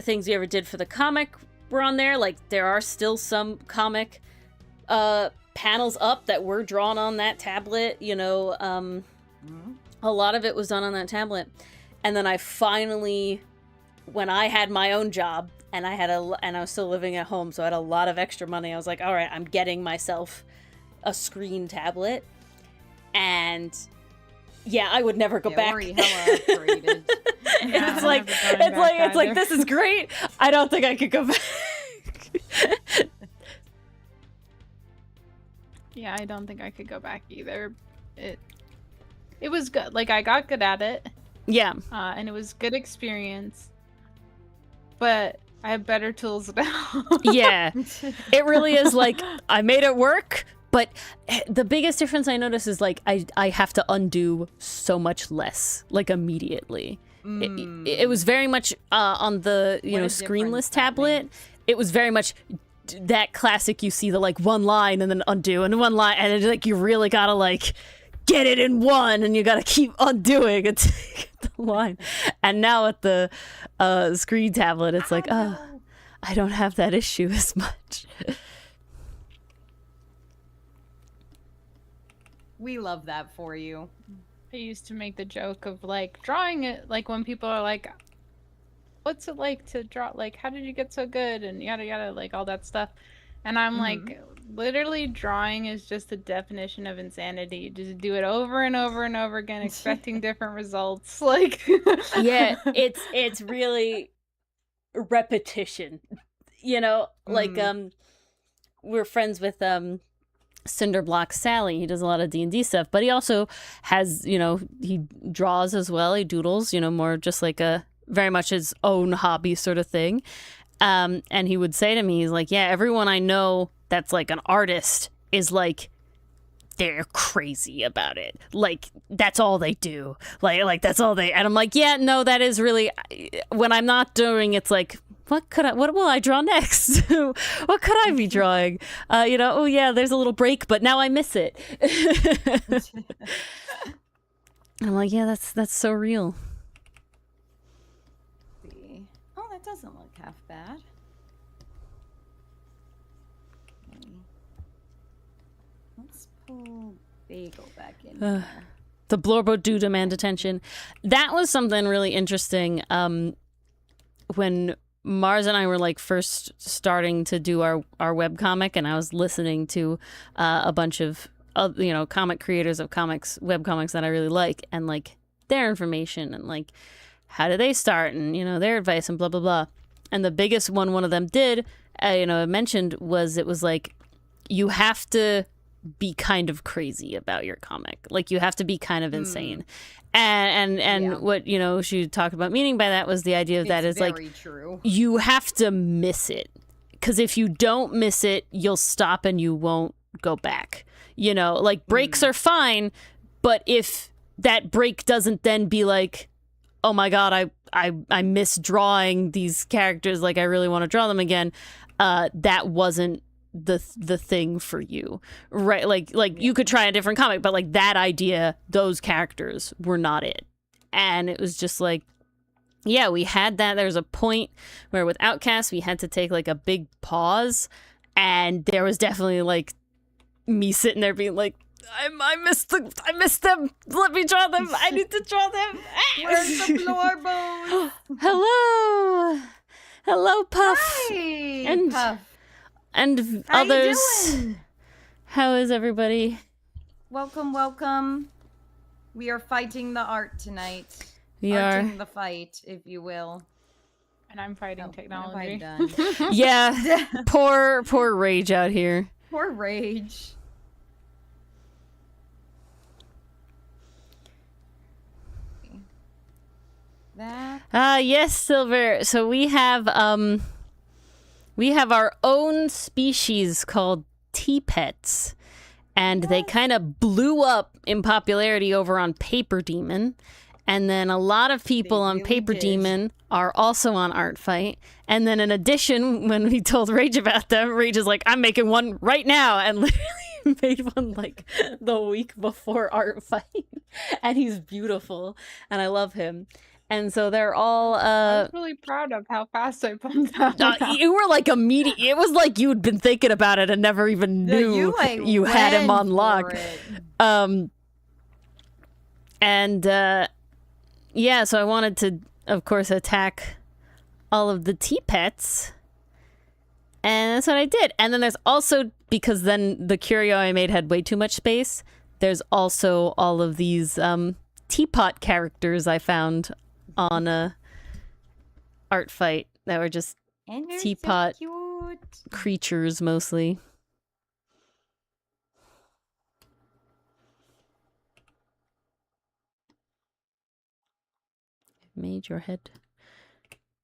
things we ever did for the comic were on there. Like there are still some comic panels up that were drawn on that tablet, a lot of it was done on that tablet. And then I finally, when I had my own job and I was still living at home, so I had a lot of extra money, I was like, all right, I'm getting myself a screen tablet. And I would never go back. We're hella upgraded. It's like this is great. I don't think I could go back. Yeah, I don't think I could go back either. It was good. Like I got good at it. Yeah. And it was good experience. But I have better tools now. Yeah. It really is like I made it work. But the biggest difference I notice is like I have to undo so much less, like immediately. It was very much on the screenless tablet. It was very much that classic. You see the like one line and then undo and one line, and it's like you really gotta like get it in one, and you gotta keep undoing it to get the line. And now at the screen tablet, it's like I don't have that issue as much. We love that for you. I used to make the joke of like drawing it, like when people are like, what's it like to draw, like how did you get so good and yada yada, like all that stuff. And I'm like, literally drawing is just the definition of insanity. You just do it over and over and over again, expecting different results. Like yeah, it's really repetition, like we're friends with Cinderblock Sally. He does a lot of D&D stuff, but he also has, he draws as well. He doodles, more just like a very much his own hobby sort of thing. And he would say to me, he's like, yeah, everyone I know that's like an artist is like, they're crazy about it. Like, that's all they do. Like that's all they, and I'm like, yeah, no, that is really, when I'm not doing, it's like, what will I draw next? What could I be drawing? Oh yeah, there's a little break, but now I miss it. I'm like, yeah, that's so real. Oh, that doesn't look half bad. Okay. Let's pull Bagel back in here. The Blorbo do demand attention. That was something really interesting. When Mars and I were like first starting to do our webcomic, and I was listening to a bunch of comic creators of comics, webcomics that I really like, and like their information and like how do they start and their advice and blah blah blah. And the biggest one of them did mentioned was, it was like, you have to be kind of crazy about your comic. Like you have to be kind of insane. And what she talked about meaning by that was the idea of that is like true. You have to miss it, because if you don't miss it, you'll stop and you won't go back. Like breaks are fine, but if that break doesn't then be like, oh my god, I miss drawing these characters, like I really want to draw them again, that wasn't the thing for you, right? Like you could try a different comic, but like that idea, those characters were not it. And it was just like, yeah, we had that. There's a point where with Outcast we had to take like a big pause, and there was definitely like me sitting there being like, I missed them. Let me draw them. I need to draw them. Where's the floorbones? Hello. Hello, Puff. Hi, And- Puff. And How others. you doing? How is everybody? Welcome, welcome. We are fighting the art tonight. We are. Arting the fight, if you will. And I'm fighting Oh, what have I technology. done? Yeah. Poor Rage out here. Poor Rage. That. Yes, Silver. So we have our own species called T-Pets. And they kind of blew up in popularity over on Paper Demon. And then a lot of people on really Paper did. Demon are also on Art Fight. And then in addition, when we told Rage about them, Rage is like, I'm making one right now. And literally made one like the week before Art Fight. And he's beautiful. And I love him. And so they're all I was really proud of how fast I pumped that one out. you were like immediate. It was like you'd been thinking about it and never even knew you had him on lock. Yeah, so I wanted to, of course, attack all of the T-Pets. And that's what I did. And then there's also, because then the curio I made had way too much space, there's also all of these teapot characters I found on a Art Fight that were just And you're teapot so cute. creatures mostly. Made your head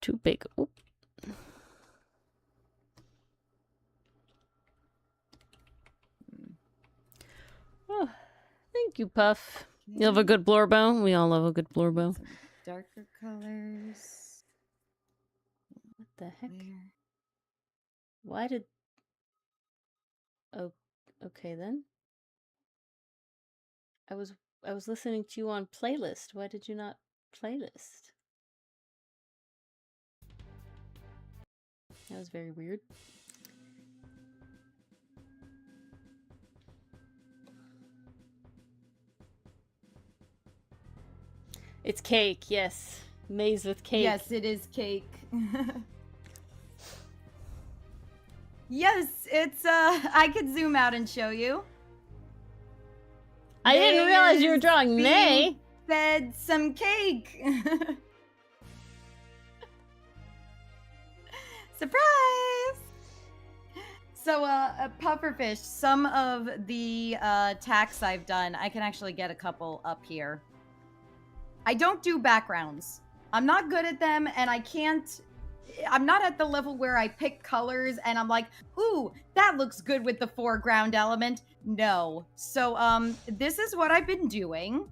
too big. Oop. Oh, thank you, Puff. You love a good blorbo? We all love a good blorbo. Some darker colors. What the heck? Where? Why did... Oh, okay then. I was listening to you on playlist. Why did you not playlist? That was very weird. It's cake, yes. Maze with cake. Yes, it is cake. Yes, it's I could zoom out and show you. I didn't realize you were drawing being May. Fed some cake. Surprise! So, pufferfish, some of the attacks I've done, I can actually get a couple up here. I don't do backgrounds. I'm not good at them, and I'm not at the level where I pick colors and I'm like, ooh, that looks good with the foreground element. No. So, this is what I've been doing.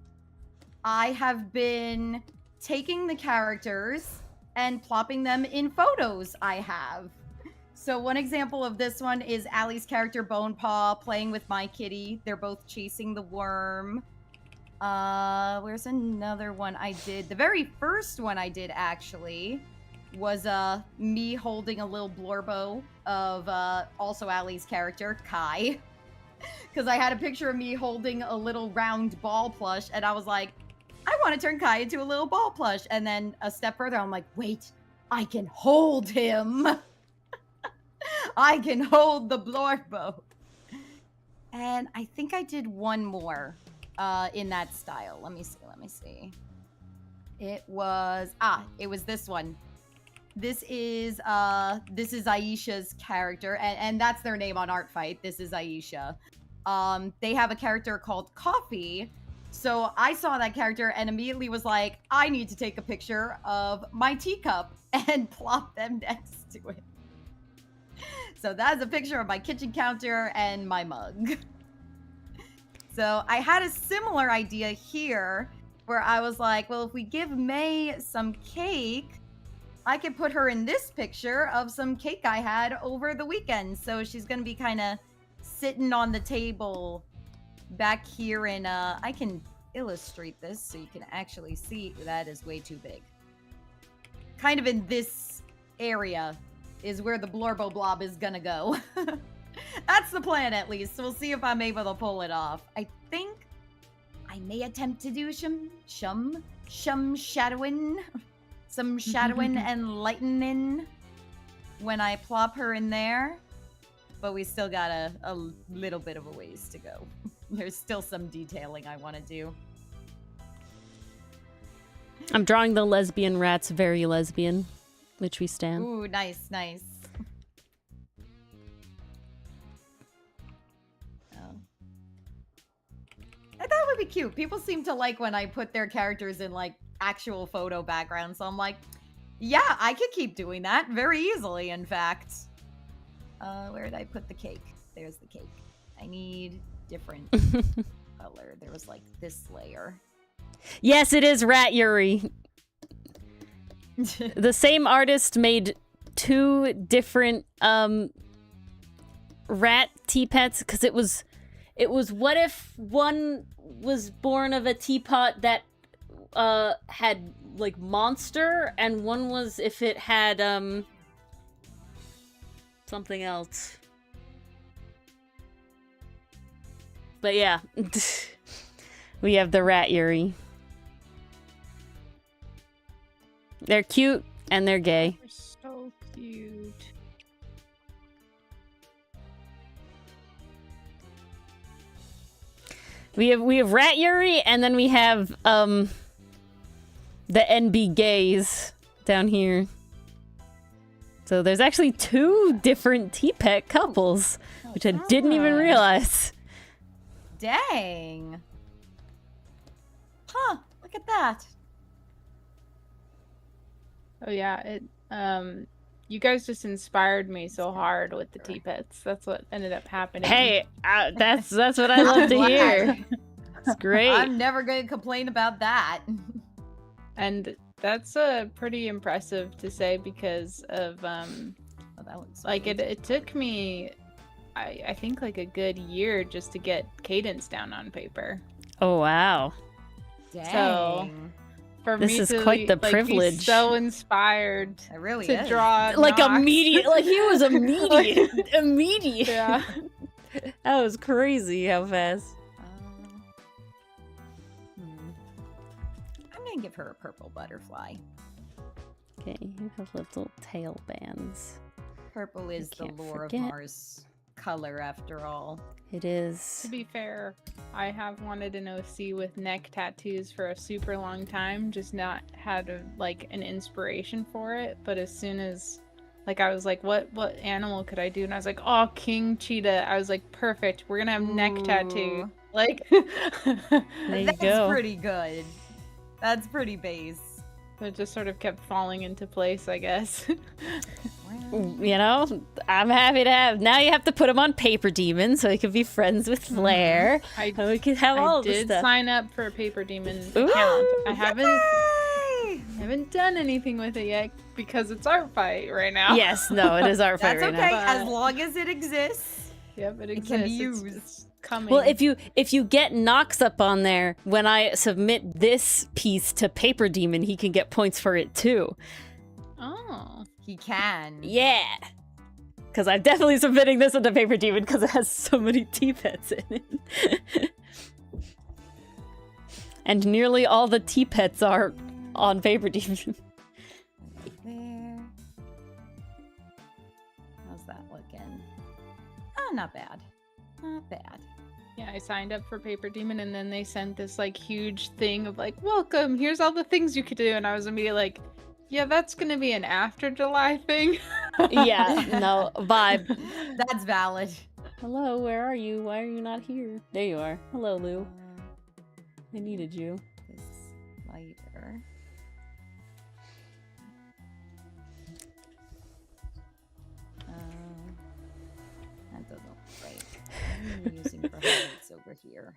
I have been taking the characters and plopping them in photos I have. So one example of this one is Allie's character Bonepaw playing with my kitty. They're both chasing the worm. Where's another one I did? The very first one I did actually was me holding a little blorbo of also Allie's character, Kai. Because I had a picture of me holding a little round ball plush, and I was like, I want to turn Kai into a little ball plush. And then a step further, I'm like, wait, I can hold him. I can hold the blorbo. And I think I did one more in that style. Let me see. It was this one. This is Aisha's character, and that's their name on Art Fight. This is Aisha. They have a character called Coffee. So I saw that character and immediately was like, I need to take a picture of my teacup and plop them next to it. So that's a picture of my kitchen counter and my mug. So I had a similar idea here where I was like, well, if we give May some cake, I could put her in this picture of some cake I had over the weekend. So she's going to be kind of sitting on the table back here, and I can illustrate this so you can actually see. That is way too big. Kind of in this area is where the blorbo blob is gonna go. That's the plan, at least. So we'll see if I'm able to pull it off. I think I may attempt to do some shadowing. Some shadowing and lightening. when I plop her in there, but we still got a little bit of a ways to go. There's still some detailing I want to do. I'm drawing the lesbian rats very lesbian, which we stand. Ooh, nice, nice. Oh. I thought it would be cute. People seem to like when I put their characters in like actual photo backgrounds. So I'm like, yeah, I could keep doing that very easily, in fact. Where did I put the cake? There's the cake. I need different color. There was like this layer. Yes, it is Rat Yuri. The same artist made 2 different rat teapots because it was what if one was born of a teapot that had like monster, and one was if it had something else. But yeah, we have the Rat Yuri. They're cute and they're gay. They're so cute. We have Rat Yuri, and then we have the NB gays down here. So there's actually 2 different T-Pet couples, which I didn't even realize. Dang. Huh, look at that. Oh yeah, it you guys just inspired me so hard with the T-Pets. That's what ended up happening. Hey, that's what I love to hear. It's great. I'm never going to complain about that. And that's pretty impressive to say because of Oh, that looks like sweet. it took me I think like a good year just to get cadence down on paper. Oh wow. Dang. For This me is to, quite the like, be privilege. so inspired It really to is. draw Like Nox. immediate, like he was immediate, immediate. Yeah. That was crazy how fast. I'm going to give her a purple butterfly. Okay, you have little tail bands. Purple is the can't lore forget. of Mars color after all. It is. To be fair, I have wanted an OC with neck tattoos for a super long time, just not had an inspiration for it. But as soon as I was like, what animal could I do? And I was like, oh, king cheetah. I was like, perfect. We're gonna have neck tattoo. Ooh. Like There you That's go. pretty good. That's pretty base. it just sort of kept falling into place, I guess. You know, I'm happy to have. Now you have to put him on Paper Demon so he can be friends with Flair. I And we can have all I of this did stuff. sign up for a Paper Demon Ooh. account. I haven't Yay! haven't done anything with it yet because it's art fight right now. Yes, no, it is our fight That's right okay, now. as long as it exists. Yep, it It exists. can be It's- used. it's coming. Well, if you get Nox up on there, when I submit this piece to Paper Demon, he can get points for it too. Oh. He can. Yeah. Because I'm definitely submitting this into Paper Demon because it has so many T-Pets in it. And nearly all the T-Pets are on Paper Demon. There. How's that looking? Oh, not bad. Not bad. Yeah, I signed up for Paper Demon and then they sent this huge thing of welcome, here's all the things you could do. And I was immediately like, yeah, that's gonna be an after July thing. Yeah, no, vibe. That's valid. Hello, where are you? Why are you not here? There you are. Hello, Lou. I needed you. This lighter. That doesn't look right. What am I using for highlights over here?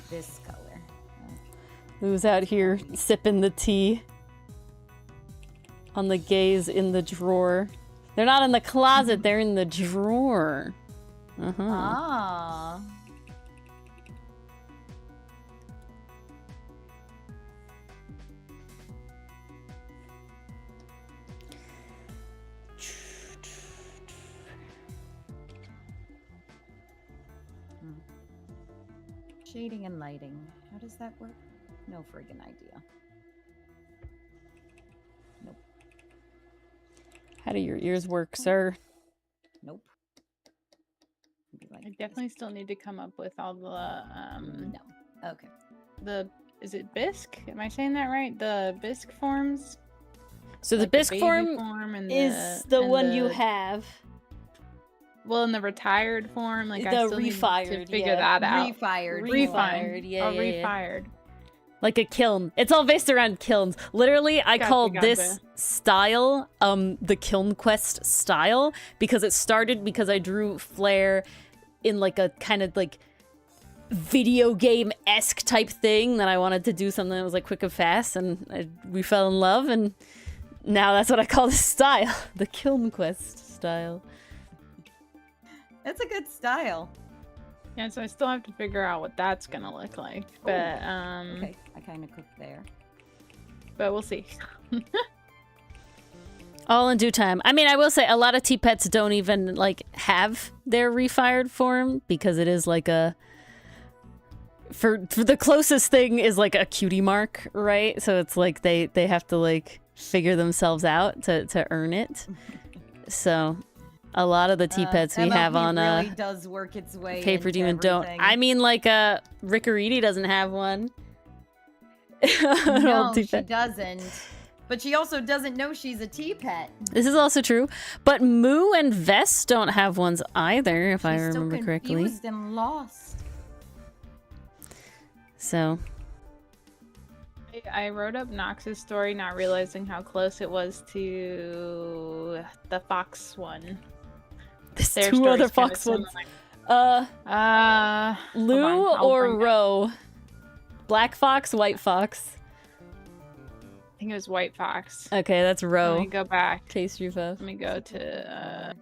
This color. Okay. Lou's out here sipping the tea. On the gays in the drawer. They're not in the closet, they're in the drawer. Uh-huh. Ah. Shading and lighting. How does that work? No friggin' idea. Nope. How How do your ears work, sir? Nope. Be like I this. definitely still need to come up with all the No. Okay. is it bisque? Am I saying that right? The bisque forms? So the Like bisque baby form and is the and one you have. Well, in the retired form, like I The still need to refired, figure yeah. that out. Refired. Refired, Refine. yeah, Oh, yeah, yeah. refired. Like a kiln. It's all based around kilns. Literally, I Gotcha, called this gotcha. style the Kiln Quest style because it started because I drew Flare in like a kind of like video game-esque type thing that I wanted to do something that was like quick and fast, and we fell in love, and now that's what I call this style. The Kiln Quest style. That's a good style. Yeah, so I still have to figure out what that's gonna look like. But Okay, I kind of cooked there. but we'll see. All in due time. I mean, I will say a lot of T-Pets don't even like have their refired form because it is like a for the closest thing is like a cutie mark, right? So it's like they have to like figure themselves out to earn it. So a lot of the T-Pets we have MLP on really does work its way Paper into Demon don't. everything. I mean, like Rickariti doesn't have one. An No, old she T-Pet. doesn't. But she also doesn't know she's a T-Pet. This is also true, but Moo and Vess don't have ones either, if I She's remember so correctly. confused and lost. So I wrote up Nox's story, not realizing how close it was to the fox one. there's Their two story's other kinda fox ones. similar. Lou hold on, I'll or bring that- Ro? Black fox, white fox. I think it was white fox. Okay, that's Let Ro. me go back. Taste your Let me go to.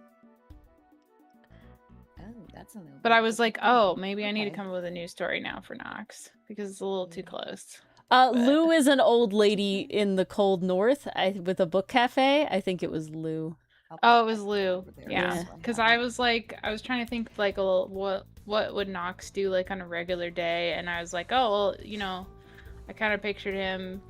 Oh, that's a little. But I was like, oh, maybe I need to Okay. come up with a new story now for Nox because it's a little too close. Lou is an old lady in the cold north with a book cafe. I think it was Lou. Oh, it was Lou. Over there. Yeah, Yeah. because I was like, I was trying to think like, what would Nox do like on a regular day, and I was like, oh, well, you know, I kind of pictured him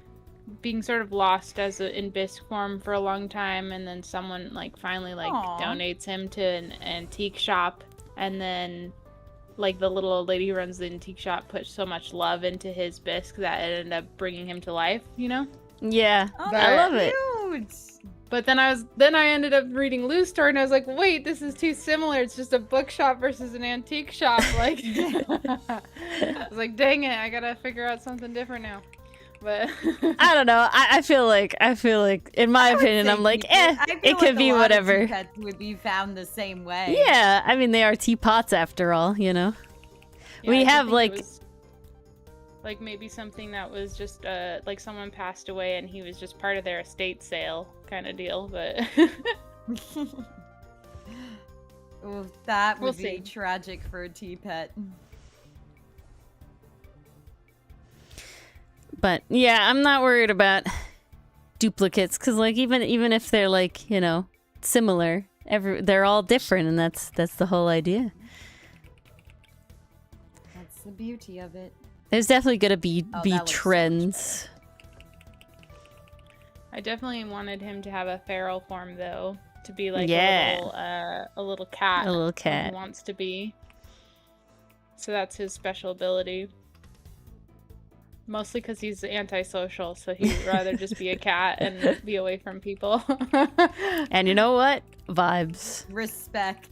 being sort of lost as in bisque form for a long time, and then someone like finally like Aw. donates him to an antique shop, and then like the little old lady who runs the antique shop put so much love into his bisque that it ended up bringing him to life, you know. Yeah, Oh, I that's love it. cute. But then I ended up reading Lou's story, and I was like, wait, this is too similar. It's just a bookshop versus an antique shop. Like, I was like, dang it, I gotta figure out something different now. But I don't know. I feel like, in my I would opinion, say I'm like, T-Pet. I feel it could like be a lot of whatever. T-Pets would be found the same way. Yeah, I mean, they are teapots after all, you know? yeah, We I do have, think it like- was, like maybe something that was just like someone passed away and he was just part of their estate sale kind of deal. But Ooh, that would We'll be see. tragic for a T-Pet. But yeah, I'm not worried about duplicates because, like, even if they're like, you know, similar, they're all different, and that's the whole idea. That's the beauty of it. There's definitely gonna be Oh, that looks so much trends. I definitely wanted him to have a feral form though, to be like Yeah. a little cat. A little when cat. he wants to be. So that's his special ability. Mostly because he's antisocial, so he'd rather just be a cat and be away from people. And you know what? Vibes. Respect.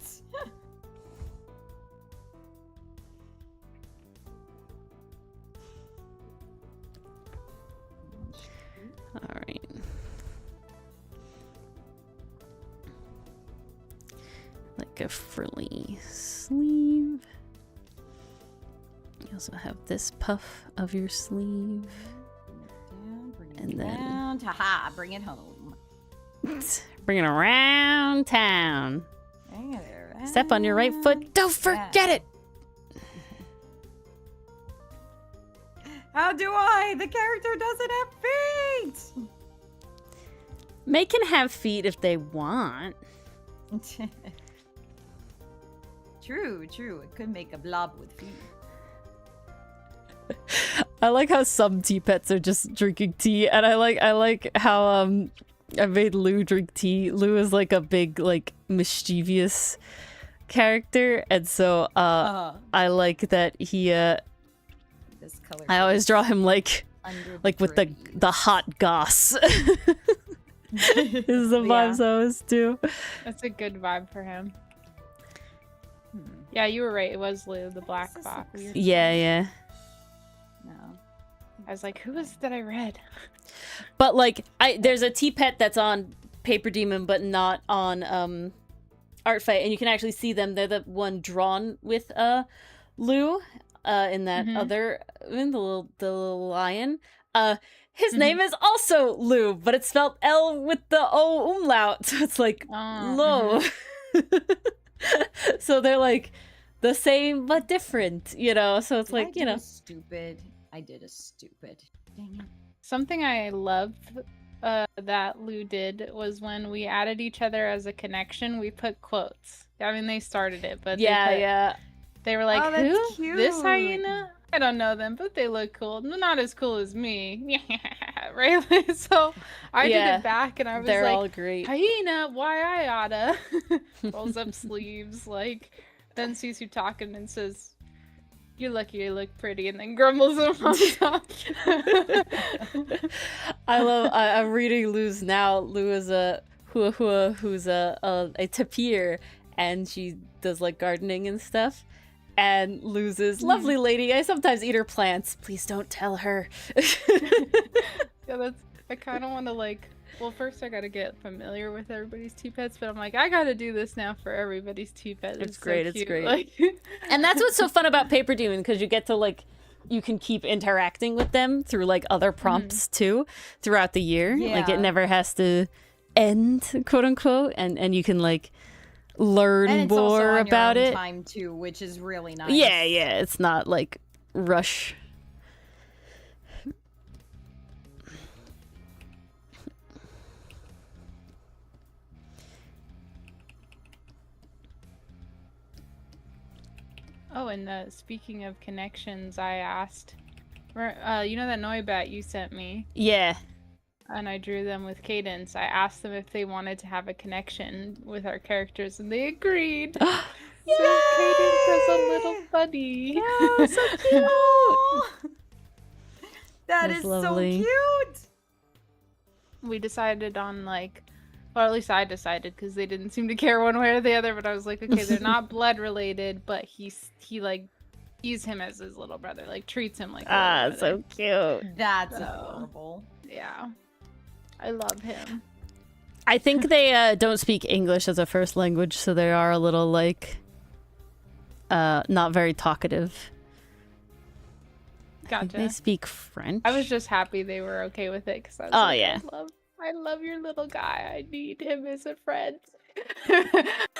All right. Like a frilly sleeve. You also have this puff of your sleeve. Bring it And then- down. Haha, bring it home. Bringing it around town. Bring it around. Step on your right foot. Don't forget it. How do I? The character doesn't have feet. They can have feet if they want. True, true. It could make a blob with feet. I like how some tea pets are just drinking tea, and I like how I made Lou drink tea. Lou is like a big, like, mischievous character, and so I like that he This color. I always draw him like under with the hot goss. Is the vibes I always do. That's a good vibe for him. Hmm. Yeah, you were right. It was Lou, the black this a box. weird- Yeah. No. I was like, who was that I read? But like, there's a T-Pet that's on Paper Demon, but not on Art Fight, and you can actually see them. They're the one drawn with Lou in that other in the little lion. His name is also Lou, but it's spelled L with the O umlaut, so it's like Lo. So they're like the same but different, you know. So it's like, you know, stupid. I did a stupid. Dang it. Something I loved that Lou did was when we added each other as a connection, we put quotes. I mean, they started it, but they were like, Oh, that's who? cute. This hyena? I don't know them, but they look cool. Not as cool as me. Right? So I did it back, and I was they're like, all great. hyena, why I oughta. Rolls up sleeves, like, then sees you talking and says, you're lucky you look pretty, and then grumbles on top. I'm reading Lou's now. Lou is a hua who's a tapir, and she does like gardening and stuff. And loses lovely lady. I sometimes eat her plants. Please don't tell her. Yeah, I kind of want to like. Well, first I gotta get familiar with everybody's T-Pets, but I'm like, I gotta do this now for everybody's T-Pet. It's great. So it's cute. great. Like... And that's what's so fun about Paper Demon, because you get to like, you can keep interacting with them through like other prompts too throughout the year. Like it never has to end, quote unquote, and you can like learn more about it. Time too, which is really nice. Yeah, it's not like rush. Oh, and speaking of connections, I asked, you know that Noibat you sent me? Yeah. And I drew them with Cadence. I asked them if they wanted to have a connection with our characters, and they agreed. So Cadence is a little buddy. Oh, so cute. That is lovely. so cute. We decided on like, or at least I decided, because they didn't seem to care one way or the other. But I was like, okay, they're not blood related, but he like sees him as his little brother, like treats him like. So cute. That's adorable. Yeah, I love him. I think they don't speak English as a first language, so they are a little like not very talkative. Gotcha. They speak French. I was just happy they were okay with it, because I love your little guy. I need him as a friend.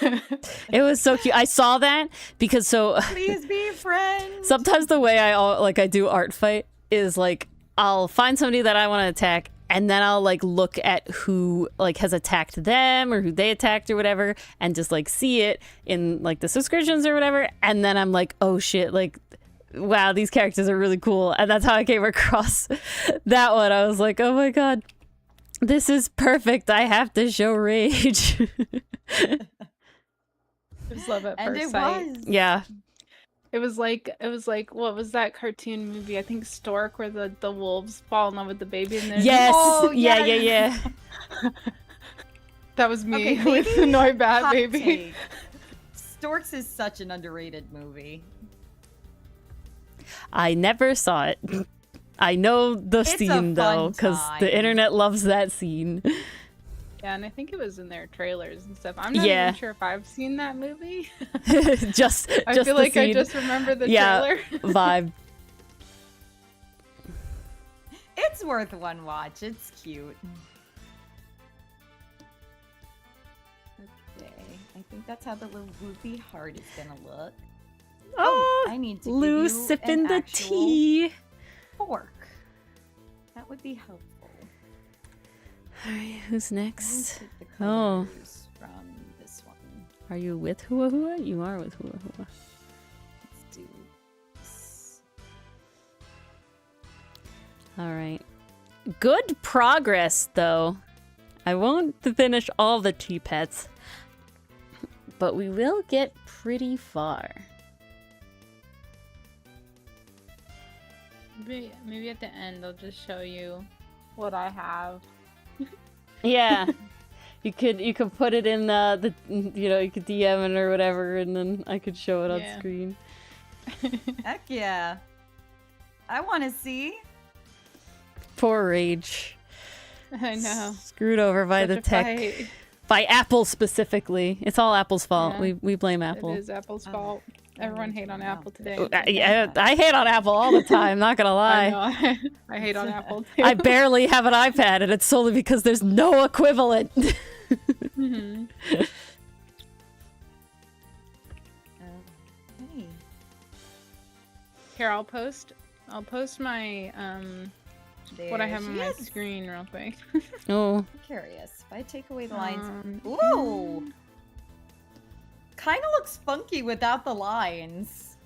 It was so cute. I saw that because Please be friends. sometimes the way I do Art Fight is like I'll find somebody that I want to attack, and then I'll like look at who like has attacked them or who they attacked or whatever, and just like see it in like the subscriptions or whatever, and then I'm like, oh shit, like wow, these characters are really cool. And that's how I came across that one. I was like, oh my god, this is perfect. I have to show Rage. Just love at And first it sight. was. Yeah. It was like what was that cartoon movie? I think Stork, where the wolves fall in love with the baby, and then Yes. Oh, yeah. yes. that was me Okay, with the Noibat Hot baby. take. Storks is such an underrated movie. I never saw it. I know the It's a scene though, fun because time. the internet loves that scene. Yeah, and I think it was in their trailers and stuff. I'm not Yeah. even sure if I've seen that movie. just I just feel the like I scene. just remember the Yeah. trailer. Vibe. It's worth one watch. It's cute. Okay, I think that's how the little goofy heart is gonna look. Oh, I need to Lou give you sipping an the actual tea. fork. That would be helpful. All right, who's I will next? take the Oh. colors from this one. Are you with Hua Hua? You are with Hua Hua. Let's do this. All right. Good progress, though. I won't finish all the tea pets, but we will get pretty far. Maybe at the end I'll just show you what I have. Yeah. You could put it in the you could DM it or whatever, and then I could show it on screen. Heck yeah. I want to see. Poor Rage. I know. Screwed over by Such the a tech. fight. By Apple specifically. It's all Apple's fault. Yeah. We blame Apple. It is Apple's fault. Everyone hate on Apple today. I hate on Apple all the time, not gonna lie. I know. I hate on Apple too. I barely have an iPad, and it's solely because there's no equivalent. Mhm. Hey. Here, I'll post my what I have on my Yes. screen real quick. Oh, I'm curious. If I take away the lines. Um, Ooh! Kind of looks funky without the lines.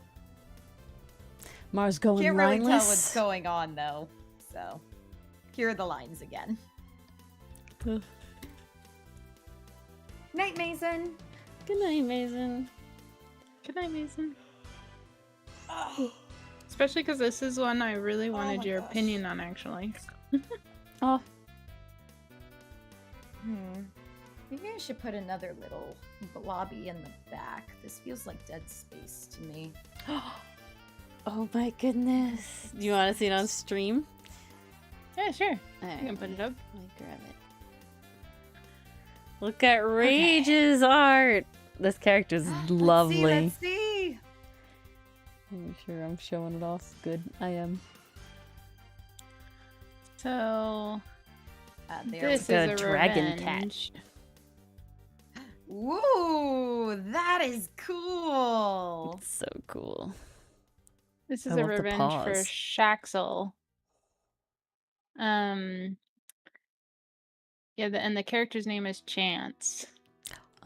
Mars going Can't really lineless. tell what's going on though. So, here are the lines again. Ugh. Night, Mason. Good night, Mason. Good night, Mason. Especially because this is one I really wanted my your gosh. opinion on, actually. Oh, Maybe I should put another little blobby in the back. This feels like dead space to me. oh my goodness. Do you want to see it on stream? Yeah, sure. Alright, You can put it up. let me grab it. Look at Rage's art. This character's lovely. Let's see. Make sure I'm showing it off good. I am. So There this Like is a a dragon cat. revenge. Woo! That is cool. It's so cool. This is I a love the revenge for paws. Shaxel. Yeah, and the character's name is Chance.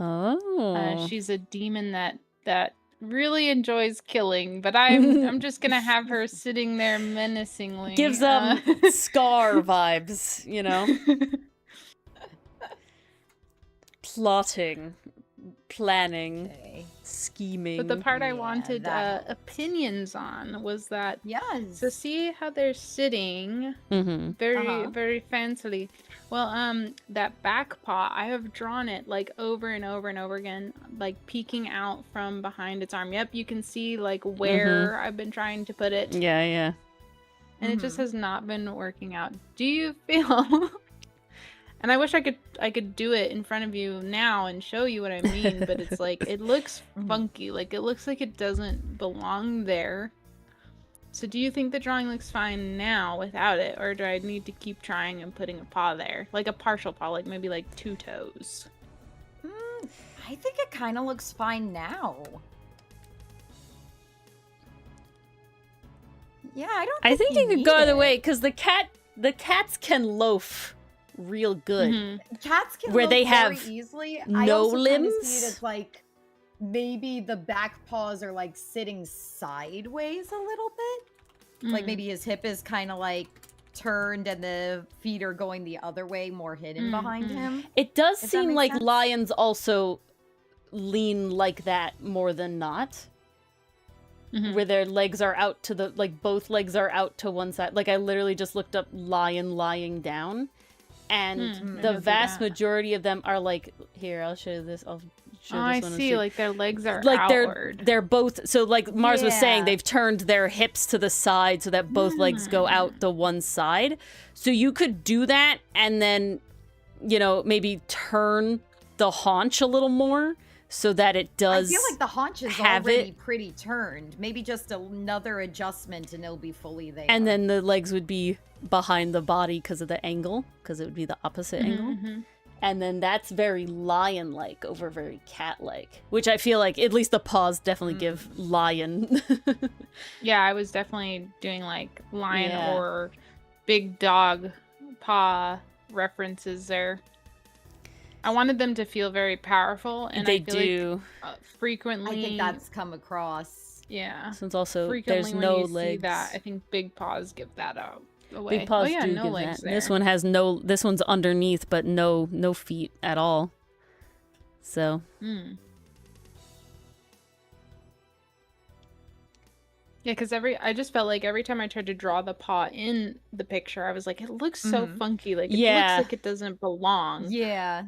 Oh. She's a demon that really enjoys killing, but I'm just gonna have her sitting there menacingly. Gives them Scar vibes, you know? Plotting, planning, Okay. scheming. But the part I Yeah, wanted that helps. opinions on was that Yes. to see how they're sitting Mm-hmm. very fancily. Well, that back paw, I have drawn it like over and over and over again, like peeking out from behind its arm. Yep, you can see like where I've been trying to put it, Yeah, yeah. and it just has not been working out. Do you feel? And I wish I could do it in front of you now and show you what I mean, but it's like it looks funky, like it looks like it doesn't belong there. So do you think the drawing looks fine now without it, or do I need to keep trying and putting a paw there? Like a partial paw, like maybe like 2 toes. I think it kind of looks fine now. Yeah, I think you could go need either it. way, because the cats can loaf real good. Mhm. Cats can Where look they very have easily. I no also kinda limbs. see it as like maybe the back paws are like sitting sideways a little bit. Like Mhm. maybe his hip is kind of like turned and the feet are going the other way, more hidden behind Mhm. him. It does If that seem makes like sense. lions also lean like that more than not. Mhm. Where their legs are out to the, like, both legs are out to one side. Like, I literally just looked up lion lying down, and I the didn't see vast that. majority of them are like, here, I'll show you this. I'll show Oh, this I one on see. stream. Like their legs are Like outward. they're both, so like Mars was saying, Yeah. they've turned their hips to the side so that both legs go out the one side. So you could do that and then, you know, maybe turn the haunch a little more so that it does I feel like the haunch is have already it. pretty turned. Maybe just another adjustment and it'll be fully there. And then the legs would be behind the body because of the angle, because it would be the opposite angle. Mhm. And then that's very lion-like over very cat-like, which I feel like at least the paws definitely give lion. Yeah, I was definitely doing like lion Yeah. or big dog paw references there. I wanted them to feel very powerful, and They I feel do. like frequently. I think that's come across. yeah. Since also Frequently there's when no you legs. see that, I think big paws give that out. away. Big paws oh yeah, do no give legs that. there. This one has no. This one's underneath, but no feet at all. So. Yeah, because I just felt like every time I tried to draw the paw in the picture, I was like, it looks so funky. Like, it Yeah. looks like it doesn't belong. Yeah.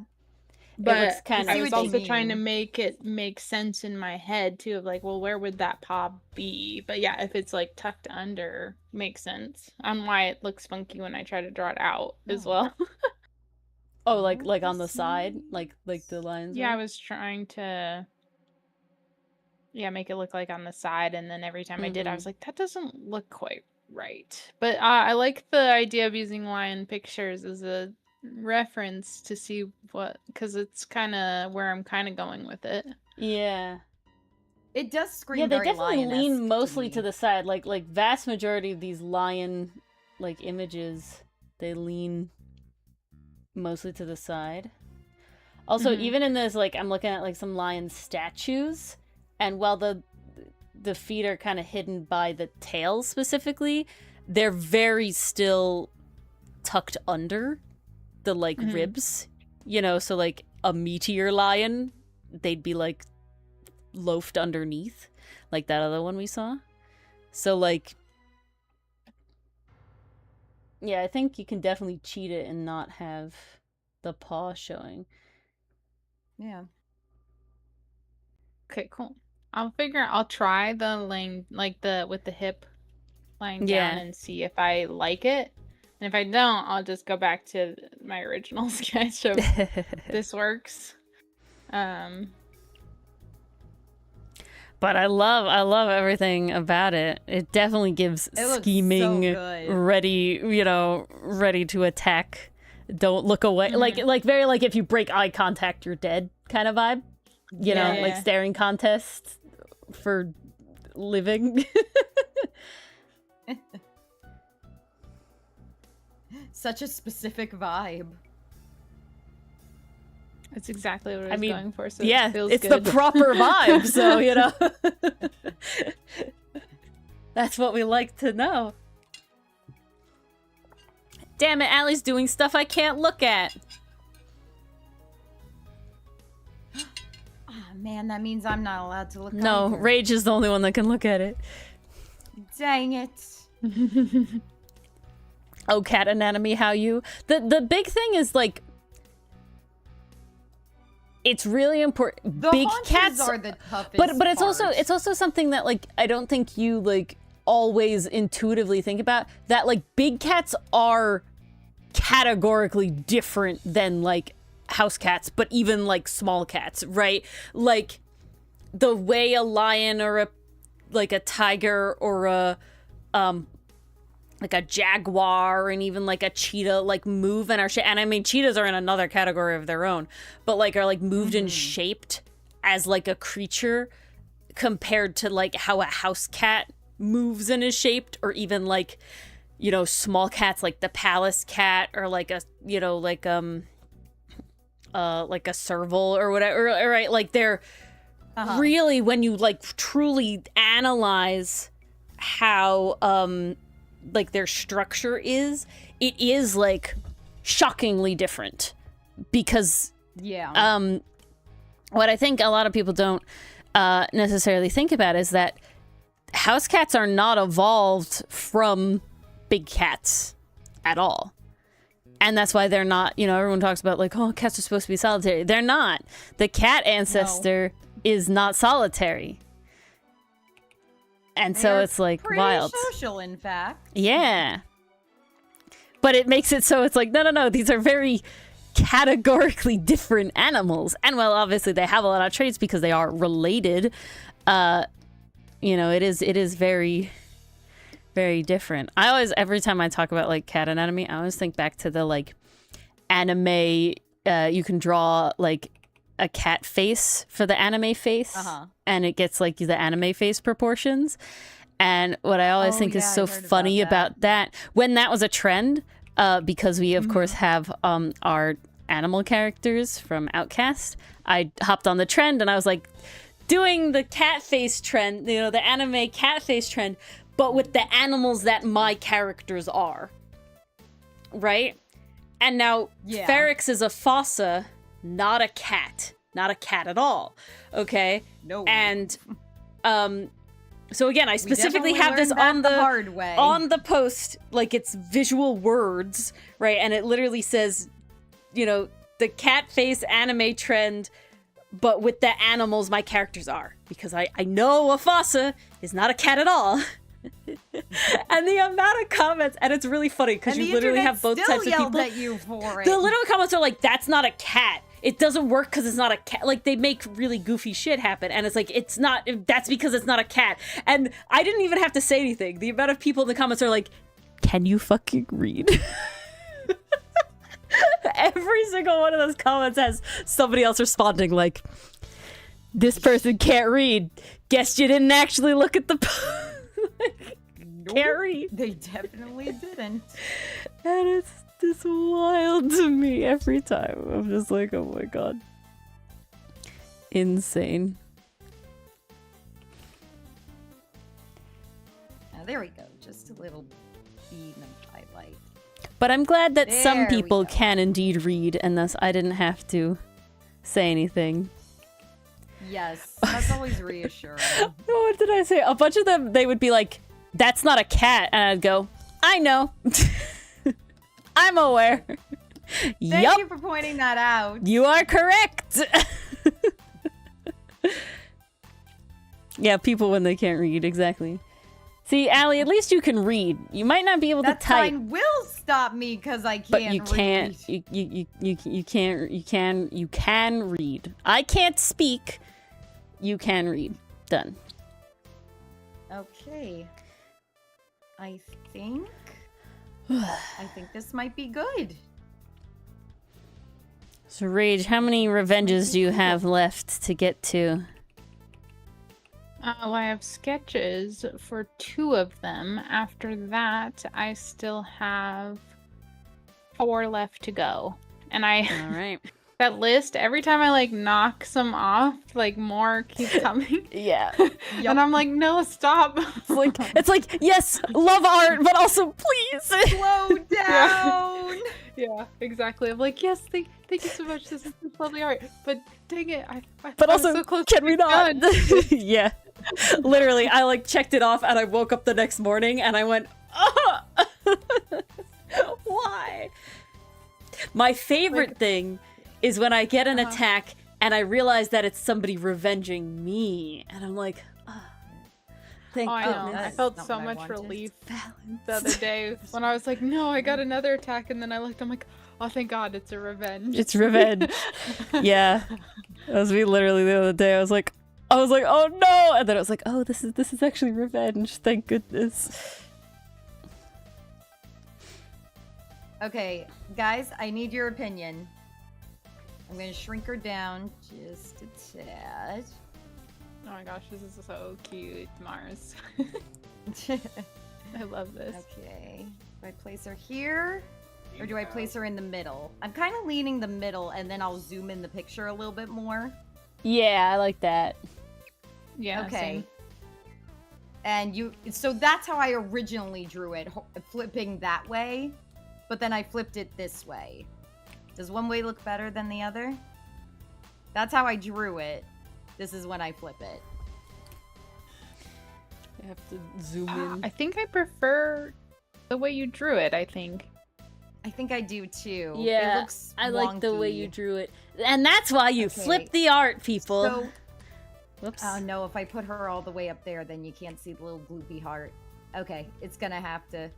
But looks kinda- I was what you also trying to mean. make it make sense in my head, too, of like, well, where would that paw be? But yeah, if it's like tucked under, makes sense on why it looks funky when I try to draw it out as well. Oh, like on the side, like the lines. Yeah, I are? was trying to make it look like on the side, and then every time I did, I was like, that doesn't look quite right. But I like the idea of using lion pictures as a reference to see what, because it's kind of where I'm kind of going with it. Yeah. It does scream Yeah, they very definitely lioness lean mostly to me. the side. Like vast majority of these lion like images, they lean mostly to the side. Also, even in this, like, I'm looking at like some lion statues, and while the feet are kind of hidden by the tail specifically, they're very still tucked under the like ribs, you know. So like a meteor lion, they'd be like loafed underneath, like that other one we saw. So like, yeah, I think you can definitely cheat it and not have the paw showing. Yeah. Okay, cool. I'll try the laying, like with the hip lying down and see if I like it. And if I don't, I'll just go back to my original sketch of this works. But I love everything about it. It definitely gives scheming, so good. ready to attack. Don't look away. Like very like if you break eye contact, you're dead kind of vibe. You know, like staring contest for living. Such a specific vibe. That's exactly what I was going for. So yeah, it feels it's good. the proper vibe. So you know, that's what we like to know. Damn it, Allie's doing stuff I can't look at. Oh man, that means I'm not allowed to look. No, either. Rage is the only one that can look at it. Dang it. Oh, cat anatomy, how you... The big thing is, like... It's really important. The Big haunches cats are the toughest but it's part. also something that, like, I don't think you, like, always intuitively think about. That, like, big cats are categorically different than, like, house cats, but even, like, small cats, right? Like, the way a lion or a tiger or a like a jaguar and even like a cheetah like move and are and I mean cheetahs are in another category of their own, but like are like moved and shaped as like a creature compared to like how a house cat moves and is shaped, or even like, you know, small cats like the palace cat or like a, you know, like a serval or whatever, right? Like they're really, when you like truly analyze how like their structure is, it is like shockingly different. Because what I think a lot of people don't necessarily think about is that house cats are not evolved from big cats at all. And that's why they're not, you know, everyone talks about like, oh, cats are supposed to be solitary. They're not. The cat ancestor is not solitary. And so it's like pretty wild. Social, in fact. Yeah. But it makes it so it's like, no, these are very categorically different animals. And well, obviously they have a lot of traits because they are related. You know, it is very, very different. I always, every time I talk about like cat anatomy, I always think back to the like anime, you can draw like a cat face for the anime face, and it gets like the anime face proportions. And what I always think is so funny about that, when that was a trend, because we of course have our animal characters from Outcast, I hopped on the trend and I was like doing the cat face trend, you know, the anime cat face trend, but with the animals that my characters are. right? And now Yeah. Ferrix is a fossa, not a cat. Not a cat at all. Okay? No. And so again, I We specifically definitely have this learned on that the hard way. on the post, like it's visual words, right? And it literally says, you know, the cat face anime trend, but with the animals my characters are. Because I know a fossa is not a cat at all. And the amount of comments, and it's really funny because And you the literally internet have both still types of yelled people. at you for it. The literal comments are like, that's not a cat. It doesn't work because it's not a cat. Like, they make really goofy shit happen. And it's like, it's not, that's because it's not a cat. And I didn't even have to say anything. The amount of people in the comments are like, can you fucking read? Every single one of those comments has somebody else responding like, this person can't read. Guess you didn't actually look at the Nope, can't read. They definitely didn't. And it's just wild to me every time. I'm just like, oh my god. Insane. There we go. Just a little bead of highlight. But I'm glad that some There we people go. can indeed read, and thus I didn't have to say anything. Yes, that's always reassuring. What did I say? A bunch of them, they would be like, that's not a cat. And I'd go, I know. I'm aware. Thank Yup, you for pointing that out. you are correct. Yeah, people when they can't read, exactly. See, Allie, at least you can read. You might not be able That to type, sign will stop me because I can't. but you can't. read. You can't. You can read. I can't speak. You can read. Done. Okay. I think this might be good. So, Rage, how many revenges do you have left to get to? Well, I have sketches for 2 of them. After that, I still have 4 left to go. And I All right. that list, every time I like knock some off, like more keep coming. Yeah. And I'm like, no, stop. It's like, yes, love art, but also please. Slow down. Yeah, exactly. I'm like, yes, thank you so much. This is lovely art. But dang it, I But I was also, so close can to we being not? done. Yeah. Literally, I like checked it off and I woke up the next morning and I went, oh! Why? My favorite thing is when I get an attack and I realize that it's somebody revenging me. And I'm like, oh, thank Oh, I know. goodness. I That's felt not so what I much wanted. relief the other day when I was like, no, I got another attack, and then I looked, I'm like, oh, thank God, it's a revenge. It's revenge. Yeah. That was me literally the other day. I was like, oh no! And then I was like, oh, this is actually revenge. Thank goodness. Okay, guys, I need your opinion. I'm gonna shrink her down just a tad. Oh my gosh, this is so cute, Mars. I love this. Okay. Do I place her here? Or do I place her in the middle? I'm kind of leaning the middle, and then I'll zoom in the picture a little bit more. Yeah, I like that. Yeah. Okay. Same. And so that's how I originally drew it, flipping that way. But then I flipped it this way. Does one way look better than the other? That's how I drew it. This is when I flip it. I have to zoom in. I think I prefer the way you drew it, I think. I think I do too. Yeah, it looks I like the way wonky. you drew it. And that's why you Okay. flip the art, people. So, Whoops. no, if I put her all the way up there, then you can't see the little gloopy heart. Okay, it's gonna have to...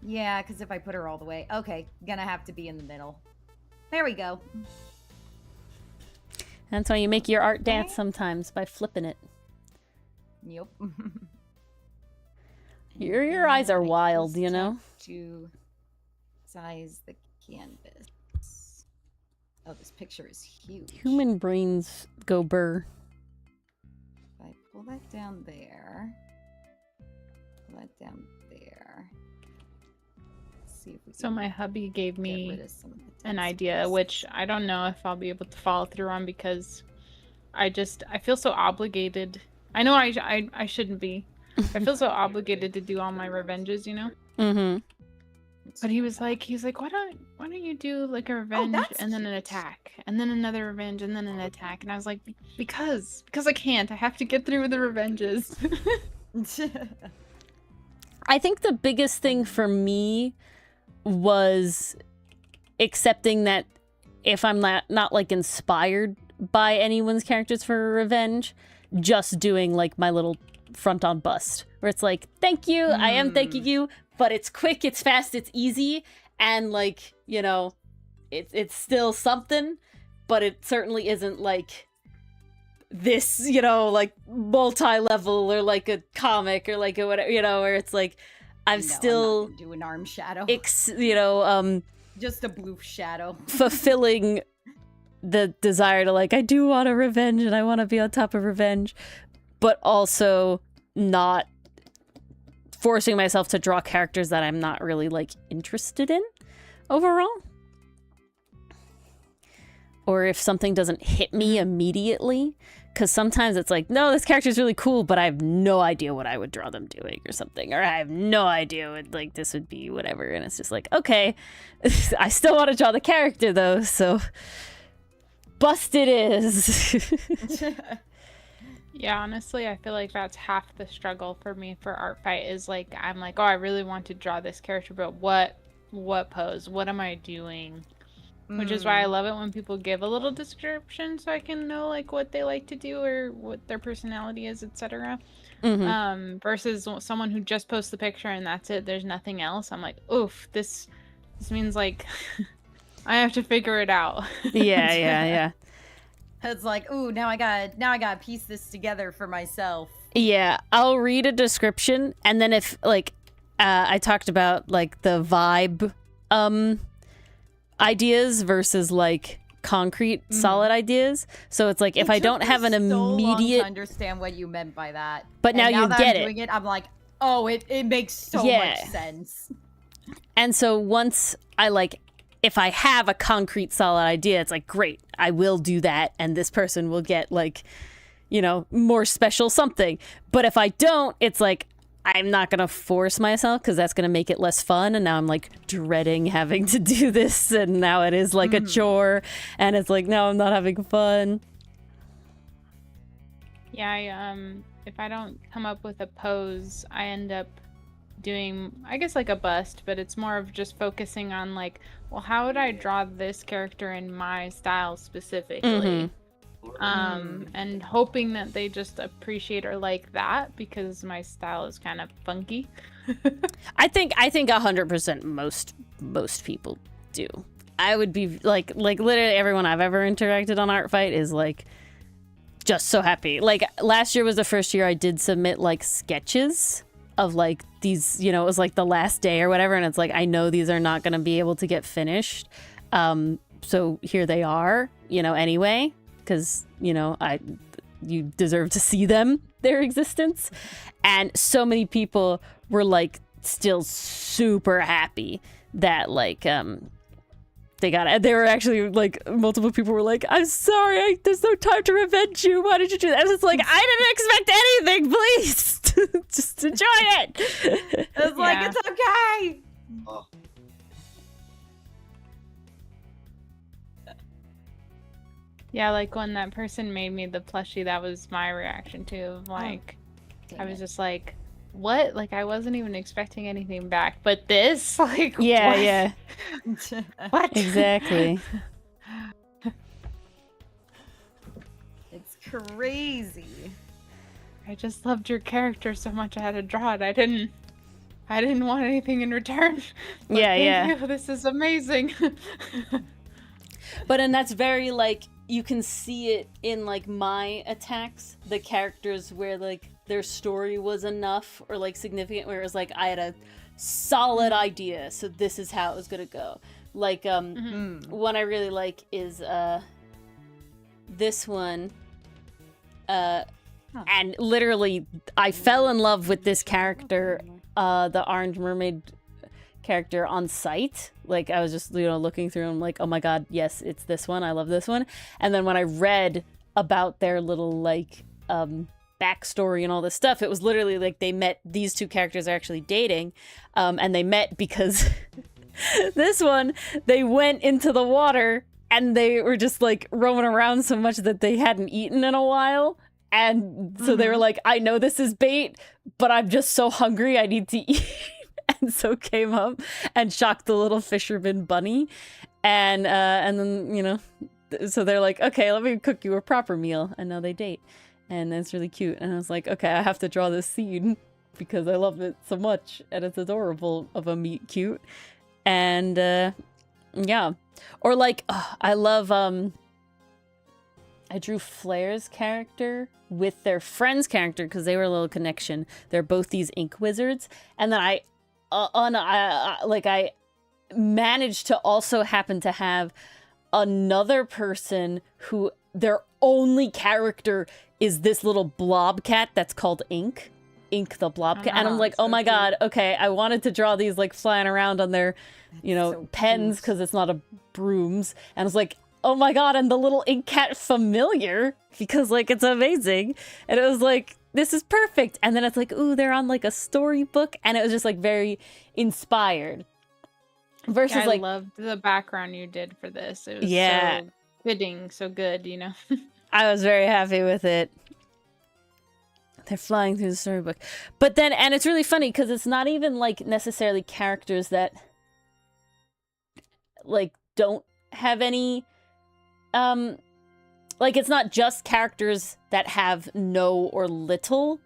Yeah, because if I put her all the way... Okay, gonna have to be in the middle. There we go. That's why you make your art dance sometimes, by flipping it. Yep. Your eyes are I wild, just you know? have to size the canvas. Oh, this picture is huge. Human brains go burr. If I pull that down there, pull that down there. Let's see if we So can my hubby gave get me rid of some of the an dead idea, space. which I don't know if I'll be able to follow through on because I feel so obligated. I know I shouldn't be. I feel so obligated to do all my revenges, you know? Mm-hmm. But he was like, why don't you do like a revenge that's and then an cute. attack and then another revenge and then an attack? And I was like, because I can't. I have to get through the revenges. I think the biggest thing for me was accepting that if I'm not like inspired by anyone's characters for revenge, just doing like my little front on bust where it's like, thank you, I am thanking you, but it's quick, it's fast, it's easy, and like, you know, it's still something, but it certainly isn't like this, you know, like multi-level or like a comic or like a whatever, you know, where it's like I'm still do an arm shadow. Just a blue shadow. fulfilling the desire to like, I do want a revenge and I want to be on top of revenge, but also not forcing myself to draw characters that I'm not really like interested in overall. Or if something doesn't hit me immediately, because sometimes it's like, no, this character's really cool, but I have no idea what I would draw them doing or something. Or I have no idea what like this would be, whatever. And it's just like, okay, I still want to draw the character though, so bust it is. Yeah, honestly, I feel like that's half the struggle for me for art fight is like, I'm like, oh, I really want to draw this character, but what pose? What am I doing? Which is why I love it when people give a little description so I can know like what they like to do or what their personality is, etc. Versus someone who just posts the picture and that's it. There's nothing else. I'm like, oof, this means like I have to figure it out. Yeah. It's like, ooh, now I gotta piece this together for myself. Yeah, I'll read a description, and then if like I talked about like the vibe ideas versus like concrete solid ideas. So it's like if I don't have an immediate to understand what you meant by that. But now you that get I'm doing it, I'm like, oh, it makes so much sense. And so once I like, if I have a concrete solid idea, it's like, great, I will do that, and this person will get like, you know, more special something. But if I don't, it's like, I'm not gonna force myself because that's gonna make it less fun, and now I'm like dreading having to do this, and now it is like a chore, and it's like now I'm not having fun. Yeah, if I don't come up with a pose, I end up doing, I guess, like a bust, but it's more of just focusing on like, well, how would I draw this character in my style specifically? And hoping that they just appreciate or like that because my style is kind of funky. I think 100% most people do. I would be like literally everyone I've ever interacted on Art Fight is like just so happy. Like last year was the first year I did submit like sketches of like these, you know, it was like the last day or whatever, and it's like I know these are not going to be able to get finished. So here they are, you know, anyway. Because, you know, you deserve to see them, their existence. And so many people were, like, still super happy that, like, they got it. They were actually, like, multiple people were like, I'm sorry, there's no time to revenge you. Why did you do that? I was like, I didn't expect anything, please. Just enjoy it. It's like, it's okay. Oh. Yeah, like when that person made me the plushie, that was my reaction too. Like, I was just like, what? Like, I wasn't even expecting anything back. But this? Like, yeah. What? Exactly. It's crazy. I just loved your character so much I had to draw it. I didn't want anything in return. But thank you. This is amazing. And that's very like, you can see it in like my attacks, the characters where like their story was enough or like significant, where it was like I had a solid idea, so this is how it was gonna go. Like one I really like is this one, and literally I fell in love with this character, the Orange Mermaid character, on sight. Like I was just, you know, looking through and like, oh my god, yes, it's this one, I love this one. And then when I read about their little like backstory and all this stuff, it was literally like they met, these two characters are actually dating, and they met because This one, they went into the water and they were just like roaming around so much that they hadn't eaten in a while. And so they were like, I know this is bait, but I'm just so hungry, I need to eat. And so came up and shocked the little fisherman bunny. And then, you know, so they're like, okay, let me cook you a proper meal. And now they date. And it's really cute. And I was like, okay, I have to draw this scene because I love it so much. And it's adorable of a meet cute. And yeah. Or like, I love, I drew Flair's character with their friend's character because they were a little connection. They're both these ink wizards. And then I managed to also happen to have another person who their only character is this little blob cat that's called Ink the blob cat. And I'm like, oh my god, okay, I wanted to draw these like flying around on their, you know, so pens because it's not a brooms. And I was like, oh my god, and the little ink cat familiar because like it's amazing. And it was like, this is perfect. And then it's like, ooh, they're on like a storybook, and it was just like very inspired. Versus I like, loved the background you did for this. It was so fitting, so good, you know. I was very happy with it. They're flying through the storybook. But then, and it's really funny because it's not even like necessarily characters that like don't have any like it's not just characters that have no or little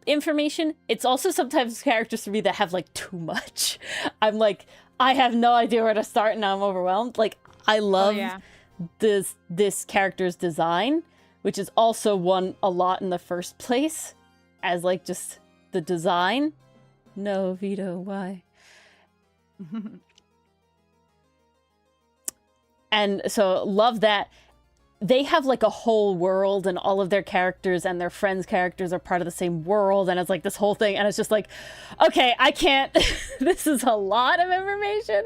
information. It's also sometimes characters for me that have like too much. I'm like, I have no idea where to start and now I'm overwhelmed. Like I love this character's design, which is also won a lot in the first place as like just the design. No, Vito, why? And so love that. They have like a whole world and all of their characters and their friends' characters are part of the same world. And it's like this whole thing. And it's just like, okay, I can't, this is a lot of information.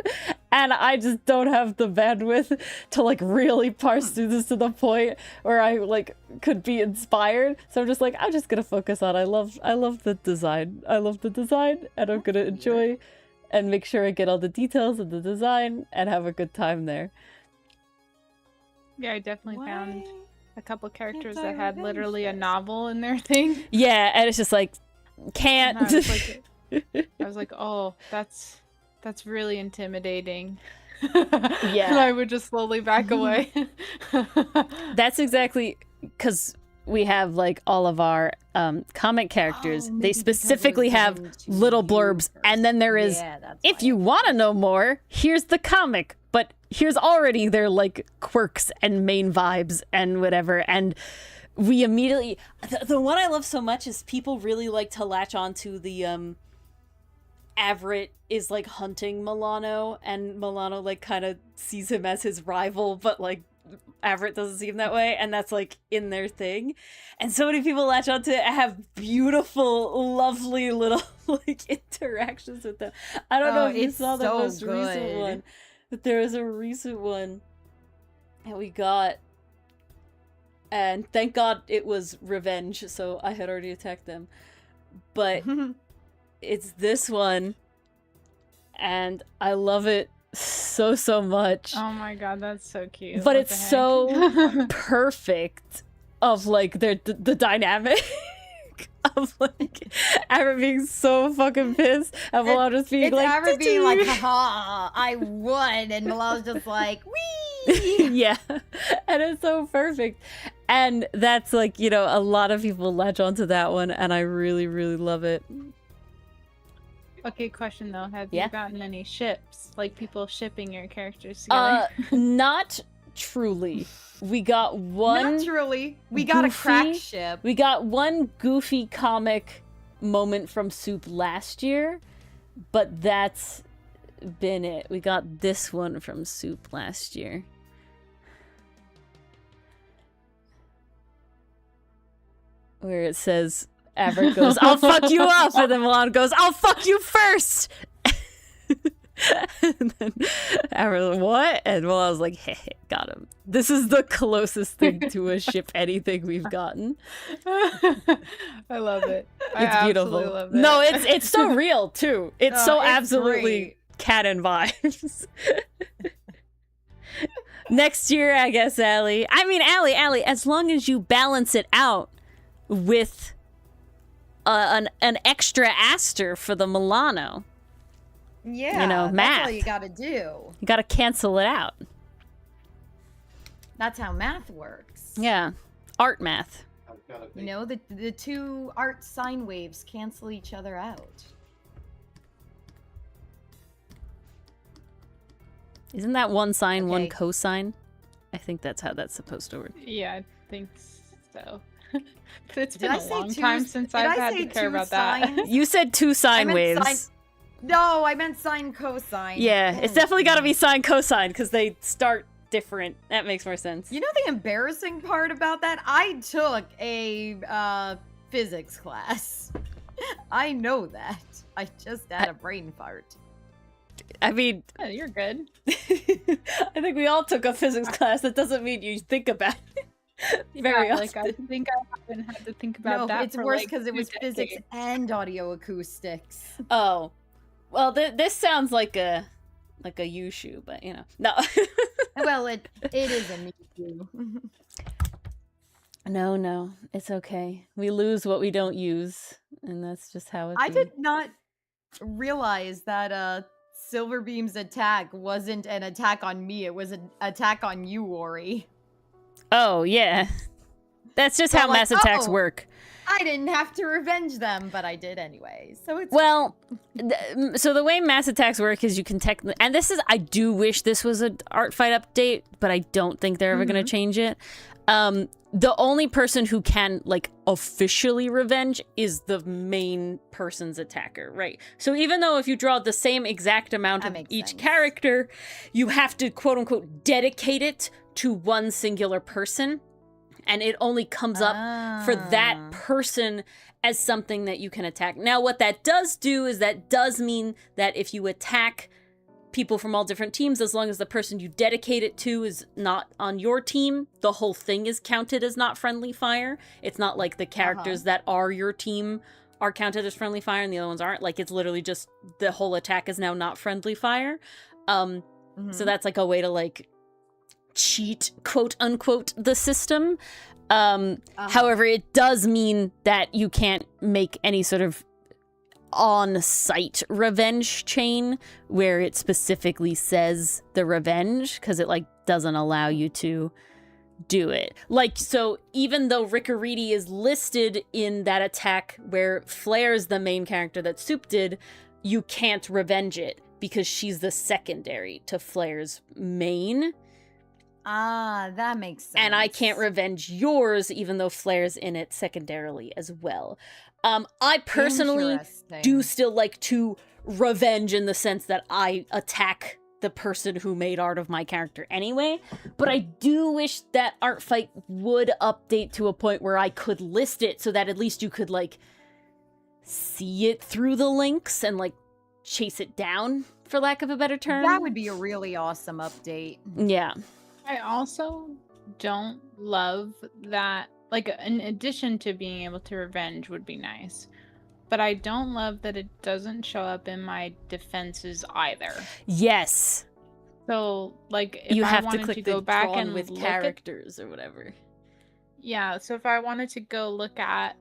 And I just don't have the bandwidth to like really parse through this to the point where I like could be inspired. So I'm just like, I'm just going to focus on, I love the design. I love the design and I'm going to enjoy and make sure I get all the details of the design and have a good time there. Yeah, I definitely found a couple characters that had literally a novel in their thing. Yeah, and it's just like, can't. I was like, oh, that's really intimidating. Yeah. And I would just slowly back away. That's exactly, because we have like all of our comic characters. They specifically have little blurbs, and then there is, if you want to know more, here's the comic. But here's already their like quirks and main vibes and whatever. And we immediately, the one I love so much is people really like to latch onto the Everett is like hunting Milano, and Milano like kind of sees him as his rival, but like Everett doesn't see him that way, and that's like in their thing. And so many people latch onto it and have beautiful, lovely little like interactions with them. I don't know if you saw the most recent one. But there was a recent one that we got, and thank God it was revenge, so I had already attacked them. But it's this one, and I love it so much. Oh my god, that's so cute. But it's so perfect of like the dynamic. Of like Aaron being so fucking pissed and Milano just being like, Aaron being like, haha, I won, and Milano's just like, wee. Yeah, and it's so perfect. And that's like, you know, a lot of people latch onto that one, and I really love it. Okay, question though, have you gotten any ships, like people shipping your characters together? Not truly. We got one. Naturally, we got a crack ship. We got one goofy comic moment from Soup last year, but that's been it. We got this one from Soup last year. Where it says, Everett goes, I'll fuck you up, and then Milan goes, I'll fuck you first. And then Everett, what? And I was like, hey, got him. This is the closest thing to a ship anything we've gotten. I love it. It's beautiful. Love it. No, it's so real too. It's so absolutely canon vibes. Next year, I guess, Allie. I mean, Allie, as long as you balance it out with an extra aster for the Milano. Yeah, You know, math. That's all you gotta do. You gotta cancel it out. That's how math works. Yeah. Art math. You know, the two art sine waves cancel each other out. Isn't that one sine, one Okay. cosine? I think that's how that's supposed to work. Yeah, I think so. But it's Did been I a say long two- time since did I've I had say to care two about that. sines? You said two sine meant waves. sine- No, I meant sine cosine. Yeah, it's Oh, definitely got to God. be sine cosine because they start different. That makes more sense. You know the embarrassing part about that? I took a physics class. I know that. I just had a brain fart. I mean, Yeah, you're good. I think we all took a physics class. That doesn't mean you think about it very Yeah, often. like I think I haven't had to think about No, that. it's for worse like because it 2 was physics decades. and audio acoustics. Oh, well, this sounds like a Yushu, but you know, no. Well, it is a me too. No, it's okay. We lose what we don't use, and that's just how it. I be. did not realize that Silverbeam's attack wasn't an attack on me. It was an attack on you, Ori. Oh yeah, that's just So how I'm like, mass attacks oh. work. I didn't have to revenge them, but I did anyway. So it's Well, so the way mass attacks work is you can technically, and this is, I do wish this was an art fight update, but I don't think they're ever going to change it. The only person who can like officially revenge is the main person's attacker, right? So even though if you draw the same exact amount That of makes each sense. character, you have to quote unquote dedicate it to one singular person. And it only comes up for that person as something that you can attack. Now, what that does do is that does mean that if you attack people from all different teams, as long as the person you dedicate it to is not on your team, the whole thing is counted as not friendly fire. It's not like the characters that are your team are counted as friendly fire and the other ones aren't. Like, it's literally just the whole attack is now not friendly fire. So that's like a way to like cheat, quote unquote, the system. However, it does mean that you can't make any sort of on-site revenge chain where it specifically says the revenge, because it like doesn't allow you to do it. Like, so even though Ricoriti is listed in that attack where Flair's the main character that Soup did, you can't revenge it because she's the secondary to Flair's main. That makes sense. And I can't revenge yours, even though Flair's in it secondarily as well. I personally do still like to revenge in the sense that I attack the person who made art of my character anyway. But I do wish that Art Fight would update to a point where I could list it so that at least you could like see it through the links and like chase it down, for lack of a better term. That would be a really awesome update. Yeah. I also don't love that, like, in addition to being able to revenge would be nice, but I don't love that it doesn't show up in my defenses either. Yes. So, like, if You I have to wanted click to the go back drawn and with look characters or whatever. Yeah, so if I wanted to go look at,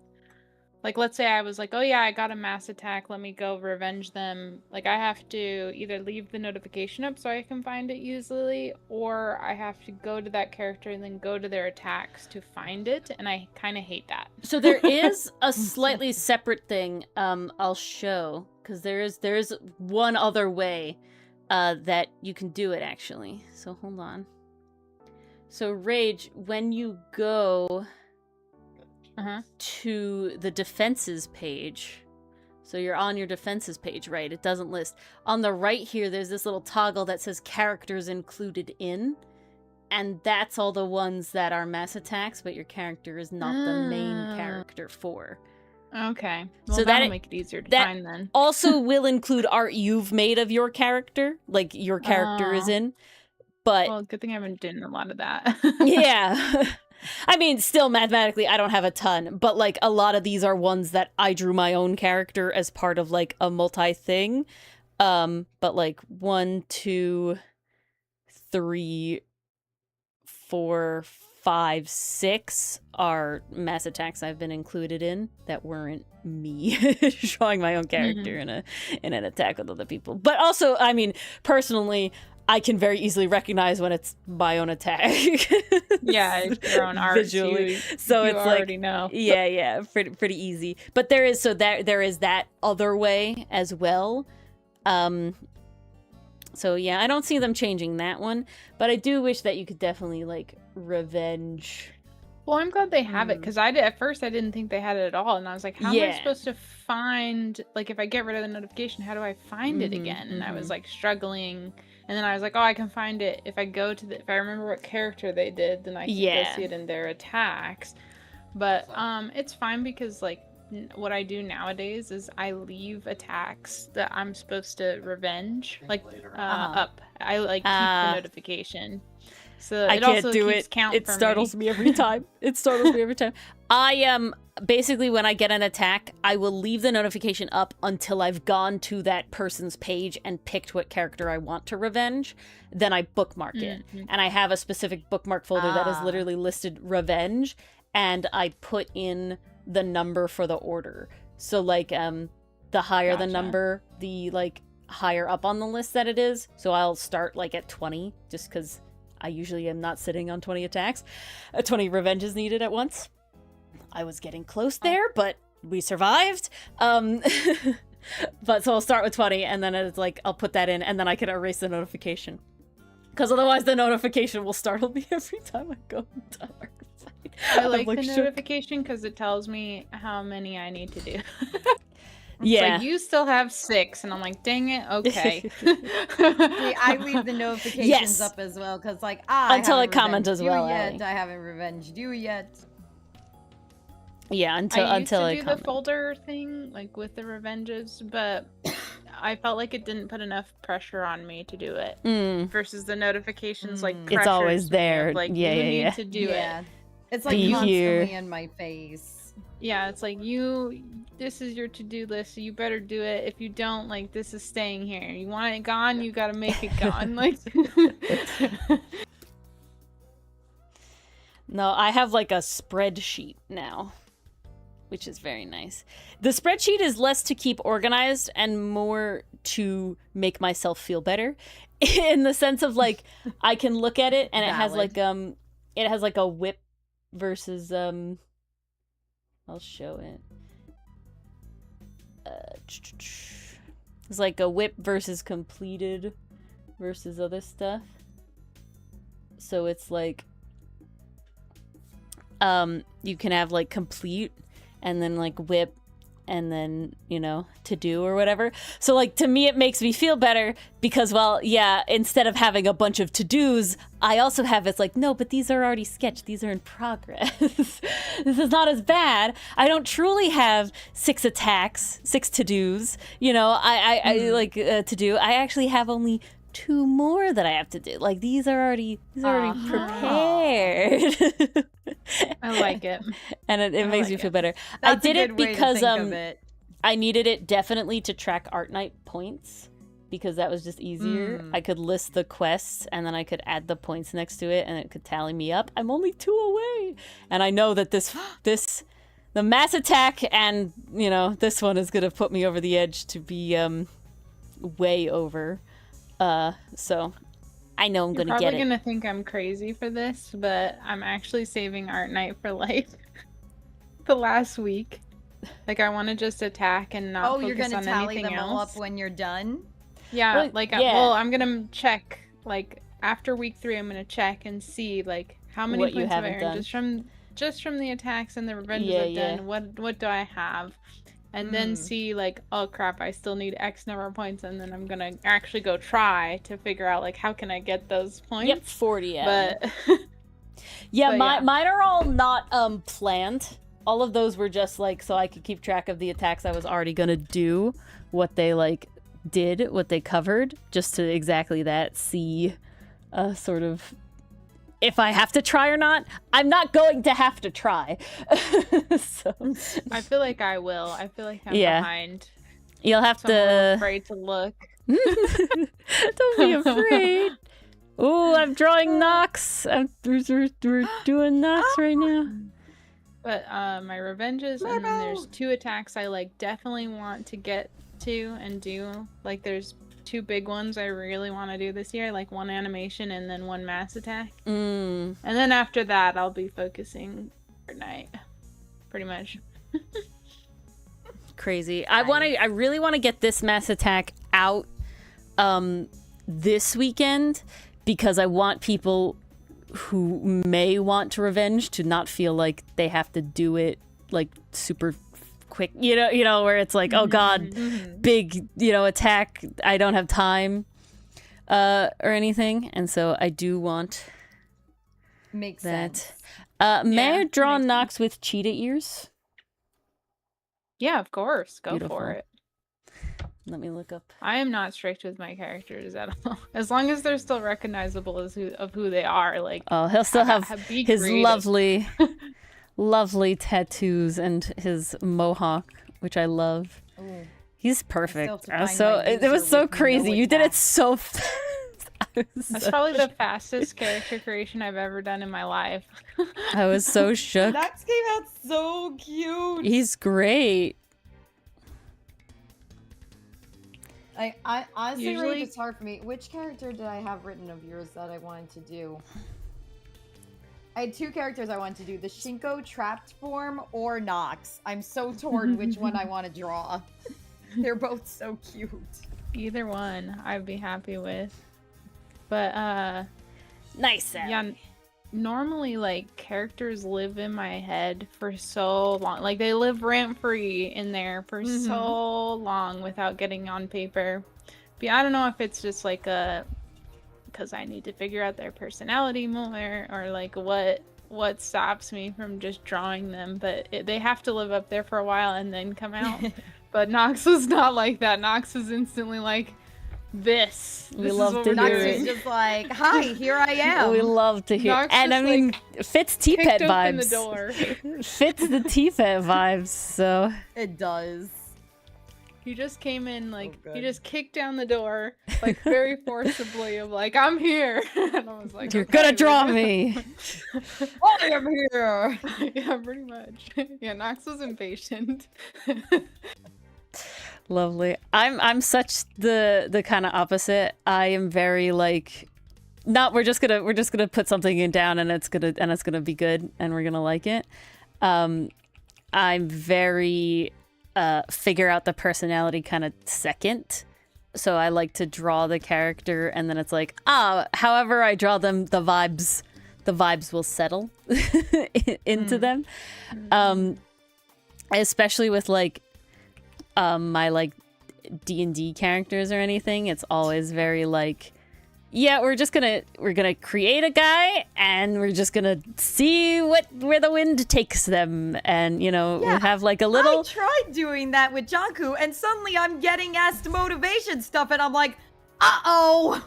like, let's say I was like, oh yeah, I got a mass attack, let me go revenge them. Like, I have to either leave the notification up so I can find it easily, or I have to go to that character and then go to their attacks to find it, and I kind of hate that. So there is a slightly separate thing I'll show, because there is one other way that you can do it, actually. So hold on. So Rage, when you go to the defenses page, so you're on your defenses page, right? It doesn't list. On the right here, there's this little toggle that says characters included in, and that's all the ones that are mass attacks, but your character is not the main character for. Okay. Well, So that'll that- make it easier to that find then. Also will include art you've made of your character, like your character is in. But Well, good thing I haven't done a lot of that. yeah. I mean, still mathematically, I don't have a ton, but like a lot of these are ones that I drew my own character as part of like a multi thing. But like 1, 2, 3, 4, 5, 6 are mass attacks I've been included in that weren't me showing my own character in an attack with other people. But also, I mean, personally, I can very easily recognize when it's my own attack. Yeah, it's your own art. Visually. So you it's already like, know. Yeah, pretty easy. But there is that other way as well. So yeah, I don't see them changing that one, but I do wish that you could definitely like revenge. Well, I'm glad they have it, because at first I didn't think they had it at all, and I was like, how am I supposed to find, like, if I get rid of the notification, how do I find it again? And I was like struggling, and then I was like, oh, I can find it if I go to if I remember what character they did, then I can go see it in their attacks. But it's fine, because like what I do nowadays is I leave attacks that I'm supposed to revenge up. I like keep the notification. So I it can't also do keeps it. count It for startles me every time. I basically, when I get an attack, I will leave the notification up until I've gone to that person's page and picked what character I want to revenge. Then I bookmark it, and I have a specific bookmark folder that is literally listed revenge, and I put in the number for the order. So like the higher the number, the like higher up on the list that it is. So I'll start like at 20, just because I usually am not sitting on 20 attacks. 20 revenges needed at once. I was getting close there, but we survived. But so I'll start with 20, and then it's like I'll put that in, and then I can erase the notification. Because otherwise the notification will startle me every time I go into Arc Fight. I like the notification because it tells me how many I need to do. Yeah. Like, you still have 6, and I'm like, dang it, okay. See, I leave the notifications up as well, because like, until I comment as well. I haven't revenged you yet. Yeah, until I used to I do comment. the folder thing, like with the revenges, but I felt like it didn't put enough pressure on me to do it. Versus the notifications, like it's always there. Of, like, you need to do it. It's like constantly in my face. Yeah, it's like, this is your to-do list, so you better do it. If you don't, like, this is staying here. You want it gone, you gotta make it gone. Like, no, I have like a spreadsheet now, which is very nice. The spreadsheet is less to keep organized and more to make myself feel better, in the sense of like I can look at it and it has like a whip versus I'll show it. It's like a whip versus completed versus other stuff. So it's like you can have like complete and then like whip and then, you know, to do or whatever. So like to me it makes me feel better because, well, yeah, instead of having a bunch of to-dos, I also have, it's like, no, but these are already sketched, these are in progress. This is not as bad. I don't truly have 6 attacks, 6 to-dos, you know, I like to do. I actually have only 2 more that I have to do. Like, these are already prepared. I like it. And it makes me feel better. I did it because I needed it definitely to track Art Night points, because that was just easier. I could list the quests and then I could add the points next to it and it could tally me up. I'm only 2 away. And I know that the mass attack and, you know, this one is going to put me over the edge to be way over. So I know I'm gonna get it. You're probably gonna think I'm crazy for this, but I'm actually saving Art Night for like the last week. Like, I want to just attack and not focus on anything else. Oh, you're gonna tally them all up when you're done? Yeah, well, I'm gonna check, like, after week 3, I'm gonna check and see, like, how many points have I earned just from the attacks and the revenges I've done. What do I have? And then see, like, oh crap, I still need X number of points, and then I'm gonna actually go try to figure out, like, how can I get those points? Yep, 40. Yeah. But mine are all not planned. All of those were just like so I could keep track of the attacks I was already gonna do, what they like did, what they covered, just to exactly that see, sort of. If I have to try or not, I'm not going to have to try. So. I feel like I will. I feel like I'm behind. You'll have so I'm to. afraid to look. Don't be afraid. Oh, I'm drawing Nox. We're doing Nox right now. But my revenges, and then there's 2 attacks I like definitely want to get to and do. Like there's 2 big ones I really want to do this year, like 1 animation and then 1 mass attack. And then after that, I'll be focusing for night, pretty much. Crazy. I really want to get this mass attack out this weekend because I want people who may want to revenge to not feel like they have to do it like super quick, you know, where it's like, oh god, big, attack, I don't have time or anything. And so I do want Makes that. sense. May I draw Nox with cheetah ears? Yeah, of course. Go Beautiful. for it. Let me look up. I am not strict with my characters at all. As long as they're still recognizable as who they are. Like, oh, he'll still have be his creative. lovely, lovely tattoos and his mohawk, which I love. Ooh. He's perfect. I It was so crazy. You did it so fast. That's probably the fastest character creation I've ever done in my life. I was so shook. Nox came out so cute. He's great. I honestly, Usually- Rage, it's hard for me. Which character did I have written of yours that I wanted to do? I had 2 characters I wanted to do: the Shinko trapped form or Nox. I'm so torn which one I want to draw. They're both so cute. Either one I'd be happy with. But Nice. yeah, normally like characters live in my head for so long. Like they live rent free in there for so long without getting on paper. But I don't know if it's just like because I need to figure out their personality more, or like what stops me from just drawing them. But they have to live up there for a while and then come out. But Nox was not like that. Nox was instantly like, this We is love what to we're Nox hear doing. is it. just like, hi, here I am. We love to hear. Nox And I just, mean, like, fits T-Pet Kicked open the vibes. door. Fits the T-Pet vibes. So It does. He just came in like Oh, he good. just kicked down the door like very forcibly of like, I'm here. And I was like, you're okay, gonna draw like- me. I am here. Yeah, pretty much. Yeah, Nox was impatient. Lovely. I'm such the kind of opposite. I am very like, not we're just gonna put something in down and it's gonna be good and we're gonna like it. I'm very figure out the personality kind of second. So I like to draw the character and then it's like, however I draw them, the vibes will settle into them. Especially with like my like D&D characters or anything, it's always very like, yeah, we're gonna create a guy and we're just gonna see where the wind takes them, and we have like a little. I tried doing that with Janku, and suddenly I'm getting asked motivation stuff, and I'm like, uh-oh.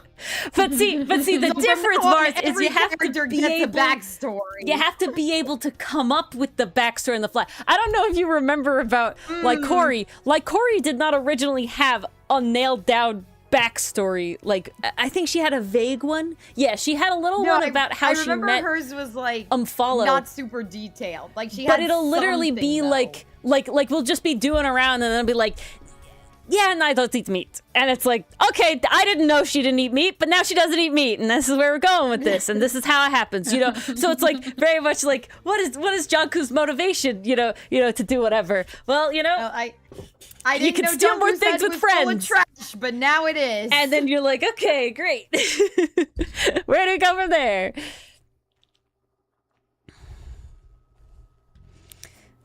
But see, the So difference, from now on, Mars, is every you have to character be gets able. a backstory. You have to be able to come up with the backstory on the fly. I don't know if you remember about like Corey. Like Corey did not originally have a nailed down backstory. Like I think she had a vague one. Yeah, she had a little one about how she remember met hers was like Follow. not super detailed. Like she But had it'll literally something, be though. like we'll just be doing around and then it'll be like, yeah, and I don't eat meat. And it's like, okay, I didn't know she didn't eat meat, but now she doesn't eat meat, and this is where we're going with this, and this is how it happens, So it's like very much like, what is Janku's motivation, to do whatever? Well, I didn't you can know steal more Janku's things head with was full of friends. trash, but now it is. And then you're like, okay, great. Where do we go from there?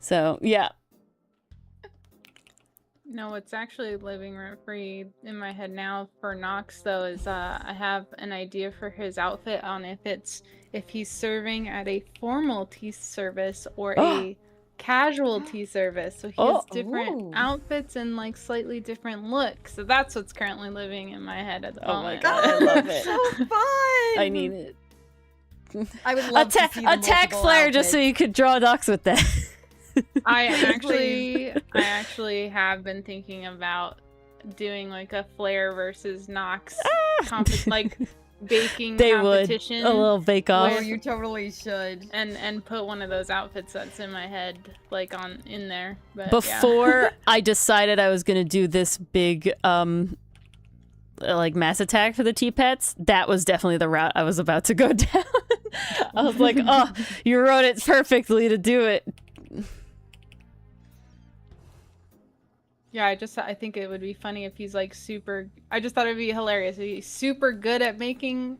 So, yeah. No, what's actually living rent free in my head now for Nox though is I have an idea for his outfit on if he's serving at a formal tea service or a casual tea service. So he has different outfits and like slightly different looks. So that's what's currently living in my head at the moment. God, I love it. So fun. I need it. I would love to see the attack multiple flare just so outfits. you could draw Docs with that. I actually have been thinking about doing like a Flare versus Nox Ah! like baking They would. competition. A little bake off. Oh, you totally should. And put one of those outfits that's in my head like in there. But Before yeah. I decided I was gonna do this big like mass attack for the T-Pets, that was definitely the route I was about to go down. I was like, oh, you wrote it perfectly to do it. Yeah, I think it would be funny if he's like super. I just thought it'd be hilarious if he's super good at making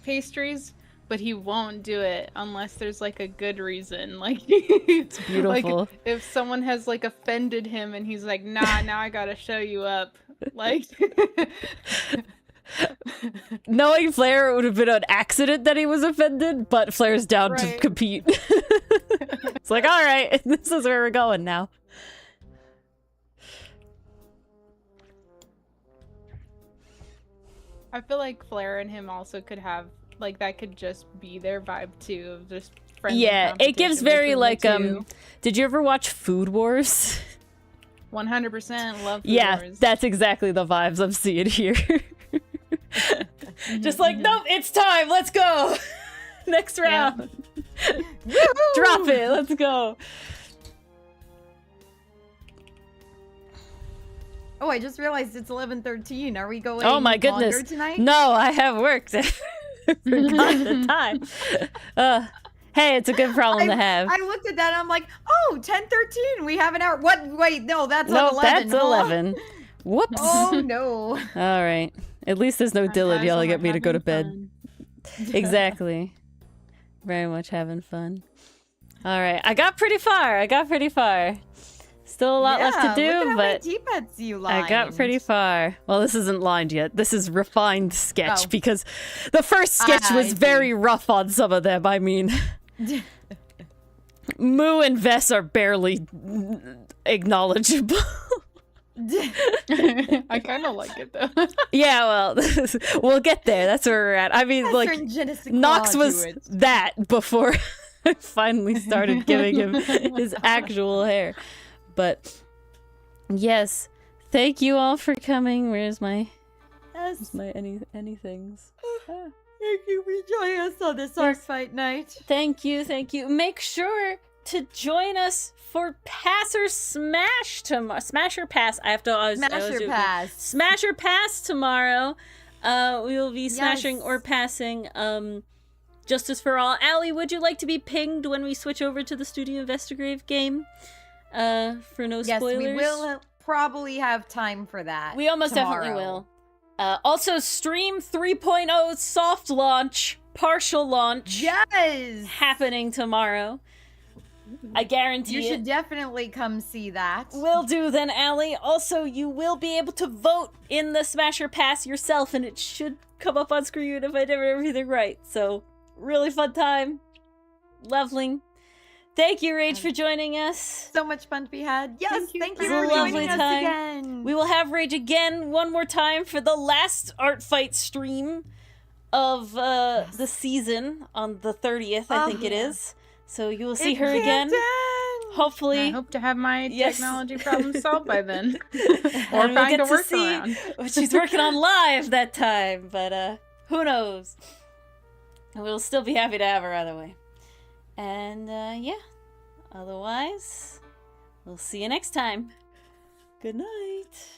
pastries, but he won't do it unless there's like a good reason. Like it's beautiful. Like if someone has like offended him and he's like, nah, now I gotta show you up. Like knowing Flair, it would have been an accident that he was offended, but Flair's down to Right. compete. It's like, all right, this is where we're going now. I feel like Flair and him also could have like that could just be their vibe too of just friendly Yeah, it gives competition very between like the two. did you ever watch Food Wars? 100% love Food Yeah, Wars. that's exactly the vibes I'm seeing here. Just like, nope, it's time, let's go. Next round. Drop it, let's go. Oh, I just realized it's 11:13. Are we going Oh my longer goodness. tonight? No, I have worked. I forgot the time. Hey, it's a good problem to have. I looked at that and I'm like, oh, 10:13. We have an hour. What? Wait, no, that's Nope, 11. that's huh? 11. Whoops. Oh no. All right. At least there's no Dylan Guys, yelling we're at me to go to having bed. fun. Exactly. Very much having fun. All right. I got pretty far. Still a lot left to Yeah, do, look at how many but T-Pets you I got lined. pretty far. Well, this isn't lined yet. This is refined sketch Oh. because the first sketch I was see. very rough on some of them. I mean, Moo and Vess are barely acknowledgeable. I kind of like it though. Yeah, well, we'll get there. That's where we're at. I mean, Has like, certain je ne sais Nox quoi was to it. that before I finally started giving him his actual hair. But yes, thank you all for coming. Where's my Yes. anythings? Thank you for joining us on this art fight night. Thank you. Make sure to join us for Pass or Smash tomorrow. Smash or Pass. I have to always Smash or pass. Smash or Pass tomorrow. We will be smashing Yes. or passing Justice for All. Allie, would you like to be pinged when we switch over to the Studio Investigrave game? For no Yes, spoilers. we will probably have time for that. We almost definitely tomorrow. will. Also, Stream 3.0 soft launch, partial launch, Yes. happening tomorrow. I guarantee You it. should definitely come see that. Will do then, Allie. Also, you will be able to vote in the Smasher Pass yourself, and it should come up on screen if I did everything right. So, really fun time. Lovely. Thank you, Rage, for joining us. So much fun to be had. Yes, thank you It was for a lovely joining us time. again. We will have Rage again one more time for the last art fight stream of the season on the 30th, I Oh, think it yeah. is. So you will see In her again. Canton! Hopefully. I hope to have my Yes. technology problem solved by then. Or Or we'll find get a to see workaround. what she's working on live that time, but who knows? We'll still be happy to have her either way. And yeah, otherwise, we'll see you next time. Good night.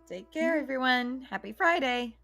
Take care, everyone. Happy Friday.